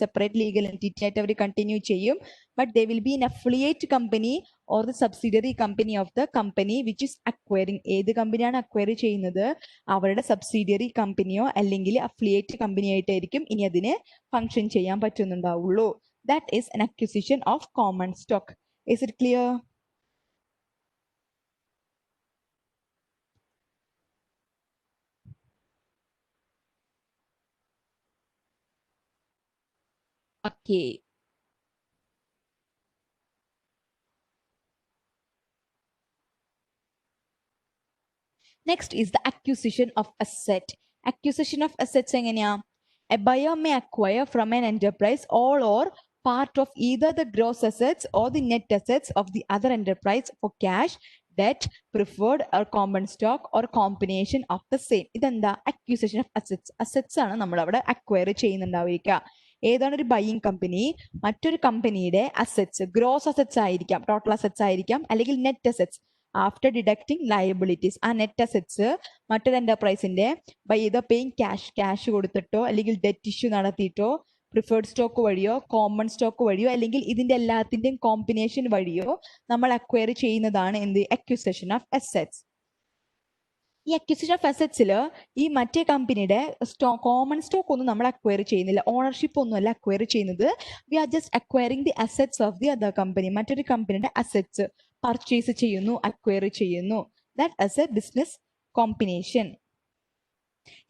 S1: ആയിട്ട് അവർ continue ചെയ്യും. But they will be an affiliate company or the subsidiary company of the company which is acquiring. ഏത് കമ്പനിയാണ് acquire ചെയ്യുന്നത്? അവരുടെ subsidiary കമ്പനിയോ അല്ലെങ്കിൽ affiliate company ആയിട്ടായിരിക്കും ഇനി അതിന് ഫംഗ്ഷൻ ചെയ്യാൻ പറ്റുന്നുണ്ടാവുള്ളൂ. That is an acquisition of common stock. Is it clear? Okay. Next is the acquisition of asset. Acquisition of assets എങ്ങനെയാ? A buyer may acquire from an enterprise all or part of either the gross assets or the net assets of the other enterprise for cash, debt, preferred or common stock or combination of the same. ഇതെന്താ? acquisition of assets. assets ആണ് നമ്മൾ അവിടെ acquire ചെയ്യുന്നുണ്ടാവുക. ഏതാണ് ഒരു buying company? മറ്റൊരു കമ്പനിയുടെ assets, gross assets ആയിരിക്കാം, total assets ആയിരിക്കാം, അല്ലെങ്കിൽ നെറ്റ് അസറ്റ്സ് ആഫ്റ്റർ ഡിഡക്ടിങ് ലയബിലിറ്റീസ്. ആ നെറ്റ് അസറ്റ്സ് മറ്റൊരു എന്റർപ്രൈസിന്റെ ബൈ either പേയിങ് ക്യാഷ് കൊടുത്തിട്ടോ അല്ലെങ്കിൽ ഡെറ്റ് ഇഷ്യൂ നടത്തിയിട്ടോ പ്രിഫേർഡ് സ്റ്റോക്ക് വഴിയോ കോമൺ സ്റ്റോക്ക് വഴിയോ അല്ലെങ്കിൽ ഇതിന്റെ എല്ലാത്തിന്റെയും കോമ്പിനേഷൻ വഴിയോ നമ്മൾ അക്വയർ ചെയ്യുന്നതാണ് എന്ത്? Acquisition of assets. ഈ അക്വിസിഷൻ ഓഫ് അസറ്റ്സിൽ ഈ മറ്റേ കമ്പനിയുടെ കോമൺ സ്റ്റോക്ക് ഒന്നും നമ്മൾ അക്വയർ ചെയ്യുന്നില്ല, ഓണർഷിപ്പ് ഒന്നുമല്ല അക്വയർ ചെയ്യുന്നത്. We are just acquiring the assets of the other company. മറ്റൊരു കമ്പനിയുടെ അസറ്റ്സ് പർച്ചേസ് ചെയ്യുന്നു, അക്വയർ ചെയ്യുന്നു. That as a business combination.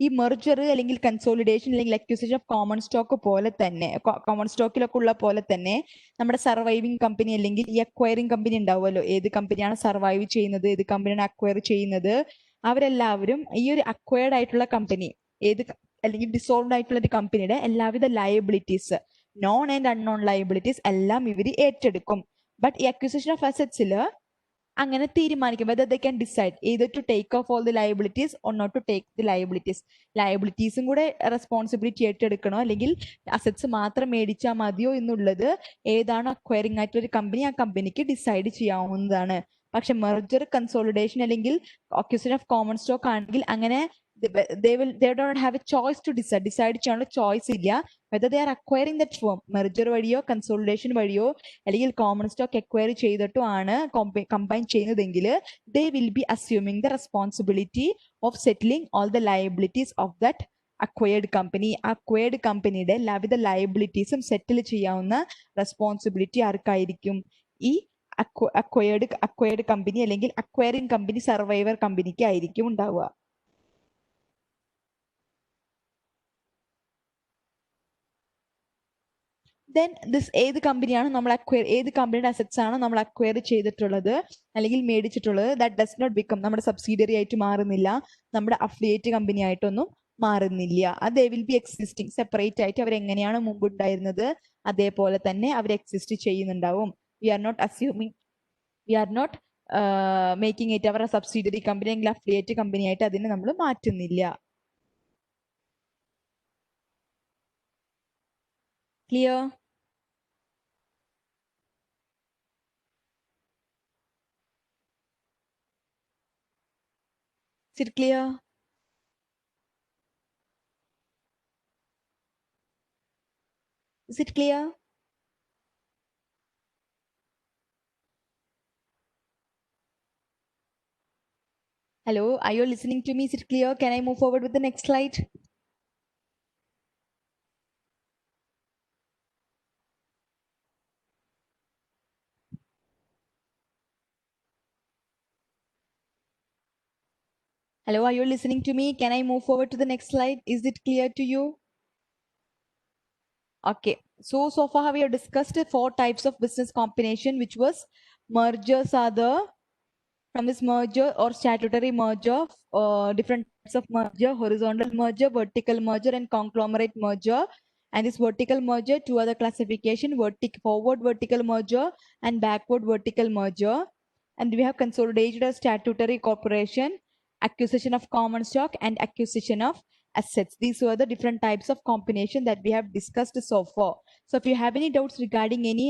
S1: ഈ മെർജർ അല്ലെങ്കിൽ കൺസോളിഡേഷൻ അല്ലെങ്കിൽ അക്വിസിഷൻ ഓഫ് കോമൺ സ്റ്റോക്ക് പോലെ തന്നെ, കോമൺ സ്റ്റോക്കിലൊക്കെ ഉള്ള പോലെ തന്നെ നമ്മുടെ സർവൈവിംഗ് കമ്പനി അല്ലെങ്കിൽ ഈ അക്വയറിംഗ് കമ്പനി ഉണ്ടാവുമല്ലോ, ഏത് കമ്പനിയാണ് സർവൈവ് ചെയ്യുന്നത്, ഏത് കമ്പനിയാണ് അക്വയർ ചെയ്യുന്നത്, അവരെല്ലാവരും ഈ ഒരു അക്വയർഡ് ആയിട്ടുള്ള കമ്പനി അല്ലെങ്കിൽ ഡിസോൾവ്ഡ് ആയിട്ടുള്ള ഒരു കമ്പനിയുടെ എല്ലാവിധ liabilities, non and unknown liabilities എല്ലാം ഇവർ ഏറ്റെടുക്കും. ബട്ട് ഈ അക്വിസിഷൻ ഓഫ് അസറ്റ്സിൽ അങ്ങനെ തീരുമാനിക്കും whether they can decide either to take off all the liabilities or not to take the liabilities. ലയബിലിറ്റീസും കൂടെ റെസ്പോൺസിബിലിറ്റി ഏറ്റെടുക്കണോ അല്ലെങ്കിൽ അസറ്റ്സ് മാത്രം മേടിച്ചാൽ മതിയോ എന്നുള്ളത് ഏതാണ് അക്വയറിംഗ് ആയിട്ടുള്ള ഒരു കമ്പനി, ആ കമ്പനിക്ക് ഡിസൈഡ് ചെയ്യാവുന്നതാണ്. പക്ഷെ മെർജർ, കൺസോളിഡേഷൻ അല്ലെങ്കിൽ അക്വിസിഷൻ ഓഫ് കോമൺ സ്റ്റോക്ക് ആണെങ്കിൽ അങ്ങനെ they don't have a choice to decide ചെയ്യാനുള്ള ചോയ്സ് ഇല്ല. whether they are acquiring that firm merger വഴിയോ കൺസോളിഡേഷൻ വഴിയോ അല്ലെങ്കിൽ കോമൺ സ്റ്റോക്ക് അക്വയർ ചെയ്തിട്ടോ ആണ് കമ്പൈൻ ചെയ്യുന്നതെങ്കിൽ they will be assuming the responsibility of settling all the liabilities of that acquired company. Acquired കമ്പനിയുടെ എല്ലാവിധ ലയബിലിറ്റീസും സെറ്റിൽ ചെയ്യാവുന്ന റെസ്പോൺസിബിലിറ്റി ആർക്കായിരിക്കും? ഈ അക്വയർഡ് കമ്പനി അല്ലെങ്കിൽ അക്വയറിംഗ് കമ്പനി, സർവൈവർ കമ്പനിക്ക് ആയിരിക്കും ഉണ്ടാവുക. ദെൻ ഏത് കമ്പനിയാണ് നമ്മൾ ഏത് കമ്പനിയുടെ അസറ്റ്സ് ആണ് നമ്മൾ അക്വയർ ചെയ്തിട്ടുള്ളത് അല്ലെങ്കിൽ മേടിച്ചിട്ടുള്ളത്, ദാറ്റ് ഡസ് നോട്ട് ബിക്കം നമ്മുടെ സബ്സിഡിയറി ആയിട്ട് മാറുന്നില്ല, നമ്മുടെ അഫിലിയേറ്റ് കമ്പനി ആയിട്ടൊന്നും മാറുന്നില്ല. they will be existing separate ആയിട്ട് അവർ എങ്ങനെയാണ് മുമ്പ് ഉണ്ടായിരുന്നത് അതേപോലെ തന്നെ അവർ എക്സിസ്റ്റ് ചെയ്യുന്നുണ്ടാവും. we are not assuming, we are not making it our subsidiary company അല്ലെങ്കിൽ അഫിലിയേറ്റ് കമ്പനി ആയിട്ട് അതിനെ നമ്മൾ മാറ്റുന്നില്ല. Clear? Is it clear? Is it clear? Hello, are you listening to me? Is it clear? Can I move forward with the next slide? Hello, are you listening to me? Can I move forward to the next slide? Is it clear to you? Okay, so far we have discussed 4 types of business combination, which was mergers are the from this merger or statutory merger, different types of merger: horizontal merger, vertical merger, and conglomerate merger. And this vertical merger, 2 other classification: forward vertical merger and backward vertical merger. And we have consolidated a statutory corporation, acquisition of common stock, and acquisition of assets. These were the different types of combination that we have discussed so far. So if you have any doubts regarding any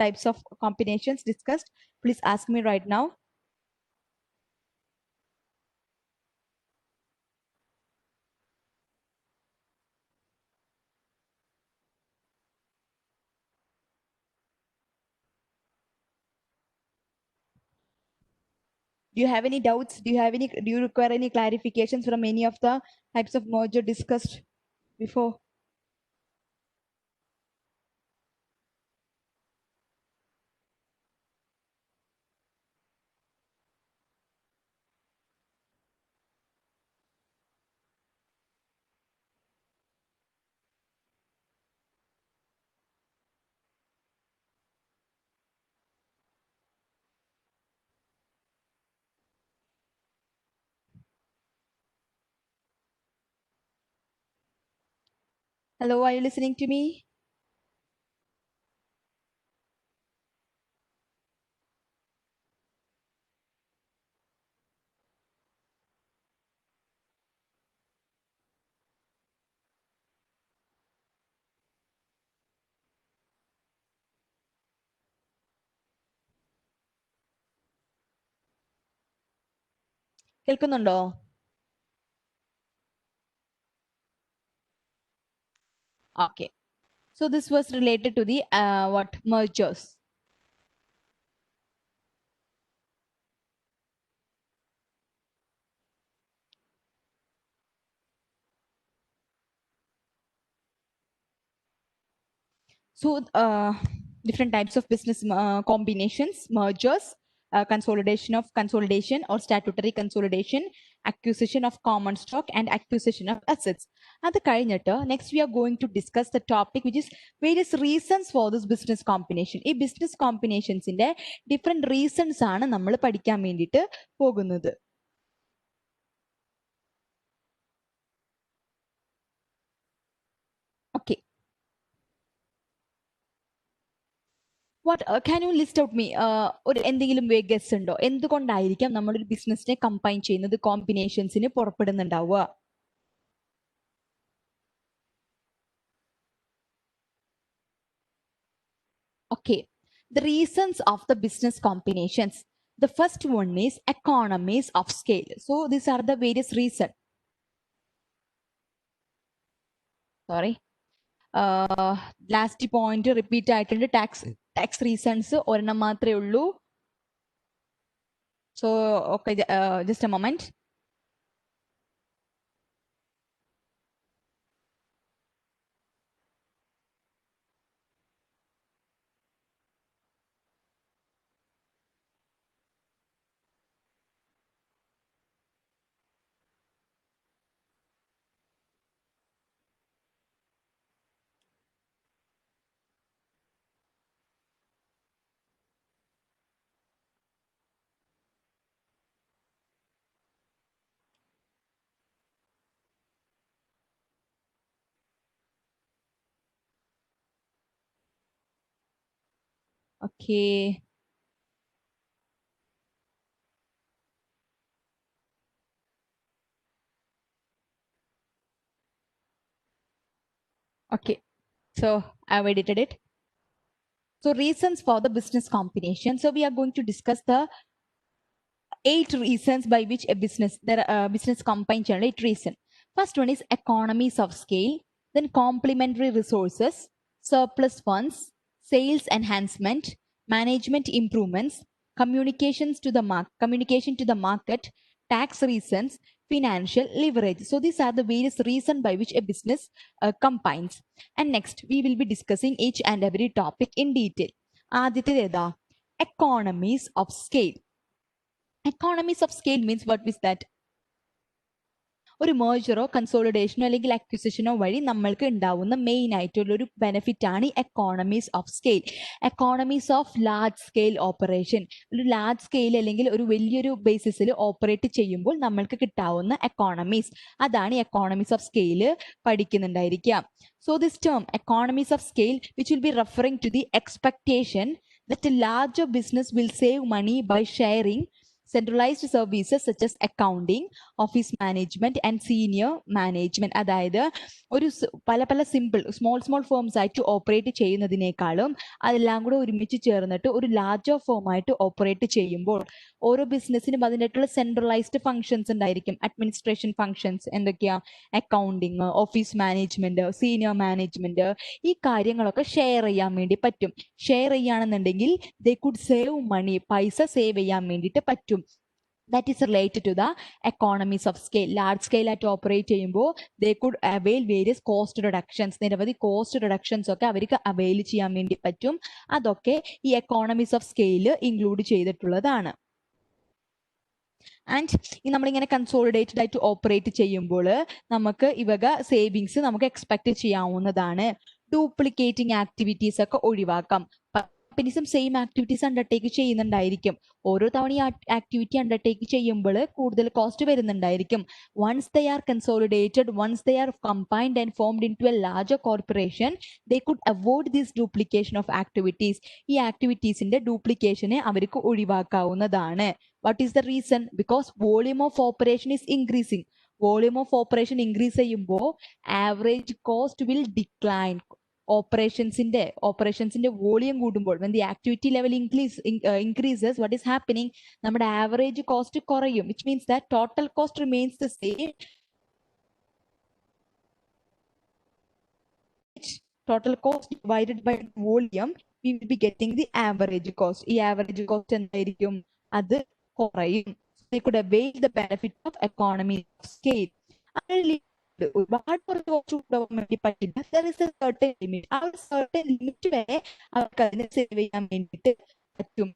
S1: types of combinations discussed, please ask me right now. Do you have any doubts? Do you require any clarifications from any of the types of merger discussed before? Hello, are you listening to me? കേൾക്കുന്നുണ്ടോ? Okay. So this was related to the what mergers. So different types of business combinations, mergers, consolidation or statutory consolidation, acquisition of common stock, and acquisition of assets. And the next we are going to discuss the topic which is various reasons for this business combination. ഈ business combinationsന്റെ different reasons ആണ് നമ്മൾ പഠിക്കാൻ വേണ്ടിയിട്ട് പോകുന്നത്. Okay. What can you list out me ഒരു എന്തെങ്കിലും guess ഉണ്ടോ എന്തുകൊണ്ടായിരിക്കാം നമ്മളൊരു ബിസിനസിനെ കമ്പൈൻ ചെയ്യുന്നത് കോമ്പിനേഷൻസിന് പുറപ്പെടുന്നുണ്ടാവുക? Okay, the reasons of the business combinations. The first one is economies of scale. So these are the various reasons. Sorry. Last point repeat ആയിട്ടുണ്ട് tax reasons ഒരെണ്ണം മാത്രമേ ഉള്ളൂ. So okay, just a moment. Okay. Okay. So I've edited it. So reasons for the business combination. So we are going to discuss the 8 reasons by which a business combine channel. 8 reasons. First one is economies of scale, then complementary resources, surplus funds, sales enhancement, management improvements, communication to the market, tax reasons, financial leverage. So these are the various reasons by which a business combines. And next, we will be discussing each and every topic in detail. ആദ്യത്തേത് ഏതാ? Economies of scale. Economies of scale means what is that? ഒരു മേജറോ കൺസോളിഡേഷനോ അല്ലെങ്കിൽ അക്വിസിഷനോ വഴി നമ്മൾക്ക് ഉണ്ടാവുന്ന main ആയിട്ടുള്ള ഒരു benefit ആണ് economies of scale. Economies of large scale operation, ഒരു ലാർജ് സ്കെയിൽ അല്ലെങ്കിൽ ഒരു വലിയൊരു ബേസിസിൽ ഓപ്പറേറ്റ് ചെയ്യുമ്പോൾ നമ്മൾക്ക് കിട്ടാവുന്ന എക്കോണമീസ്, അതാണ് എക്കോണമീസ് ഓഫ് സ്കെയിൽ പഠിക്കുന്നുണ്ടായിരിക്കുക. So this term economies of scale, which will be referring to the expectation that a larger business will save money by sharing centralized services such as accounting, office management and senior management. അതായത് ഒരു പല പല small firms ആയിട്ട് operate ചെയ്യുന്നതിനേക്കാളും അതെല്ലാം കൂടെ ഒരുമിച്ച് ചേർന്നിട്ട് ഒരു ലാർജർ ഫോം ആയിട്ട് ഓപ്പറേറ്റ് ചെയ്യുമ്പോൾ ഓരോ ബിസിനസ്സിനും അതിനായിട്ടുള്ള സെൻട്രലൈസ്ഡ് ഫങ്ഷൻസ് ഉണ്ടായിരിക്കും. അഡ്മിനിസ്ട്രേഷൻ ഫങ്ഷൻസ് എന്തൊക്കെയാ? Accounting, office management, senior management, ഈ കാര്യങ്ങളൊക്കെ ഷെയർ ചെയ്യാൻ വേണ്ടി പറ്റും. ഷെയർ ചെയ്യുകയാണെന്നുണ്ടെങ്കിൽ ദേ കുഡ് സേവ് മണി, പൈസ സേവ് ചെയ്യാൻ വേണ്ടിയിട്ട് പറ്റും. That is related to the economies of scale. Large scale ആയിട്ട് ഓപ്പറേറ്റ് ചെയ്യുമ്പോൾ they could avail various cost reductions. നിരവധി കോസ്റ്റ് റിഡക്ഷൻസ് ഒക്കെ അവർക്ക് അവൈൽ ചെയ്യാൻ വേണ്ടി പറ്റും. അതൊക്കെ ഈ എക്കോണമീസ് ഓഫ് സ്കെയിൽ ഇൻക്ലൂഡ് ചെയ്തിട്ടുള്ളതാണ്. ആൻഡ് നമ്മളിങ്ങനെ കൺസോളിഡേറ്റഡ് ആയിട്ട് ഓപ്പറേറ്റ് ചെയ്യുമ്പോൾ നമുക്ക് ഇവക സേവിങ്സ് നമുക്ക് എക്സ്പെക്ട് ചെയ്യാവുന്നതാണ്. ഡ്യൂപ്ലിക്കേറ്റിംഗ് ആക്ടിവിറ്റീസ് ഒക്കെ ഒഴിവാക്കാം. കമ്പനീസും സെയിം ആക്ടിവിറ്റീസ് അണ്ടർടേക്ക് ചെയ്യുന്നുണ്ടായിരിക്കും. ഓരോ തവണ ഈ ആക്ടിവിറ്റി അണ്ടർടേക്ക് ചെയ്യുമ്പോൾ കൂടുതൽ കോസ്റ്റ് വരുന്നുണ്ടായിരിക്കും. Once they are consolidated, once they are combined and formed in to A larger corporation, they could avoid this duplication of activities. ഈ ആക്ടിവിറ്റീസിന്റെ ഡ്യൂപ്ലിക്കേഷനെ അവർക്ക് ഒഴിവാക്കാവുന്നതാണ്. What is the reason? Because volume of operation is increasing. Volume of operation increase ചെയ്യുമ്പോൾ average cost will decline. ഓപ്പറേഷൻസിന്റെ volume കൂടുമ്പോൾ when the activity level increases, what is happening? നമ്മുടെ average cost കുറയും, which means that total cost remains the same. Total cost divided by volume, we will be getting the average cost. ഈ average cost എന്തായിരിക്കും? അത് കുറയും. They could avail the benefit of economy of scale. ഒരുപാട് cost കൊണ്ടുപോകാൻ വേണ്ടി പറ്റില്ല. There is a certain limit. ആ ഒരു certain limit വരെ അവർക്ക് അതിനെ സേവ് ചെയ്യാൻ വേണ്ടിയിട്ട് പറ്റും.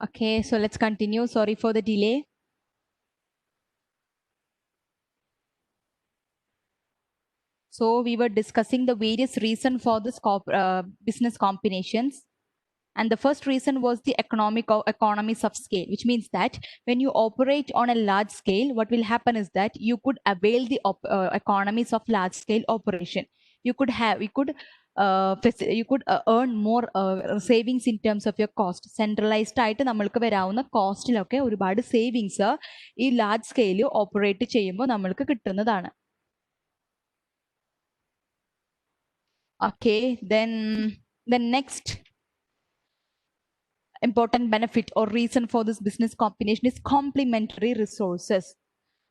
S1: Okay, so let's continue. Sorry for the delay. So we were discussing the various reasons for this business combinations. And the first reason was the economies of scale, which means that when you operate on a large scale, what will happen is that you could avail the economies of large scale operation. You could earn more savings in terms of your cost. Centralized ആയിട്ട് നമ്മൾക്ക് വരാവുന്ന കോസ്റ്റിലൊക്കെ ഒരുപാട് savings ഈ large scale operate ചെയ്യുമ്പോൾ നമ്മൾക്ക് കിട്ടുന്നതാണ്. Okay, then the next important benefit or reason for this business combination is complementary resources.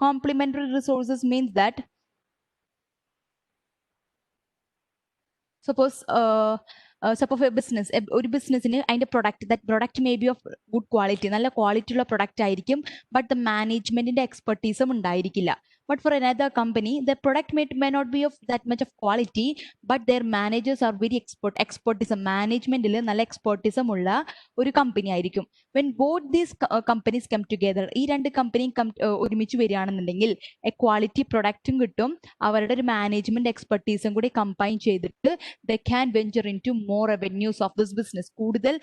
S1: Complementary resources means that suppose suppose ഒരു ബിസിനസ്സിന് അതിന്റെ product may be of good quality, നല്ല quality ഉള്ള product ആയിരിക്കും, but the മാനേജ്മെന്റിന്റെ എക്സ്പെർട്ടീസും ഉണ്ടായിരിക്കില്ല. But for another company, the product may not be of that much of quality, but their managers are very expertism management il nalla expertism ulla oru company ആയിരിക്കും. When both these companies come together, ഈ രണ്ട് company ഒരുമിച്ച് വരികയാണെന്നുണ്ടെങ്കിൽ A quality പ്രൊഡക്റ്റും കിട്ടും, അവരുടെ ഒരു management എക്സ്പെർട്ടീസും കൂടി combine ചെയ്തിട്ട് they can venture into more avenues of this business. കൂടുതൽ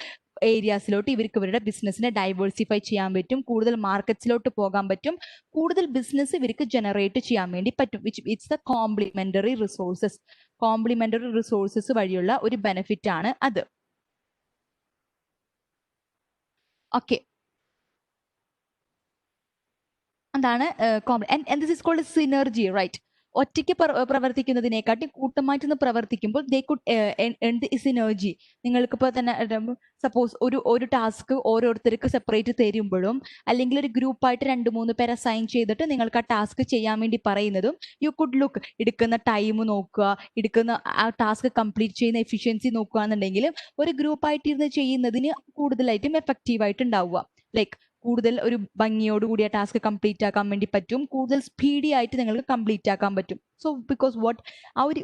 S1: ഏരിയാസിലോട്ട് ഇവരുടെ ബിസിനസ്സിനെ ഡൈവേഴ്സിഫൈ ചെയ്യാൻ പറ്റും, കൂടുതൽ മാർക്കറ്റ്സിലോട്ട് പോകാൻ പറ്റും, കൂടുതൽ ബിസിനസ് ഇവർക്ക് ജനറേറ്റ് ചെയ്യാൻ വേണ്ടി പറ്റും. It's the complementary resources. Complementary resources വഴിയുള്ള ഒരു ബെനിഫിറ്റ് ആണ് അത്. ഓക്കെ, അതാണ് and this is called synergy, right? ഒറ്റയ്ക്ക് പ്രവർത്തിക്കുന്നതിനെക്കാട്ടി കൂട്ടമായിട്ട് പ്രവർത്തിക്കുമ്പോൾ ദേ കുഡ് എൻഡ് സിനർജി. നിങ്ങൾക്കിപ്പോൾ തന്നെ സപ്പോസ് ഒരു ടാസ്ക് ഓരോരുത്തർക്ക് സെപ്പറേറ്റ് തരുമ്പോഴും, അല്ലെങ്കിൽ ഒരു ഗ്രൂപ്പായിട്ട് 2-3 പേരെ അസൈൻ ചെയ്തിട്ട് നിങ്ങൾക്ക് ആ ടാസ്ക് ചെയ്യാൻ വേണ്ടി പറയുന്നതും, യു കുഡ് ലുക്ക് എടുക്കുന്ന ടൈം നോക്കുക, എടുക്കുന്ന ആ ടാസ്ക് കംപ്ലീറ്റ് ചെയ്യുന്ന എഫിഷ്യൻസി നോക്കുക എന്നുണ്ടെങ്കിൽ ഒരു ഗ്രൂപ്പായിട്ട് ഇരുന്ന് ചെയ്യുന്നതിന് കൂടുതലായിട്ടും എഫക്റ്റീവായിട്ട് ഉണ്ടാവുക. ലൈക്ക് കൂടുതൽ ഒരു ഭംഗിയോടുകൂടി ആ ടാസ്ക് കംപ്ലീറ്റ് ആക്കാൻ വേണ്ടി പറ്റും, കൂടുതൽ സ്പീഡി ആയിട്ട് നിങ്ങൾക്ക് കംപ്ലീറ്റ് ആക്കാൻ പറ്റും. സോ ബിക്കോസ് വാട്ട്, ആ ഒരു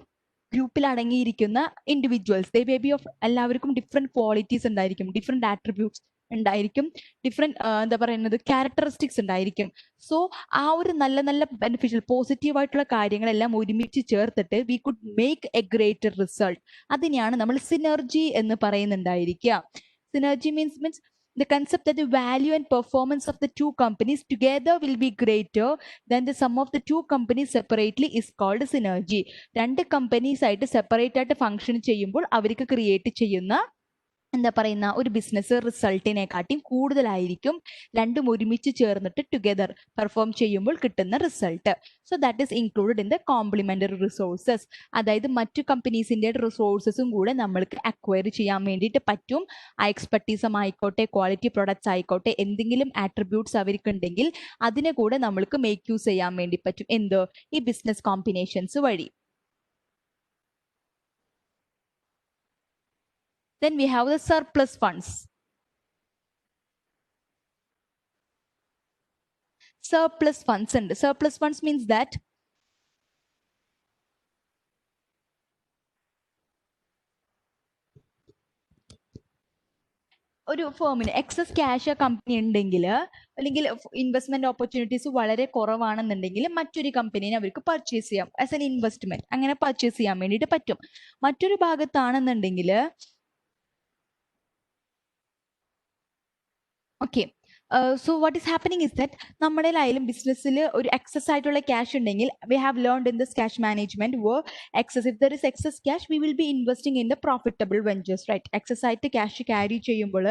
S1: ഗ്രൂപ്പിൽ അടങ്ങിയിരിക്കുന്ന individuals they may be of എല്ലാവർക്കും ഡിഫറെന്റ് ക്വാളിറ്റീസ് ഉണ്ടായിരിക്കും, ഡിഫറെന്റ് ആട്രിബ്യൂട്ട്സ് ഉണ്ടായിരിക്കും, ഡിഫറെന്റ് എന്താ പറയുന്നത് ക്യാരക്ടറിസ്റ്റിക്സ് ഉണ്ടായിരിക്കും. സോ ആ ഒരു നല്ല നല്ല ബെനിഫിഷ്യൽ പോസിറ്റീവ് ആയിട്ടുള്ള കാര്യങ്ങളെല്ലാം ഒരുമിച്ച് ചേർത്തിട്ട് we could make A greater result. അതിനെയാണ് നമ്മൾ സിനർജി എന്ന് പറയുന്നുണ്ടായിരിക്കുക. Synergy means the concept that the value and performance of the two companies together will be greater than the sum of the two companies separately is called synergy. രണ്ട് companies ആയിട്ട് separate ആയിട്ട് function ചെയ്യുമ്പോൾ അവർക്ക് create ചെയ്യുന്ന എന്താ പറയുന്ന ഒരു business റിസൾട്ടിനെക്കാട്ടിയും കൂടുതലായിരിക്കും രണ്ടും ഒരുമിച്ച് ചേർന്നിട്ട് ടുഗെദർ പെർഫോം ചെയ്യുമ്പോൾ കിട്ടുന്ന result. So that is included in the complementary resources. അതായത് മറ്റു കമ്പനീസിന്റെ റിസോഴ്സസും കൂടെ നമ്മൾക്ക് അക്വയർ ചെയ്യാൻ വേണ്ടിയിട്ട് പറ്റും. ആ എക്സ്പെർട്ടീസും ആയിക്കോട്ടെ, ക്വാളിറ്റി പ്രൊഡക്ട്സ് ആയിക്കോട്ടെ, എന്തെങ്കിലും ആട്രിബ്യൂട്ട്സ് അവർക്കുണ്ടെങ്കിൽ അതിനെ കൂടെ നമ്മൾക്ക് മേക്ക് യൂസ് ചെയ്യാൻ വേണ്ടി പറ്റും. എന്ത്? ഈ ബിസിനസ് കോമ്പിനേഷൻസ് വഴി. Then we have the surplus funds. Surplus funds and surplus funds means that ഒരു ഫേമിന് എക്സസ് ക്യാഷ് കമ്പനി ഉണ്ടെങ്കിൽ, അല്ലെങ്കിൽ ഇൻവെസ്റ്റ്മെന്റ് ഓപ്പർച്യൂണിറ്റീസ് വളരെ കുറവാണെന്നുണ്ടെങ്കിൽ മറ്റൊരു കമ്പനീനെ അവർക്ക് പർച്ചേസ് ചെയ്യാം ആസ് എൻ ഇൻവെസ്റ്റ്മെന്റ്. അങ്ങനെ പർച്ചേസ് ചെയ്യാൻ വേണ്ടിയിട്ട് പറ്റും. മറ്റൊരു ഭാഗത്താണെന്നുണ്ടെങ്കിൽ okay, so what is happening is that നമ്മുടെ കയ്യിലും ബിസിനസ്സിൽ ഒരു എക്സസ് ആയിട്ടുള്ള ക്യാഷ് ഉണ്ടെങ്കിൽ, we have learned in this cash management excess, if there is excess cash we will be investing in the profitable ventures, right? Excess ആയിട്ട് cash carry ചെയ്യുമ്പോൾ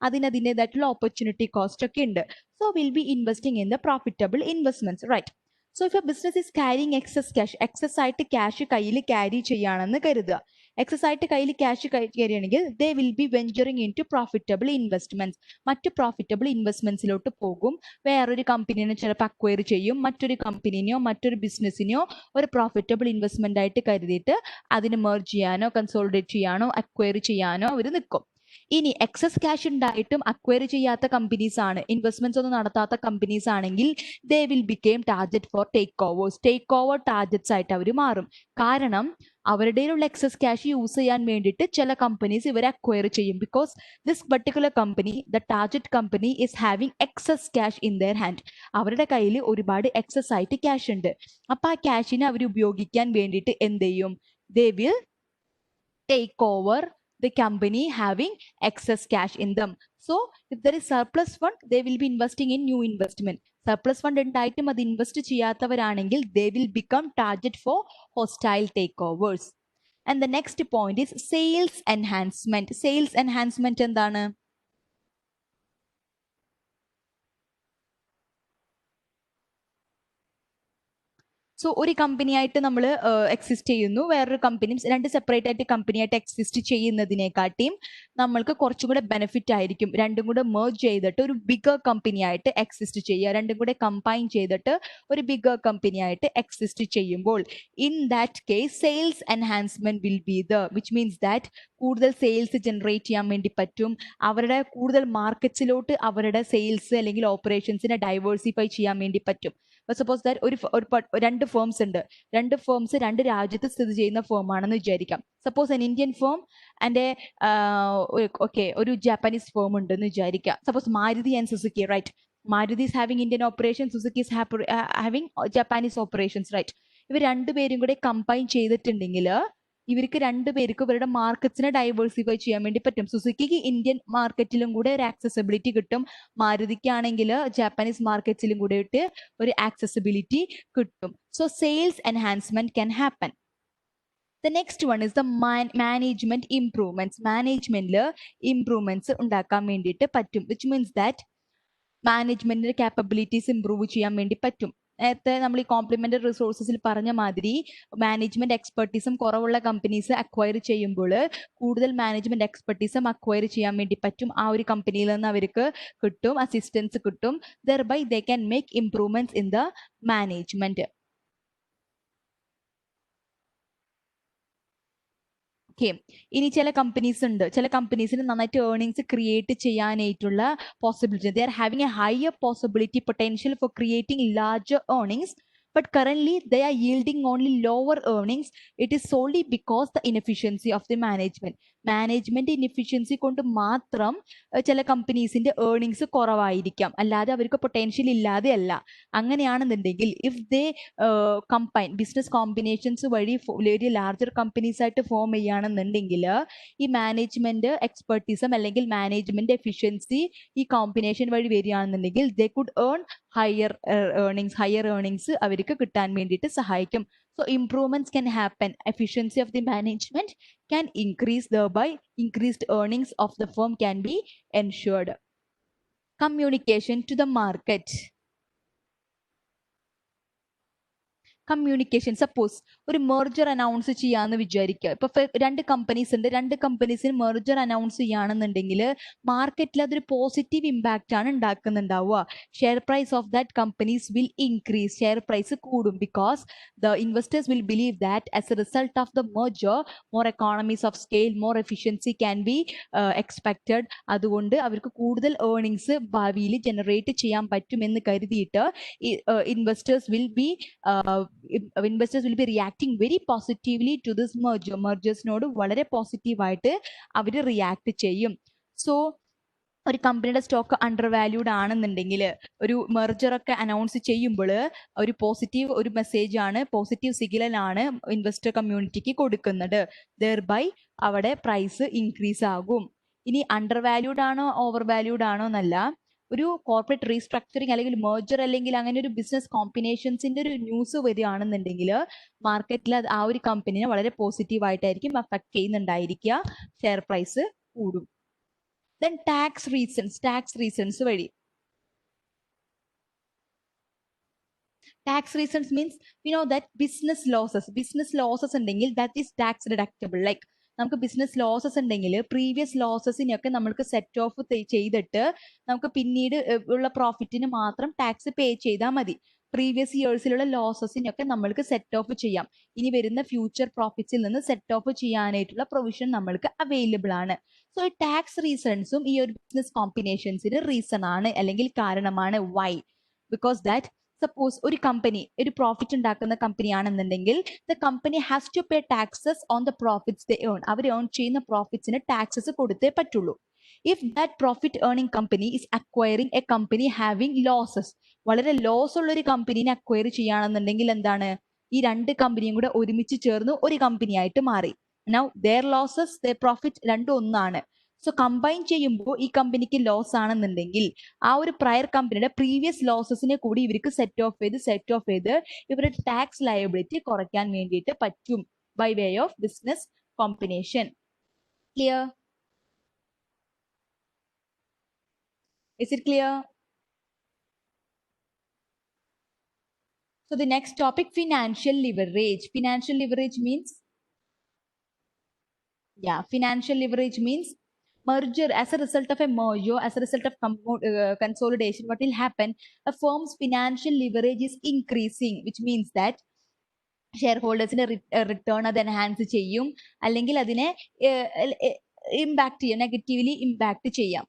S1: അതിൻ്റെതായിട്ടുള്ള opportunity cost ഒക്കെ ഉണ്ട്. So will be investing in the profitable investments, right? So if a business is carrying excess cash, excess ആയിട്ട് cash കയ്യിൽ carry ചെയ്യുകയാണെന്ന് കരുതുക. Excess ആയിട്ട് കയ്യിൽ ക്യാഷ് കയറുകയാണെങ്കിൽ they will be venturing into profitable investments. മറ്റ് പ്രോഫിറ്റബിൾ ഇൻവെസ്റ്റ്മെന്റ്സിലോട്ട് പോകും. വേറൊരു കമ്പനീനെ ചിലപ്പോൾ അക്വയർ ചെയ്യും, മറ്റൊരു കമ്പനീനെയോ മറ്റൊരു ബിസിനസ്സിനെയോ ഒരു പ്രോഫിറ്റബിൾ ഇൻവെസ്റ്റ്മെന്റ് ആയിട്ട് കരുതിയിട്ട് അതിന് മെർജ് ചെയ്യാനോ കൺസോളിഡേറ്റ് ചെയ്യാനോ അക്വയർ ചെയ്യാനോ അവർ നിൽക്കും. ഇനി എക്സസ് ക്യാഷ് ഉണ്ടായിട്ടും അക്വയർ ചെയ്യാത്ത കമ്പനീസ് ആണ്, ഇൻവെസ്റ്റ്മെന്റ്സ് ഒന്നും നടത്താത്ത കമ്പനീസ് ആണെങ്കിൽ they will become target for takeovers. Takeover targets ആയിട്ട് അവർ മാറും. കാരണം അവരുടെയിലുള്ള എക്സസ് ക്യാഷ് യൂസ് ചെയ്യാൻ വേണ്ടിയിട്ട് ചില കമ്പനീസ് ഇവരെ അക്വയർ ചെയ്യും. Because this particular company, the target company is having excess cash in their hand. അവരുടെ കയ്യിൽ ഒരുപാട് എക്സസ് ആയിട്ട് ക്യാഷ് ഉണ്ട്. അപ്പൊ ആ ക്യാഷിനെ അവർ ഉപയോഗിക്കാൻ വേണ്ടിയിട്ട് എന്ത് ചെയ്യും? They will take over the company having excess cash in them. So if there is surplus fund, they will be investing in new investment. Surplus fund ഉണ്ടായിട്ടും അത് ഇൻവെസ്റ്റ് ചെയ്യാത്തവരാണെങ്കിൽ they will become target for hostile takeovers. And the next point is sales enhancement. Sales enhancement എന്താണ്? So ഒരു company ആയിട്ട് നമ്മൾ exist ചെയ്യുന്നു, വേറൊരു company, രണ്ട് സെപ്പറേറ്റ് ആയിട്ട് കമ്പനി ആയിട്ട് എക്സിസ്റ്റ് ചെയ്യുന്നതിനെക്കാട്ടിയും നമ്മൾക്ക് കുറച്ചും കൂടെ ബെനിഫിറ്റ് ആയിരിക്കും രണ്ടും കൂടെ മെർജ് ചെയ്തിട്ട് ഒരു ബിഗർ കമ്പനി ആയിട്ട് എക്സിസ്റ്റ് ചെയ്യുക. രണ്ടും കൂടെ കമ്പൈൻ ചെയ്തിട്ട് ഒരു ബിഗർ കമ്പനി ആയിട്ട് എക്സിസ്റ്റ് ചെയ്യുമ്പോൾ in that case sales enhancement will be the, which means that കൂടുതൽ സെയിൽസ് ജനറേറ്റ് ചെയ്യാൻ വേണ്ടി പറ്റും. അവരുടെ കൂടുതൽ മാർക്കറ്റ്സിലോട്ട് അവരുടെ സെയിൽസ് അല്ലെങ്കിൽ ഓപ്പറേഷൻസിനെ ഡൈവേഴ്സിഫൈ ചെയ്യാൻ വേണ്ടി പറ്റും. സപ്പോസ് ദാറ്റ് ഒരു രണ്ട് ഫേംസ് ഉണ്ട്, രണ്ട് ഫേംസ് രണ്ട് രാജ്യത്ത് സ്ഥിതി ചെയ്യുന്ന ഫേം ആണെന്ന് വിചാരിക്കാം. Suppose an Indian firm and ഒരു ജാപ്പനീസ് ഫേം ഉണ്ടെന്ന് വിചാരിക്കാം. Suppose Maruti and Suzuki, right? Maruti is having Indian operation, Suzuki is having Japanese operations, right? ഇവർ രണ്ടുപേരും കൂടെ കമ്പൈൻ ചെയ്തിട്ടുണ്ടെങ്കിൽ ഇവർക്ക് രണ്ടുപേർക്കും ഇവരുടെ മാർക്കറ്റ്സിനെ ഡൈവേഴ്സിഫൈ ചെയ്യാൻ വേണ്ടി പറ്റും. സുസുക്കിക്ക് ഇന്ത്യൻ മാർക്കറ്റിലും കൂടെ ഒരു ആക്സസിബിലിറ്റി കിട്ടും, മാരുതിക്കാണെങ്കിൽ ജാപ്പനീസ് മാർക്കറ്റ്സിലും കൂടെ ഇട്ട് ഒരു ആക്സസിബിലിറ്റി കിട്ടും. So sales enhancement can happen. The next one is the management improvements. മാനേജ്മെന്റിൽ ഇംപ്രൂവ്മെന്റ്സ് ഉണ്ടാക്കാൻ വേണ്ടിയിട്ട് പറ്റും, വിച്ച് മീൻസ് ദാറ്റ് മാനേജ്മെന്റിന്റെ കാപ്പബിലിറ്റീസ് ഇംപ്രൂവ് ചെയ്യാൻ വേണ്ടി പറ്റും. നേരത്തെ നമ്മൾ ഈ കോംപ്ലിമെന്ററി റിസോഴ്സസിൽ പറഞ്ഞ മാതിരി മാനേജ്മെന്റ് എക്സ്പെർട്ടീസും കുറവുള്ള കമ്പനീസ് അക്വയർ ചെയ്യുമ്പോൾ കൂടുതൽ മാനേജ്മെന്റ് എക്സ്പെർട്ടീസും അക്വയർ ചെയ്യാൻ വേണ്ടി പറ്റും. ആ ഒരു കമ്പനിയിൽ നിന്ന് അവർക്ക് കിട്ടും, അസിസ്റ്റൻസ് കിട്ടും. Thereby they can make improvements in the management. Okay, ഇനി ചില കമ്പനീസ് ഉണ്ട്, ചില കമ്പനീസിന് നന്നായിട്ട് ഏർണിങ്സ് ക്രിയേറ്റ് ചെയ്യാനായിട്ടുള്ള possibility. They are having a higher possibility potential for creating larger earnings, but currently they are yielding only lower earnings. It is solely because the inefficiency of the management. Management inefficiency കൊണ്ട് മാത്രം ചില കമ്പനീസിന്റെ earnings കുറവായിരിക്കാം, അല്ലാതെ അവർക്ക് potential ഇല്ലാതെ അല്ല. അങ്ങനെയാണെന്നുണ്ടെങ്കിൽ if they combine business combinations വഴി വലിയ ലാർജർ കമ്പനീസ് ആയിട്ട് ഫോം ചെയ്യുകയാണെന്നുണ്ടെങ്കിൽ ഈ മാനേജ്മെന്റ് എക്സ്പെർട്ടീസം അല്ലെങ്കിൽ മാനേജ്മെന്റ് എഫിഷ്യൻസി ഈ കോമ്പിനേഷൻ വഴി വരികയാണെന്നുണ്ടെങ്കിൽ they could earn higher earnings അവർക്ക് കിട്ടാൻ വേണ്ടിയിട്ട് സഹായിക്കും. So improvements can happen. Efficiency of the management can increase, thereby increased earnings of the firm can be ensured. Communication to the market. Communication, suppose ഒരു merger announce ചെയ്യാന്ന് വിചാരിക്കുക. ഇപ്പൊ രണ്ട് companies ഉണ്ട്, രണ്ട് കമ്പനീസിന് മെർജർ അനൗൺസ് ചെയ്യുകയാണെന്നുണ്ടെങ്കിൽ മാർക്കറ്റിൽ അതൊരു പോസിറ്റീവ് ഇമ്പാക്റ്റ് ആണ് ഉണ്ടാക്കുന്നുണ്ടാവുക. Share price of that companies will increase, share price കൂടും. Because the investors will believe that as a result of the merger more economies of scale, more efficiency can be expected. അതുകൊണ്ട് അവർക്ക് കൂടുതൽ ഏർണിങ്സ് ഭാവിയിൽ generate ചെയ്യാൻ പറ്റുമെന്ന് കരുതിയിട്ട് investors will be reacting very positively to this merger. മെർജേഴ്സിനോട് വളരെ പോസിറ്റീവായിട്ട് അവർ റിയാക്ട് ചെയ്യും. സോ ഒരു കമ്പനിയുടെ സ്റ്റോക്ക് അണ്ടർ വാല്യൂഡ് ആണെന്നുണ്ടെങ്കിൽ ഒരു മെർജർ ഒക്കെ അനൗൺസ് ചെയ്യുമ്പോൾ ഒരു മെസ്സേജ് ആണ്, പോസിറ്റീവ് സിഗ്നൽ ആണ് ഇൻവെസ്റ്റർ കമ്മ്യൂണിറ്റിക്ക് കൊടുക്കുന്നത്. ദെർബൈ അവിടെ പ്രൈസ് ഇൻക്രീസ് ആകും. ഇനി അണ്ടർ വാല്യൂഡ് ആണോ ഓവർ വാല്യൂഡ് ആണോ എന്നല്ല, ഒരു കോർപ്പറേറ്റ് റീസ്ട്രക്ചറിങ് അല്ലെങ്കിൽ മെർജർ അല്ലെങ്കിൽ അങ്ങനെ ഒരു ബിസിനസ് കോമ്പിനേഷൻസിന്റെ ഒരു ന്യൂസ് വരികയാണെന്നുണ്ടെങ്കിൽ മാർക്കറ്റിൽ ആ ഒരു കമ്പനിനെ വളരെ പോസിറ്റീവ് ആയിട്ടായിരിക്കും അഫക്ട് ചെയ്യുന്നുണ്ടായിരിക്കുക, ഷെയർ പ്രൈസ് കൂടും. ദെൻ ടാക്സ് റീസൺസ് വഴി. Tax reasons means you know that business losses ഉണ്ടെങ്കിൽ that is tax deductible. Like നമുക്ക് ബിസിനസ് ലോസസ് ഉണ്ടെങ്കിൽ പ്രീവിയസ് ലോസസിനൊക്കെ നമ്മൾക്ക് സെറ്റ് ഓഫ് ചെയ്തിട്ട് നമുക്ക് പിന്നീട് ഉള്ള പ്രോഫിറ്റിന് മാത്രം ടാക്സ് പേ ചെയ്താൽ മതി. പ്രീവിയസ് ഇയേഴ്സിലുള്ള ലോസസിനൊക്കെ നമ്മൾക്ക് സെറ്റ് ഓഫ് ചെയ്യാം. ഇനി വരുന്ന ഫ്യൂച്ചർ പ്രോഫിറ്റ്സിൽ നിന്ന് സെറ്റ് ഓഫ് ചെയ്യാനായിട്ടുള്ള പ്രൊവിഷൻ നമ്മൾക്ക് അവൈലബിൾ ആണ്. സോ ടാക്സ് റീസൺസും ഈ ഒരു ബിസിനസ് കോമ്പിനേഷൻസിന് റീസൺ ആണ് അല്ലെങ്കിൽ കാരണമാണ്. വൈ? ബിക്കോസ് ദാറ്റ് സപ്പോസ് ഒരു കമ്പനി ഒരു പ്രോഫിറ്റ് ഉണ്ടാക്കുന്ന കമ്പനി ആണെന്നുണ്ടെങ്കിൽ the company has to pay taxes on the profits they earn. അവർ ഏൺ ചെയ്യുന്ന പ്രോഫിറ്റ്സിന് ടാക്സസ് കൊടുത്തേ പറ്റുള്ളൂ. If that profit earning company is acquiring a company having losses, വളരെ ലോസ് ഉള്ള ഒരു കമ്പനീനെ അക്വയർ ചെയ്യുകയാണെന്നുണ്ടെങ്കിൽ എന്താണ്, ഈ രണ്ട് കമ്പനിയും കൂടെ ഒരുമിച്ച് ചേർന്ന് ഒരു കമ്പനി ആയിട്ട് മാറി. Now their losses their profit രണ്ടും ഒന്നാണ്. സോ കമ്പൈൻ ചെയ്യുമ്പോൾ ഈ കമ്പനിക്ക് ലോസ് ആണെന്നുണ്ടെങ്കിൽ ആ ഒരു പ്രയർ കമ്പനിയുടെ പ്രീവിയസ് ലോസസിനെ കൂടി ഇവർക്ക് സെറ്റ് ഓഫ് ചെയ്ത് ഇവരുടെ ടാക്സ് ലയബിലിറ്റി കുറയ്ക്കാൻ വേണ്ടിയിട്ട് പറ്റും by way of business combination. Clear? Is it clear? So the next topic, financial leverage. Financial leverage means, financial leverage means merger. As a result of a merger, as a result of consolidation, what will happen? A firm's financial leverage is increasing, which means that ഷെയർഹോൾഡേഴ്സിന്റെ return അത് enhance ചെയ്യും, അല്ലെങ്കിൽ അതിനെ impact ചെയ്യാം, negatively impact ചെയ്യാം.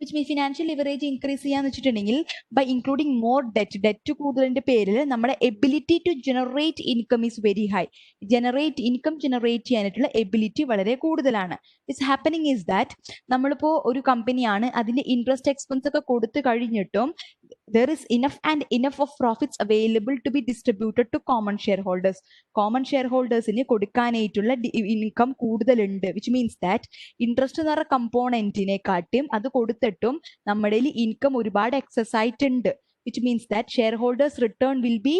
S1: Which means financial leverage increase ചെയ്യാന്ന് വെച്ചിട്ടുണ്ടെങ്കിൽ by including more debt കൂടുതലിന്റെ പേരിൽ നമ്മുടെ ability to generate income is very high. Income generate ചെയ്യാനായിട്ടുള്ള എബിലിറ്റി വളരെ കൂടുതലാണ്. ഇറ്റ്സ് ഹാപ്പനിങ് ഈസ് ദാറ്റ് നമ്മളിപ്പോ ഒരു കമ്പനിയാണ്, അതിന്റെ ഇൻട്രസ്റ്റ് എക്സ്പെൻസ് ഒക്കെ കൊടുത്തു കഴിഞ്ഞിട്ടും there is enough of profits available to be distributed to common shareholders. Common shareholdersന് കൊടുക്കാനായിട്ടുള്ള ഇൻകം കൂടുതലുണ്ട്. വിച്ച് മീൻസ് ദാറ്റ് ഇൻട്രസ്റ്റ് എന്ന് പറഞ്ഞ കമ്പോണന്റിനെ കാട്ടും അത് കൊടുത്തിട്ടും നമ്മുടെ ഇൻകം ഒരുപാട് എക്സസ് ആയിട്ടുണ്ട്. Which means that share holders return will be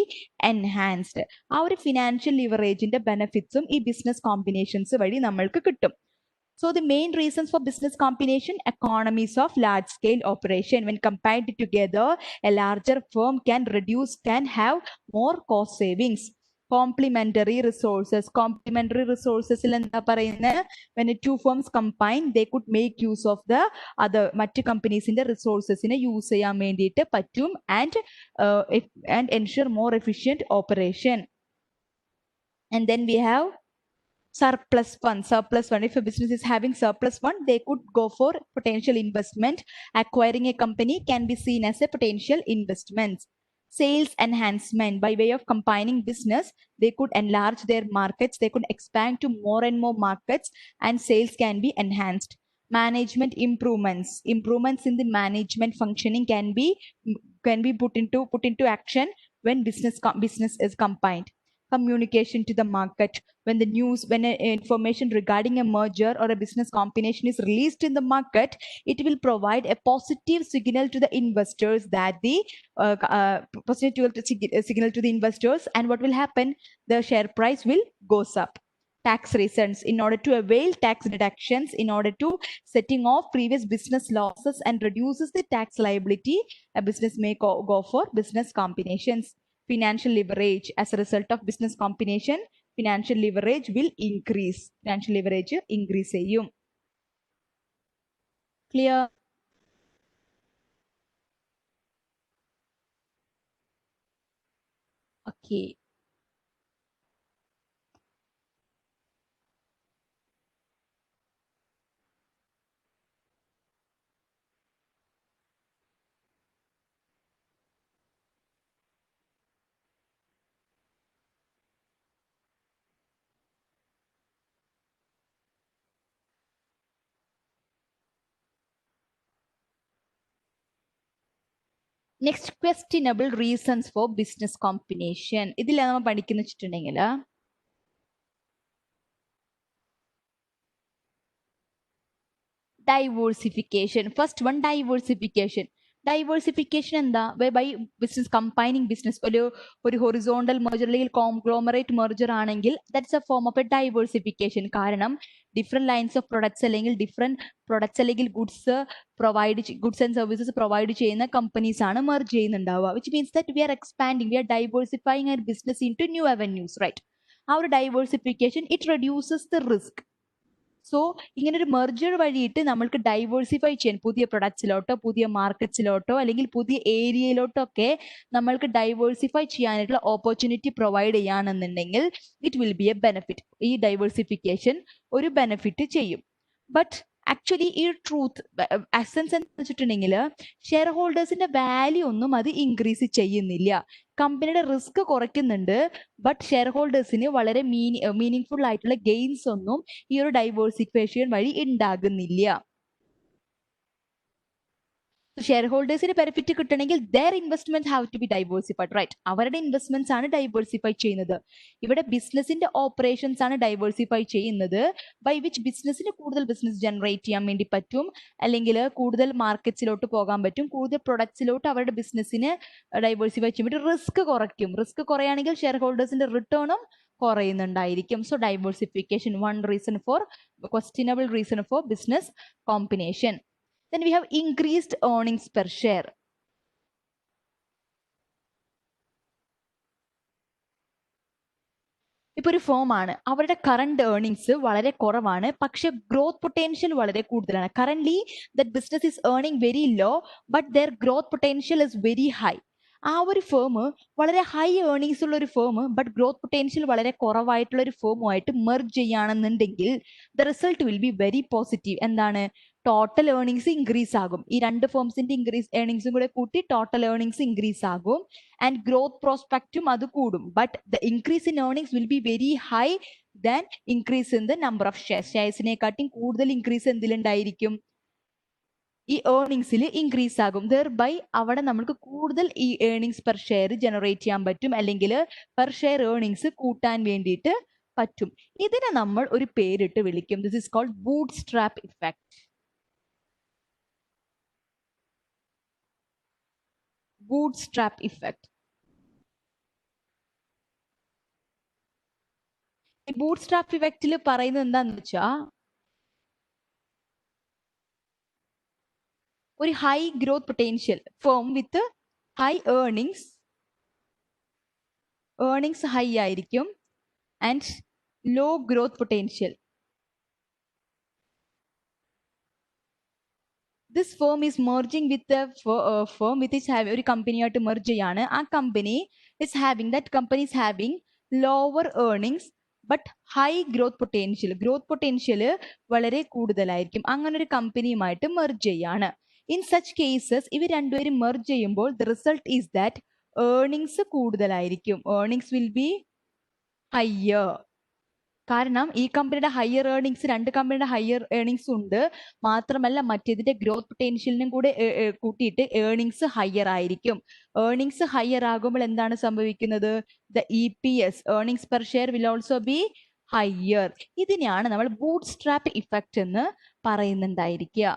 S1: enhanced. ആ ഒരു ഫിനാൻഷ്യൽ ലിവറേജിന്റെ ബെനിഫിറ്റ്സും ഈ ബിസിനസ് കോമ്പിനേഷൻസ് വഴി നമ്മൾക്ക് കിട്ടും. So the main reasons for business combination: economies of large scale operation. When combined together, a larger firm can have more cost savings. Complementary resources. Complementary resources il endha parayunne, when the two firms combine, they could make use of the other mattu companies inde resources ine use cheyan vendite pattum and ensure more efficient operation. And then we have surplus fund. If a business is having surplus fund, they could go for potential investment. Acquiring a company can be seen as a potential investment. Sales enhancement. By way of combining business, they could enlarge their markets, they could expand to more and more markets, and sales can be enhanced. Management improvements. Improvements in the management functioning can be put into action when business is combined. Communication to the market. When information regarding a merger or a business combination is released in the market, it will provide a positive signal to the investors that signal to the investors, and what will happen? The share price will goes up. Tax reasons. In order to avail tax deductions, in order to setting off previous business losses and reduces the tax liability, a business may go for business combinations. Financial leverage. As a result of business combination, financial leverage will increase. Financial leverage increase ചെയ്യും. Clear? Okay. Next questionable reasons for business combination. ഇതിൽ നമ്മൾ പഠിക്കുന്ന വെച്ചിട്ടുണ്ടെങ്കിൽ diversification. First one, diversification. Diversification എന്താ? By business combining business, ഒരു horizontal merger അല്ലെങ്കിൽ conglomerate merger ആണെങ്കിൽ that's a form of a diversification. കാരണം ഡിഫറെന്റ് ലൈൻസ് ഓഫ് പ്രൊഡക്ട്സ് അല്ലെങ്കിൽ ഡിഫറെന്റ് പ്രൊഡക്ട്സ് അല്ലെങ്കിൽ ഗുഡ്സ് ആൻഡ് സർവീസസ് പ്രൊവൈഡ് ചെയ്യുന്ന കമ്പനീസ് ആണ് മെർജ് ചെയ്യുന്നുണ്ടാവുക. Which means that we are expanding, we are diversifying our business into new avenues, right? ആ ഒരു diversification it reduces the risk. So ഇങ്ങനെ ഒരു merger വഴിയിട്ട് നമ്മൾക്ക് diversify ചെയ്യാൻ പുതിയ പ്രൊഡക്ട്സിലോട്ടോ പുതിയ മാർക്കറ്റ്സിലോട്ടോ അല്ലെങ്കിൽ പുതിയ ഏരിയയിലോട്ടോ ഒക്കെ നമ്മൾക്ക് ഡൈവേഴ്സിഫൈ ചെയ്യാനായിട്ടുള്ള ഓപ്പർച്യൂണിറ്റി പ്രൊവൈഡ് ചെയ്യുകയാണെന്നുണ്ടെങ്കിൽ it will be A benefit. ഈ ഡൈവേഴ്സിഫിക്കേഷൻ ഒരു ബെനിഫിറ്റ് ചെയ്യും. ബട്ട് ആക്ച്വലി ഈ ട്രൂത്ത് എസൻസ് എന്ന് വെച്ചിട്ടുണ്ടെങ്കിൽ ഷെയർ ഹോൾഡേഴ്സിന്റെ വാല്യൂ ഒന്നും അത് ഇൻക്രീസ് ചെയ്യുന്നില്ല. കമ്പനിയുടെ റിസ്ക് കുറയ്ക്കുന്നുണ്ട്, ബട്ട് ഷെയർ ഹോൾഡേഴ്സിന് വളരെ മീനിങ് ഫുൾ ആയിട്ടുള്ള ഗെയിൻസ് ഒന്നും ഈ ഒരു ഡൈവേഴ്സിഫിക്കേഷൻ വഴി ഉണ്ടാകുന്നില്ല. ഷെയർ ഹോൾഡേഴ്സിന് ബെനിഫിറ്റ് കിട്ടണമെങ്കിൽ their investment have to be diversified, right? അവരുടെ ഇൻവെസ്റ്റ്മെന്റ്സ് ആണ് ഡൈവേഴ്സിഫൈ ചെയ്യുന്നത്. ഇവിടെ ബിസിനസിന്റെ ഓപ്പറേഷൻസ് ആണ് ഡൈവേഴ്സിഫൈ ചെയ്യുന്നത്, ബൈ വിച്ച് ബിസിനസിന് കൂടുതൽ ബിസിനസ് ജനറേറ്റ് ചെയ്യാൻ വേണ്ടി പറ്റും, അല്ലെങ്കിൽ കൂടുതൽ മാർക്കറ്റ്സിലോട്ട് പോകാൻ പറ്റും, കൂടുതൽ പ്രൊഡക്ട്സിലോട്ട് അവരുടെ ബിസിനസിന് ഡൈവേഴ്സിഫൈ ചെയ്യാൻ വേണ്ടി റിസ്ക് കുറയ്ക്കും. റിസ്ക് കുറയാണെങ്കിൽ ഷെയർ ഹോൾഡേഴ്സിന്റെ റിട്ടേണും കുറയുന്നുണ്ടായിരിക്കും. So diversification one reason for questionable reason for business combination. Then we have increased earnings per share. ഇപ്പോൾ ഒരു ഫേം ആണ്, അവരുടെ കറണ്ട് ഏർണിങ്സ് വളരെ കുറവാണ്, പക്ഷെ ഗ്രോത്ത് പൊട്ടൻഷ്യൽ വളരെ കൂടുതലാണ്. Currently that business is earning very low, but their growth potential is very high. ആ ഒരു ഫേം വളരെ ഹൈ ഏർണിങ്സ് ഉള്ള ഒരു ഫേം ബട്ട് ഗ്രോത്ത് പൊട്ടൻഷ്യൽ വളരെ കുറവായിട്ടുള്ള ഒരു ഫേമുമായിട്ട് മെർജ് ചെയ്യുകയാണെന്നുണ്ടെങ്കിൽ the result will be very positive. എന്താണ്? ടോട്ടൽ ഏർണിങ്സ് ഇൻക്രീസ് ആകും. ഈ രണ്ട് ഫേംസിന്റെ ഏർണിങ്സും കൂടെ കൂട്ടി ടോട്ടൽ ഏർണിങ്സ് ഇൻക്രീസ് ആകും, ആൻഡ് ഗ്രോത്ത് പ്രോസ്പെക്റ്റും അത് കൂടും. But the increase in earnings will be very high than increase in the number of shares. ഷെയർസിനെക്കാട്ടും കൂടുതൽ ഇൻക്രീസ് എന്തിലുണ്ടായിരിക്കും? ഈ ഏർണിങ്സിൽ ഇൻക്രീസ് ആകും. ബൈ അവിടെ നമുക്ക് കൂടുതൽ ഈ ഏർണിങ്സ് പെർ ഷെയർ ജനറേറ്റ് ചെയ്യാൻ പറ്റും, അല്ലെങ്കിൽ പെർ ഷെയർ ഏർണിങ്സ് കൂട്ടാൻ വേണ്ടിയിട്ട് പറ്റും. ഇതിനെ നമ്മൾ ഒരു പേരിട്ട് വിളിക്കും. This is called bootstrap effect. bootstrap effect. ഈ ബൂട്ട്സ്ട്രാപ്പ് ഇഫക്റ്റിൽ പറയുന്നത് എന്താന്ന് വെച്ചാൽ ഒരു high growth potential firm with high earnings high ആയിരിക്കും and low growth potential. This firm is merging with firm with is have ഒരു കമ്പനിയായിട്ട് മെർജ് ചെയ്യാണ്. ആ company is having that company is having lower earnings but high growth potential. Growth potential വളരെ കൂടുതലായിരിക്കും. അങ്ങനെ ഒരു കമ്പനിയുമായിട്ട് മെർജ് ചെയ്യാണ്. ഇൻ സച്ച് കേസസ് ഇവർ രണ്ടുപേരും മെർജ് ചെയ്യുമ്പോൾ the result is that earnings കൂടുതലായിരിക്കും. Earnings will be higher. കാരണം ഈ കമ്പനിയുടെ ഹയർ ഏർണിങ്സ്, രണ്ട് കമ്പനിയുടെ ഹയർ ഏർണിങ്സ് ഉണ്ട്, മാത്രമല്ല മറ്റേതിന്റെ ഗ്രോത്ത് പൊട്ടൻഷ്യലിനും കൂടെ കൂട്ടിയിട്ട് ഏർണിങ്സ് ഹയർ ആയിരിക്കും. ഏർണിങ്സ് ഹയർ ആകുമ്പോൾ എന്താണ് സംഭവിക്കുന്നത്? The EPS, earnings per share, will also be higher. ഇതിനെയാണ് നമ്മൾ ബൂട്ട് സ്ട്രാപ്പ് ഇഫക്റ്റ് എന്ന് പറയുന്നുണ്ടായിരിക്കുക.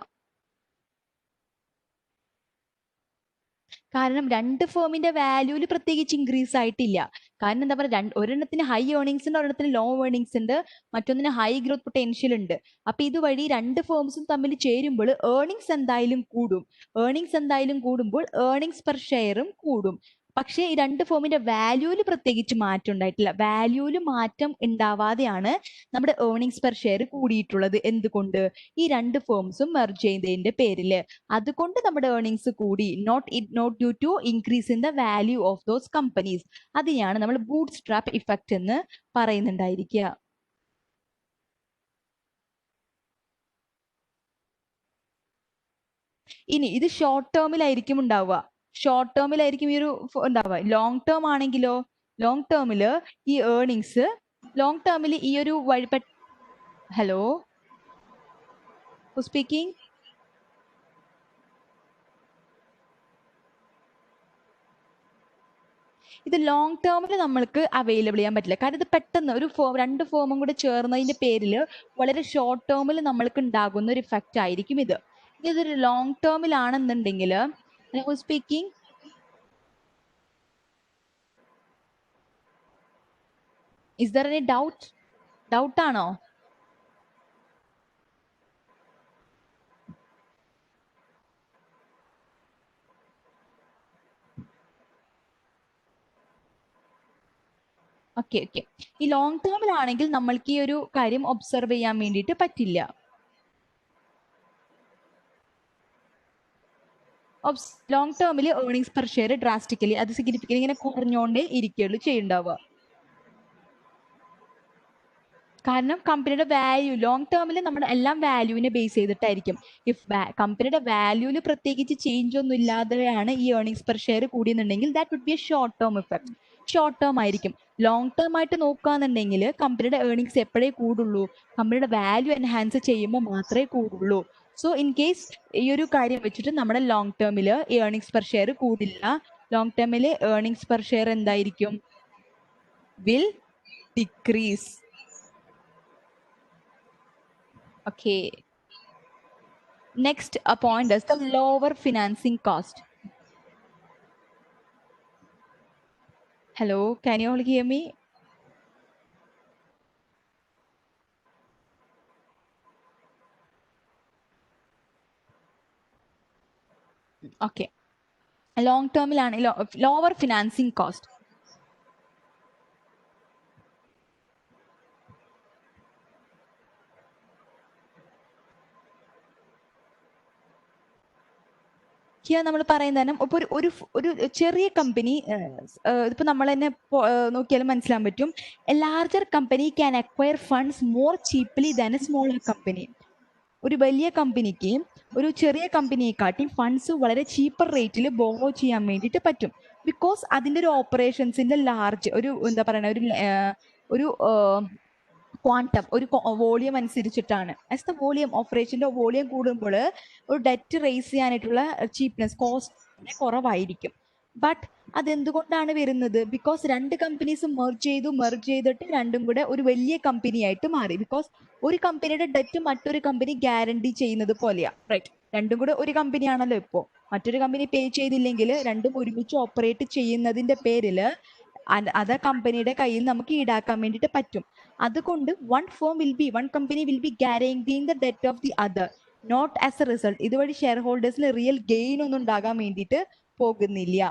S1: കാരണം രണ്ട് ഫേമിന്റെ വാല്യൂല് പ്രത്യേകിച്ച് ഇൻക്രീസ് ആയിട്ടില്ല. കാരണം എന്താ പറയുക, ഒരെണ്ണത്തിന് ഹൈ ഏർണിങ്സ് ഉണ്ട്, ഒരെണ്ണത്തിന് ലോ ഏർണിങ്സ് ഉണ്ട്, മറ്റൊന്നിന് ഹൈ ഗ്രോത്ത് പൊട്ടൻഷ്യൽ ഉണ്ട്. അപ്പൊ ഇതുവഴി രണ്ട് ഫേംസും തമ്മിൽ ചേരുമ്പോൾ ഏർണിങ്സ് എന്തായാലും കൂടും. ഏർണിങ്സ് എന്തായാലും കൂടുമ്പോൾ ഏർണിങ്സ് പെർ ഷെയറും കൂടും. പക്ഷേ ഈ രണ്ട് ഫോമിന്റെ വാല്യൂല് പ്രത്യേകിച്ച് മാറ്റം ഉണ്ടായിട്ടില്ല. വാല്യൂല് മാറ്റം ഉണ്ടാവാതെയാണ് നമ്മുടെ ഏർണിങ്സ് പെർ ഷെയർ കൂടിയിട്ടുള്ളത്. എന്തുകൊണ്ട്? ഈ രണ്ട് ഫേംസും മെർജ് ചെയ്തതിന്റെ പേരില്. അതുകൊണ്ട് നമ്മുടെ ഏർണിങ്സ് കൂടി, not due to increase in the value of those companies. അതിനെയാണ് നമ്മൾ ബൂട്ട് സ്ട്രാപ്പ് ഇഫക്റ്റ് എന്ന് പറയുന്നുണ്ടായിരിക്കുക. ഇനി ഇത് ഷോർട്ട് ടേമിലായിരിക്കും ഉണ്ടാവുക. ഷോർട്ട് ടേമിലായിരിക്കും ഈ ഒരു ഉണ്ടാവുക. ലോങ് ടേം ആണെങ്കിലോ, ലോങ് ടേമില് ഈ ഏർണിങ്സ്, ലോങ് ടേമിൽ ഈ ഒരു വഴിപ്പെട്ട ഹലോ സ്പീക്കിംഗ് ഇത് ലോങ് ടേമിൽ നമ്മൾക്ക് അവൈലബിൾ ചെയ്യാൻ പറ്റില്ല. കാരണം ഇത് പെട്ടെന്ന് ഒരു രണ്ട് ഫോമും കൂടെ ചേർന്നതിന്റെ പേരിൽ വളരെ ഷോർട്ട് ടേമിൽ നമ്മൾക്ക് ഉണ്ടാകുന്ന ഒരു ഇഫക്റ്റ് ആയിരിക്കും ഇത്. ഇതൊരു ലോങ് ടേമിലാണെന്നുണ്ടെങ്കിൽ speaking is there any doubt ആണോ? Okay okay. ഈ ലോങ് ടേമിലാണെങ്കിൽ നമ്മൾക്ക് ഈ ഒരു കാര്യം ഒബ്സർവ് ചെയ്യാൻ വേണ്ടിയിട്ട് പറ്റില്ല. ലോങ് ടേമിൽ ഏർണിങ്സ് പെർ ഷെയർ ഡ്രാസ്റ്റിക്കലി അത് സിഗ്നിഫിക്കലി ഇങ്ങനെ കുറഞ്ഞോണ്ടേ ഇരിക്കുകയുള്ളൂ ചെയ്യുണ്ടാവുക. കാരണം കമ്പനിയുടെ വാല്യൂ ലോങ് ടേമിൽ നമ്മുടെ എല്ലാം വാല്യൂവിനെ ബേസ് ചെയ്തിട്ടായിരിക്കും. ഇഫ് കമ്പനിയുടെ വാല്യൂവിൽ പ്രത്യേകിച്ച് ചേഞ്ച് ഒന്നും ഇല്ലാതെയാണ് ഈ ഏർണിങ്സ് പെർ ഷെയർ കൂടിയെന്നുണ്ടെങ്കിൽ that would be a short term effect. Short term ആയിരിക്കും. ലോങ് ടേം ആയിട്ട് നോക്കുകയാണെന്നുണ്ടെങ്കിൽ കമ്പനിയുടെ ഏർണിങ്സ് എപ്പോഴേ കൂടുള്ളൂ, കമ്പനിയുടെ വാല്യൂ എൻഹാൻസ് ചെയ്യുമ്പോൾ മാത്രമേ കൂടുള്ളൂ. സോ ഇൻ കേസ് ഈ ഒരു കാര്യം വെച്ചിട്ട് നമ്മുടെ ലോങ് ടേമിൽ ഏർണിങ്സ് പെർ ഷെയർ കൂടില്ല. ലോങ് ടേമിൽ ഏർണിങ്സ് പെർ ഷെയർ എന്തായിരിക്കും? Will decrease. Okay. Next point is the lower financing cost. Hello, can you all hear me? Okay. Long term lower financing cost. Here നമ്മൾ പറയുന്നത് ഇപ്പോൾ ഒരു ചെറിയ company ഇപ്പൊ നമ്മൾ തന്നെ നോക്കിയാലും മനസ്സിലാൻ പറ്റും. A larger company can acquire funds more ചീപ്ലി than A smaller company. ഒരു വലിയ കമ്പനിക്ക് ഒരു ചെറിയ കമ്പനിയെക്കാട്ടി ഫണ്ട്സ് വളരെ ചീപ്പർ റേറ്റിൽ ബോറോ ചെയ്യാൻ വേണ്ടിയിട്ട് പറ്റും. ബിക്കോസ് അതിൻ്റെ ഒരു ഓപ്പറേഷൻസിന്റെ ലാർജ് ഒരു എന്താ പറയുക ഒരു ക്വാണ്ടം ഒരു വോളിയം അനുസരിച്ചിട്ടാണ്. ആസ് ദ വോളിയം ഓപ്പറേഷൻ്റെ വോളിയം കൂടുമ്പോൾ ഒരു ഡെറ്റ് റേസ് ചെയ്യാനായിട്ടുള്ള ചീപ്നെസ് കോസ്റ്റ് കുറവായിരിക്കും. ബട്ട് അതെന്തുകൊണ്ടാണ് വരുന്നത്? ബിക്കോസ് രണ്ട് കമ്പനീസ് മെർജ് ചെയ്തിട്ട് രണ്ടും കൂടെ ഒരു വലിയ കമ്പനിയായിട്ട് മാറി. ബിക്കോസ് ഒരു കമ്പനിയുടെ ഡെറ്റ് മറ്റൊരു കമ്പനി ഗ്യാരണ്ടി ചെയ്യുന്നത് പോലെയാണ്, റൈറ്റ്? രണ്ടും കൂടെ ഒരു കമ്പനിയാണല്ലോ. ഇപ്പോൾ മറ്റൊരു കമ്പനി പേ ചെയ്തില്ലെങ്കിൽ രണ്ടും ഒരുമിച്ച് ഓപ്പറേറ്റ് ചെയ്യുന്നതിന്റെ പേരിൽ അതർ കമ്പനിയുടെ കയ്യിൽ നമുക്ക് ഈടാക്കാൻ വേണ്ടിയിട്ട് പറ്റും. അതുകൊണ്ട് one company will be guaranteeing the debt of the other, not as a result. ഇതുവഴി ഷെയർ ഹോൾഡേഴ്സിന് റിയൽ ഗെയിൻ ഒന്നും ഉണ്ടാകാൻ വേണ്ടിയിട്ട് പോകുന്നില്ല.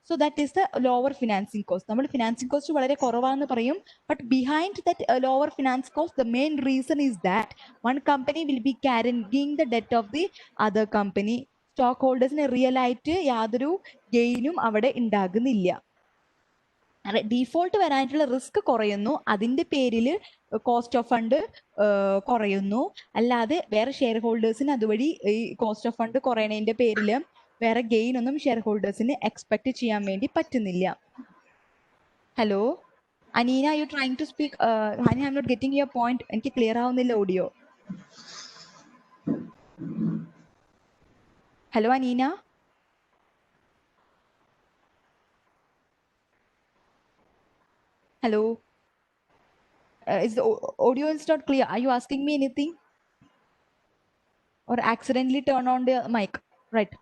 S1: So that is the lower financing cost. നമ്മൾ ഫിനാൻസിങ് കോസ്റ്റ് വളരെ കുറവാണെന്ന് പറയും, but behind that lower finance cost the main reason is that one company will be guaranteeing the debt of the other company. Stock ഹോൾഡേഴ്സിന് real ആയിട്ട് യാതൊരു ഗെയിനും അവിടെ ഉണ്ടാകുന്നില്ല. Default വരാനായിട്ടുള്ള risk കുറയുന്നു, അതിന്റെ പേരിൽ കോസ്റ്റ് ഓഫ് ഫണ്ട് കുറയുന്നു. അല്ലാതെ വേറെ ഷെയർ ഹോൾഡേഴ്സിന് അതുവഴി ഈ കോസ്റ്റ് ഓഫ് ഫണ്ട് കുറയണതിന്റെ പേരിൽ വേറെ ഗെയിൻ ഒന്നും ഷെയർ ഹോൾഡേഴ്സിന് എക്സ്പെക്ട് ചെയ്യാൻ വേണ്ടി പറ്റുന്നില്ല. Hello Aneena, you trying to speak? I am not getting your point. എനിക്ക് ക്ലിയർ ആവുന്നില്ല audio. Hello Aneena. Hello. Is the audio is not clear? Are you asking me anything? Or accidentally turn on the mic? Right.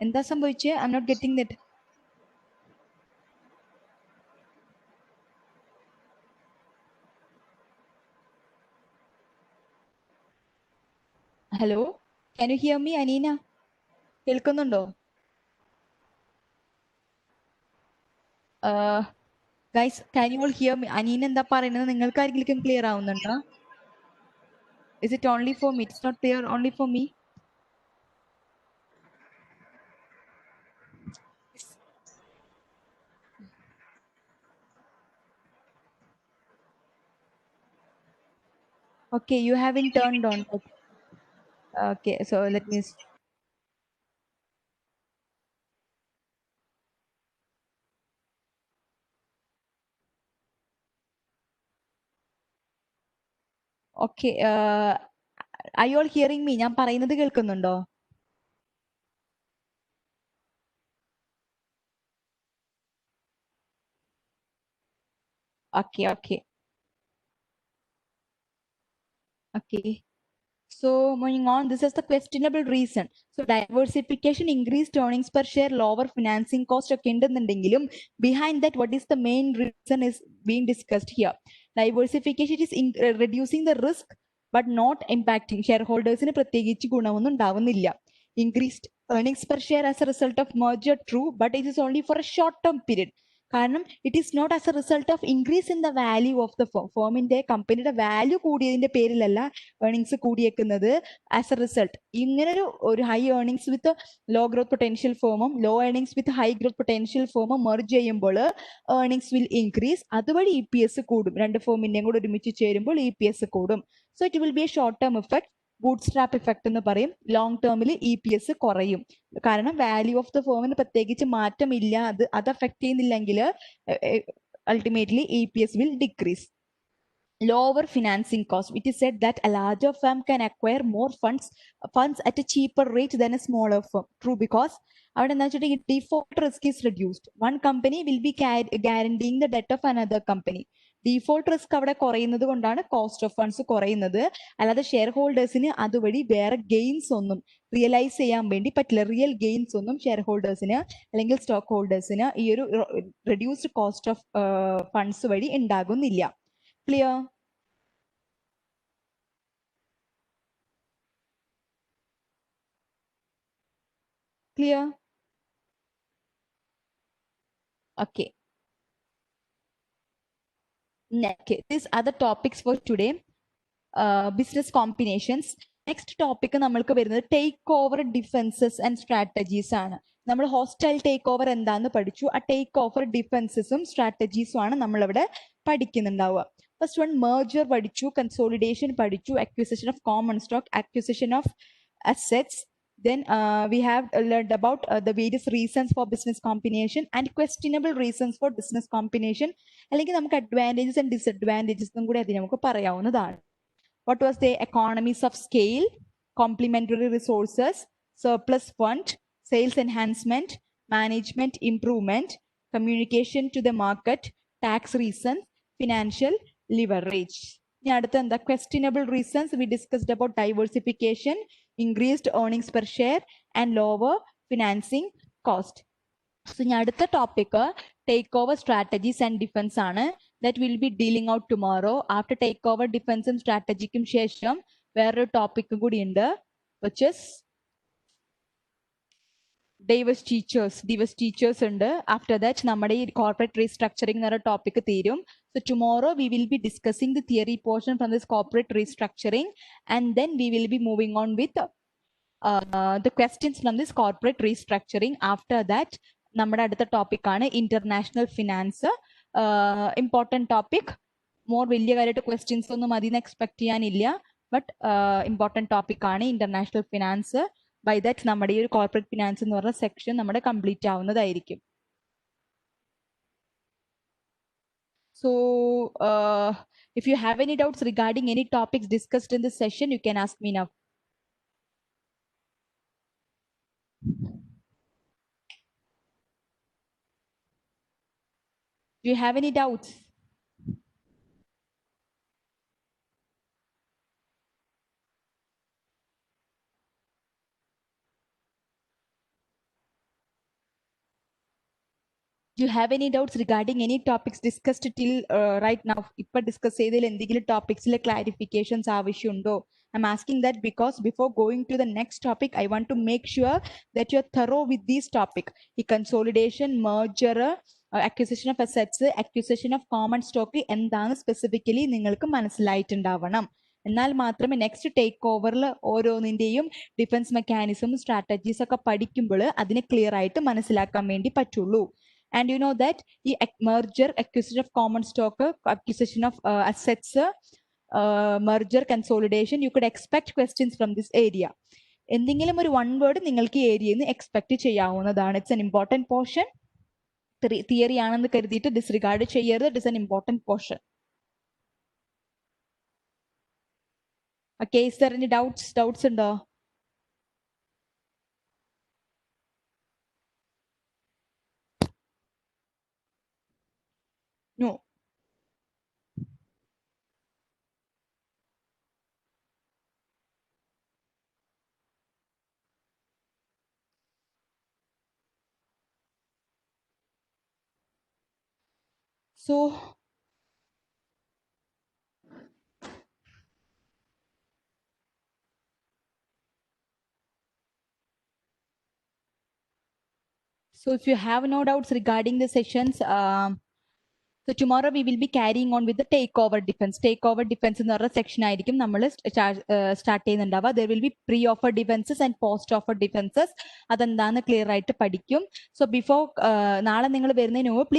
S1: എന്താ സംഭവിച്ചേ? I'm not getting that. Hello. Can you hear me, Anina? കേൾക്കുന്നുണ്ടോ? Guys, can you all hear me? Aneena എന്താ പറയുന്നത്? നിങ്ങൾക്ക് ആരെങ്കിലും clear ആവുന്നുണ്ടോ? Is it only for me? It's not clear only for me. Okay, you haven't turned on. Okay, so let me. Okay, are you all hearing me? ഞാൻ പറയുന്നത് കേൾക്കുന്നുണ്ടോ? Okay, okay. Okay. So moving on, this is the questionable reason. So diversification, increased earnings per share, lower financing cost ഒക്കെ ഉണ്ടെന്നുണ്ടെങ്കിലും behind that what is the main reason is being discussed here. Diversification is reducing the risk but not impacting shareholders-ന് പ്രത്യേകിച്ച് ഗുണമൊന്നും ഉണ്ടാവുന്നില്ല. Increased earnings per share as a result of merger, true, but it is only for a short term period. കാരണം it is not as a result of increase in the value of the ഫേമിന്റെ കമ്പനിയുടെ value കൂടിയതിന്റെ പേരിലല്ല earnings കൂടിയേക്കുന്നത് as a result. ഇങ്ങനൊരു ഒരു high earnings with low growth potential ഫേമും low earnings with high growth potential ഫേമും മെർജ് ചെയ്യുമ്പോൾ ഏർണിങ്സ് വിൽ ഇൻക്രീസ്. അതുവഴി EPS കൂടും. രണ്ട് ഫേമിന്റെയും കൂടെ ഒരുമിച്ച് ചേരുമ്പോൾ EPS കൂടും. So it will be a short term effect, boot strap effect എന്ന് പറയും. ലോങ് ടേമിൽ EPS കുറയും. കാരണം വാല്യൂ ഓഫ് ദ ഫേമിന് പ്രത്യേകിച്ച് മാറ്റമില്ല, അത് അഫക്ട് ചെയ്യുന്നില്ലെങ്കിൽ ultimately EPS will decrease. Lower financing cost. It is said that a larger firm can acquire more funds at a cheaper rate than a smaller firm. True, because അവിടെ എന്താ വെച്ചിട്ടുണ്ടെങ്കിൽ default risk is reduced. One company will be guaranteeing the debt of another company. Default risk അവിടെ കുറയുന്നത് കൊണ്ടാണ് cost of funds കുറയുന്നത്. അല്ലാതെ share ഹോൾഡേഴ്സിന് അതുവഴി വേറെ ഗെയിൻസ് ഒന്നും റിയലൈസ് ചെയ്യാൻ വേണ്ടി പറ്റില്ല. റിയൽ ഗെയിൻസ് ഒന്നും ഷെയർ ഹോൾഡേഴ്സിന് അല്ലെങ്കിൽ സ്റ്റോക്ക് ഹോൾഡേഴ്സിന് ഈ ഒരു റെഡ്യൂസ്ഡ് കോസ്റ്റ് ഓഫ് ഫണ്ട്സ് വഴി ഉണ്ടാകുന്നില്ല. Clear? Clear? Okay. Okay. These are the topics for today. Business combinations. Next topic നമ്മൾക്ക് വരുന്നത് take over defences and strategies ആണ്. നമ്മൾ ഹോസ്റ്റൈൽ ടേക്ക് ഓവർ എന്താന്ന് പഠിച്ചു. ആ ടേക്ക് ഓവർ ഡിഫൻസസും സ്ട്രാറ്റജീസും ആണ് നമ്മളിവിടെ പഠിക്കുന്നുണ്ടാവുക. ഫസ്റ്റ് വൺ മെർജർ പഠിച്ചു, കൺസോളിഡേഷൻ പഠിച്ചു, acquisition of common stock, acquisition of assets. Then we have learned about the various reasons for business combination and questionable reasons for business combination. അല്ലെങ്കിൽ നമുക്ക് advantages and ഡിസഡ്വാൻറ്റേജസും കൂടി അതിന് നമുക്ക് പറയാവുന്നതാണ്. What was the economies of scale, complementary resources, surplus fund, sales enhancement, management improvement, communication to the market, tax reasons, financial leverage. ഇനി അടുത്ത എന്താ? Questionable reasons. We discussed about diversification, increased earnings per share and lower financing cost. So ഇനി അടുത്ത topic take over strategies and defence ആണ്. That will be dealing out tomorrow. After take over ഡിഫൻസും സ്ട്രാറ്റജിക്കും ശേഷം വേറൊരു ടോപ്പിക്കും കൂടി ഉണ്ട്, which is ഡൈവേഴ്സ് ടീച്ചേഴ്സ് ഉണ്ട്. ആഫ്റ്റർ ദാറ്റ് നമ്മുടെ ഈ കോർപ്പറേറ്റ് റീസ്ട്രക്ചറിംഗ് എന്ന ടോപ്പിക് തീരും. So tomorrow we will be discussing the theory portion from this corporate restructuring, and then we will be moving on with the questions from this corporate restructuring. After that നമ്മുടെ അടുത്ത topic ആണ് international finance. Important topic. More വലിയ കാര്യമായിട്ട് questions ഒന്നും അതിന് expect ചെയ്യാനില്ല, but important topic ആണ് international finance. By that നമ്മുടെ ഈ ഒരു കോർപ്പറേറ്റ് ഫിനാൻസ് എന്ന് പറഞ്ഞ സെക്ഷൻ നമ്മുടെ complete ആവുന്നതായിരിക്കും. So if you have any doubts regarding any topics discussed in this session, you can ask me now. Do you have any doubts? Do you have any doubts regarding any topics discussed till right now? ഇപ്പൊ discuss ചെയ്തതിൽ എന്തെങ്കിലും ടോപ്പിക്സിൽ clarifications ആവശ്യമുണ്ടോ? I'm asking that because before going to the next topic, I want to make sure that you're thorough with these topics. ഈ consolidation, merger, acquisition of assets, acquisition of common stock എന്താണ് specifically നിങ്ങൾക്ക് മനസ്സിലായിട്ടുണ്ടാവണം. എന്നാൽ മാത്രമേ next take ഓവറിൽ ഓരോന്നിൻ്റെയും defence mechanism strategies ഒക്കെ പഠിക്കുമ്പോൾ അതിനെ ക്ലിയർ ആയിട്ട് മനസ്സിലാക്കാൻ വേണ്ടി പറ്റുള്ളൂ. And you know that the merger, acquisition of common stock, acquisition of assets, merger, consolidation, you could expect questions from this area. എന്തെങ്കിലും ഒരു വൺ വേർഡ് നിങ്ങൾക്ക് ഈ ഏരിയയിൽ നിന്ന് എക്സ്പെക്ട് ചെയ്യാവുന്നതാണ്. It's an important portion. Theory ആണെന്ന് കരുതിയിട്ട് ഡിസ്റിഗാർഡ് ചെയ്യരുത്. It is an important portion. Okay, is there any doubts ഉണ്ടോ? No. So if you have no doubts regarding the sessions, so tomorrow we will be carrying on with the takeover defense. Takeover defense എന്ന് പറഞ്ഞ section ആയിരിക്കും നമ്മൾ start ചെയ്യുന്നുണ്ടാവുക. There will be pre-offer defenses and post-offer defenses. അതെന്താന്ന് clear ആയിട്ട് പഠിക്കും. So before നാളെ നിങ്ങൾ വരുന്നതിന് മുമ്പ്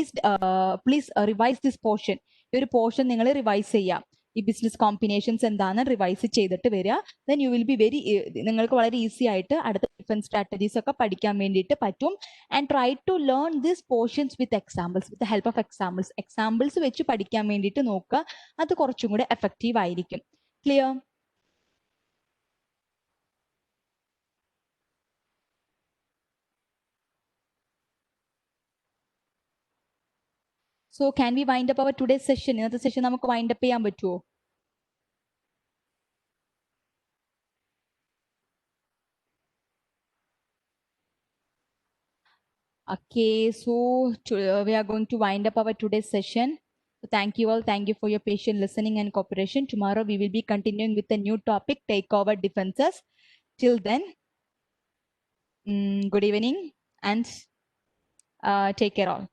S1: പ്ലീസ് റിവൈസ് ദിസ് പോർഷൻ. ഈ ഒരു പോർഷൻ നിങ്ങൾ റിവൈസ് ചെയ്യാം. ഈ ബിസിനസ് കോമ്പിനേഷൻസ് എന്താണ് റിവൈസ് ചെയ്തിട്ട് വരിക. ദെൻ യു വിൽ ബി നിങ്ങൾക്ക് വളരെ ഈസി ആയിട്ട് അടുത്ത ഡിഫൻസ് സ്ട്രാറ്റജീസ് ഒക്കെ പഠിക്കാൻ വേണ്ടിയിട്ട് പറ്റും. And try to learn this portions with examples, with help of examples വെച്ച് പഠിക്കാൻ വേണ്ടിയിട്ട് നോക്കുക. അത് കുറച്ചും കൂടെ എഫക്റ്റീവ് ആയിരിക്കും. Clear? So can we wind up our today's session? ഇന്നത്തെ സെഷൻ നമുക്ക് വൈൻഡ് അപ്പ് ചെയ്യാൻ പറ്റുമോ? Okay, so we are going to wind up our today's session. So thank you all. Thank you for your patient listening and cooperation. Tomorrow we will be continuing with a new topic, takeover defenses. Till then, good evening and take care all.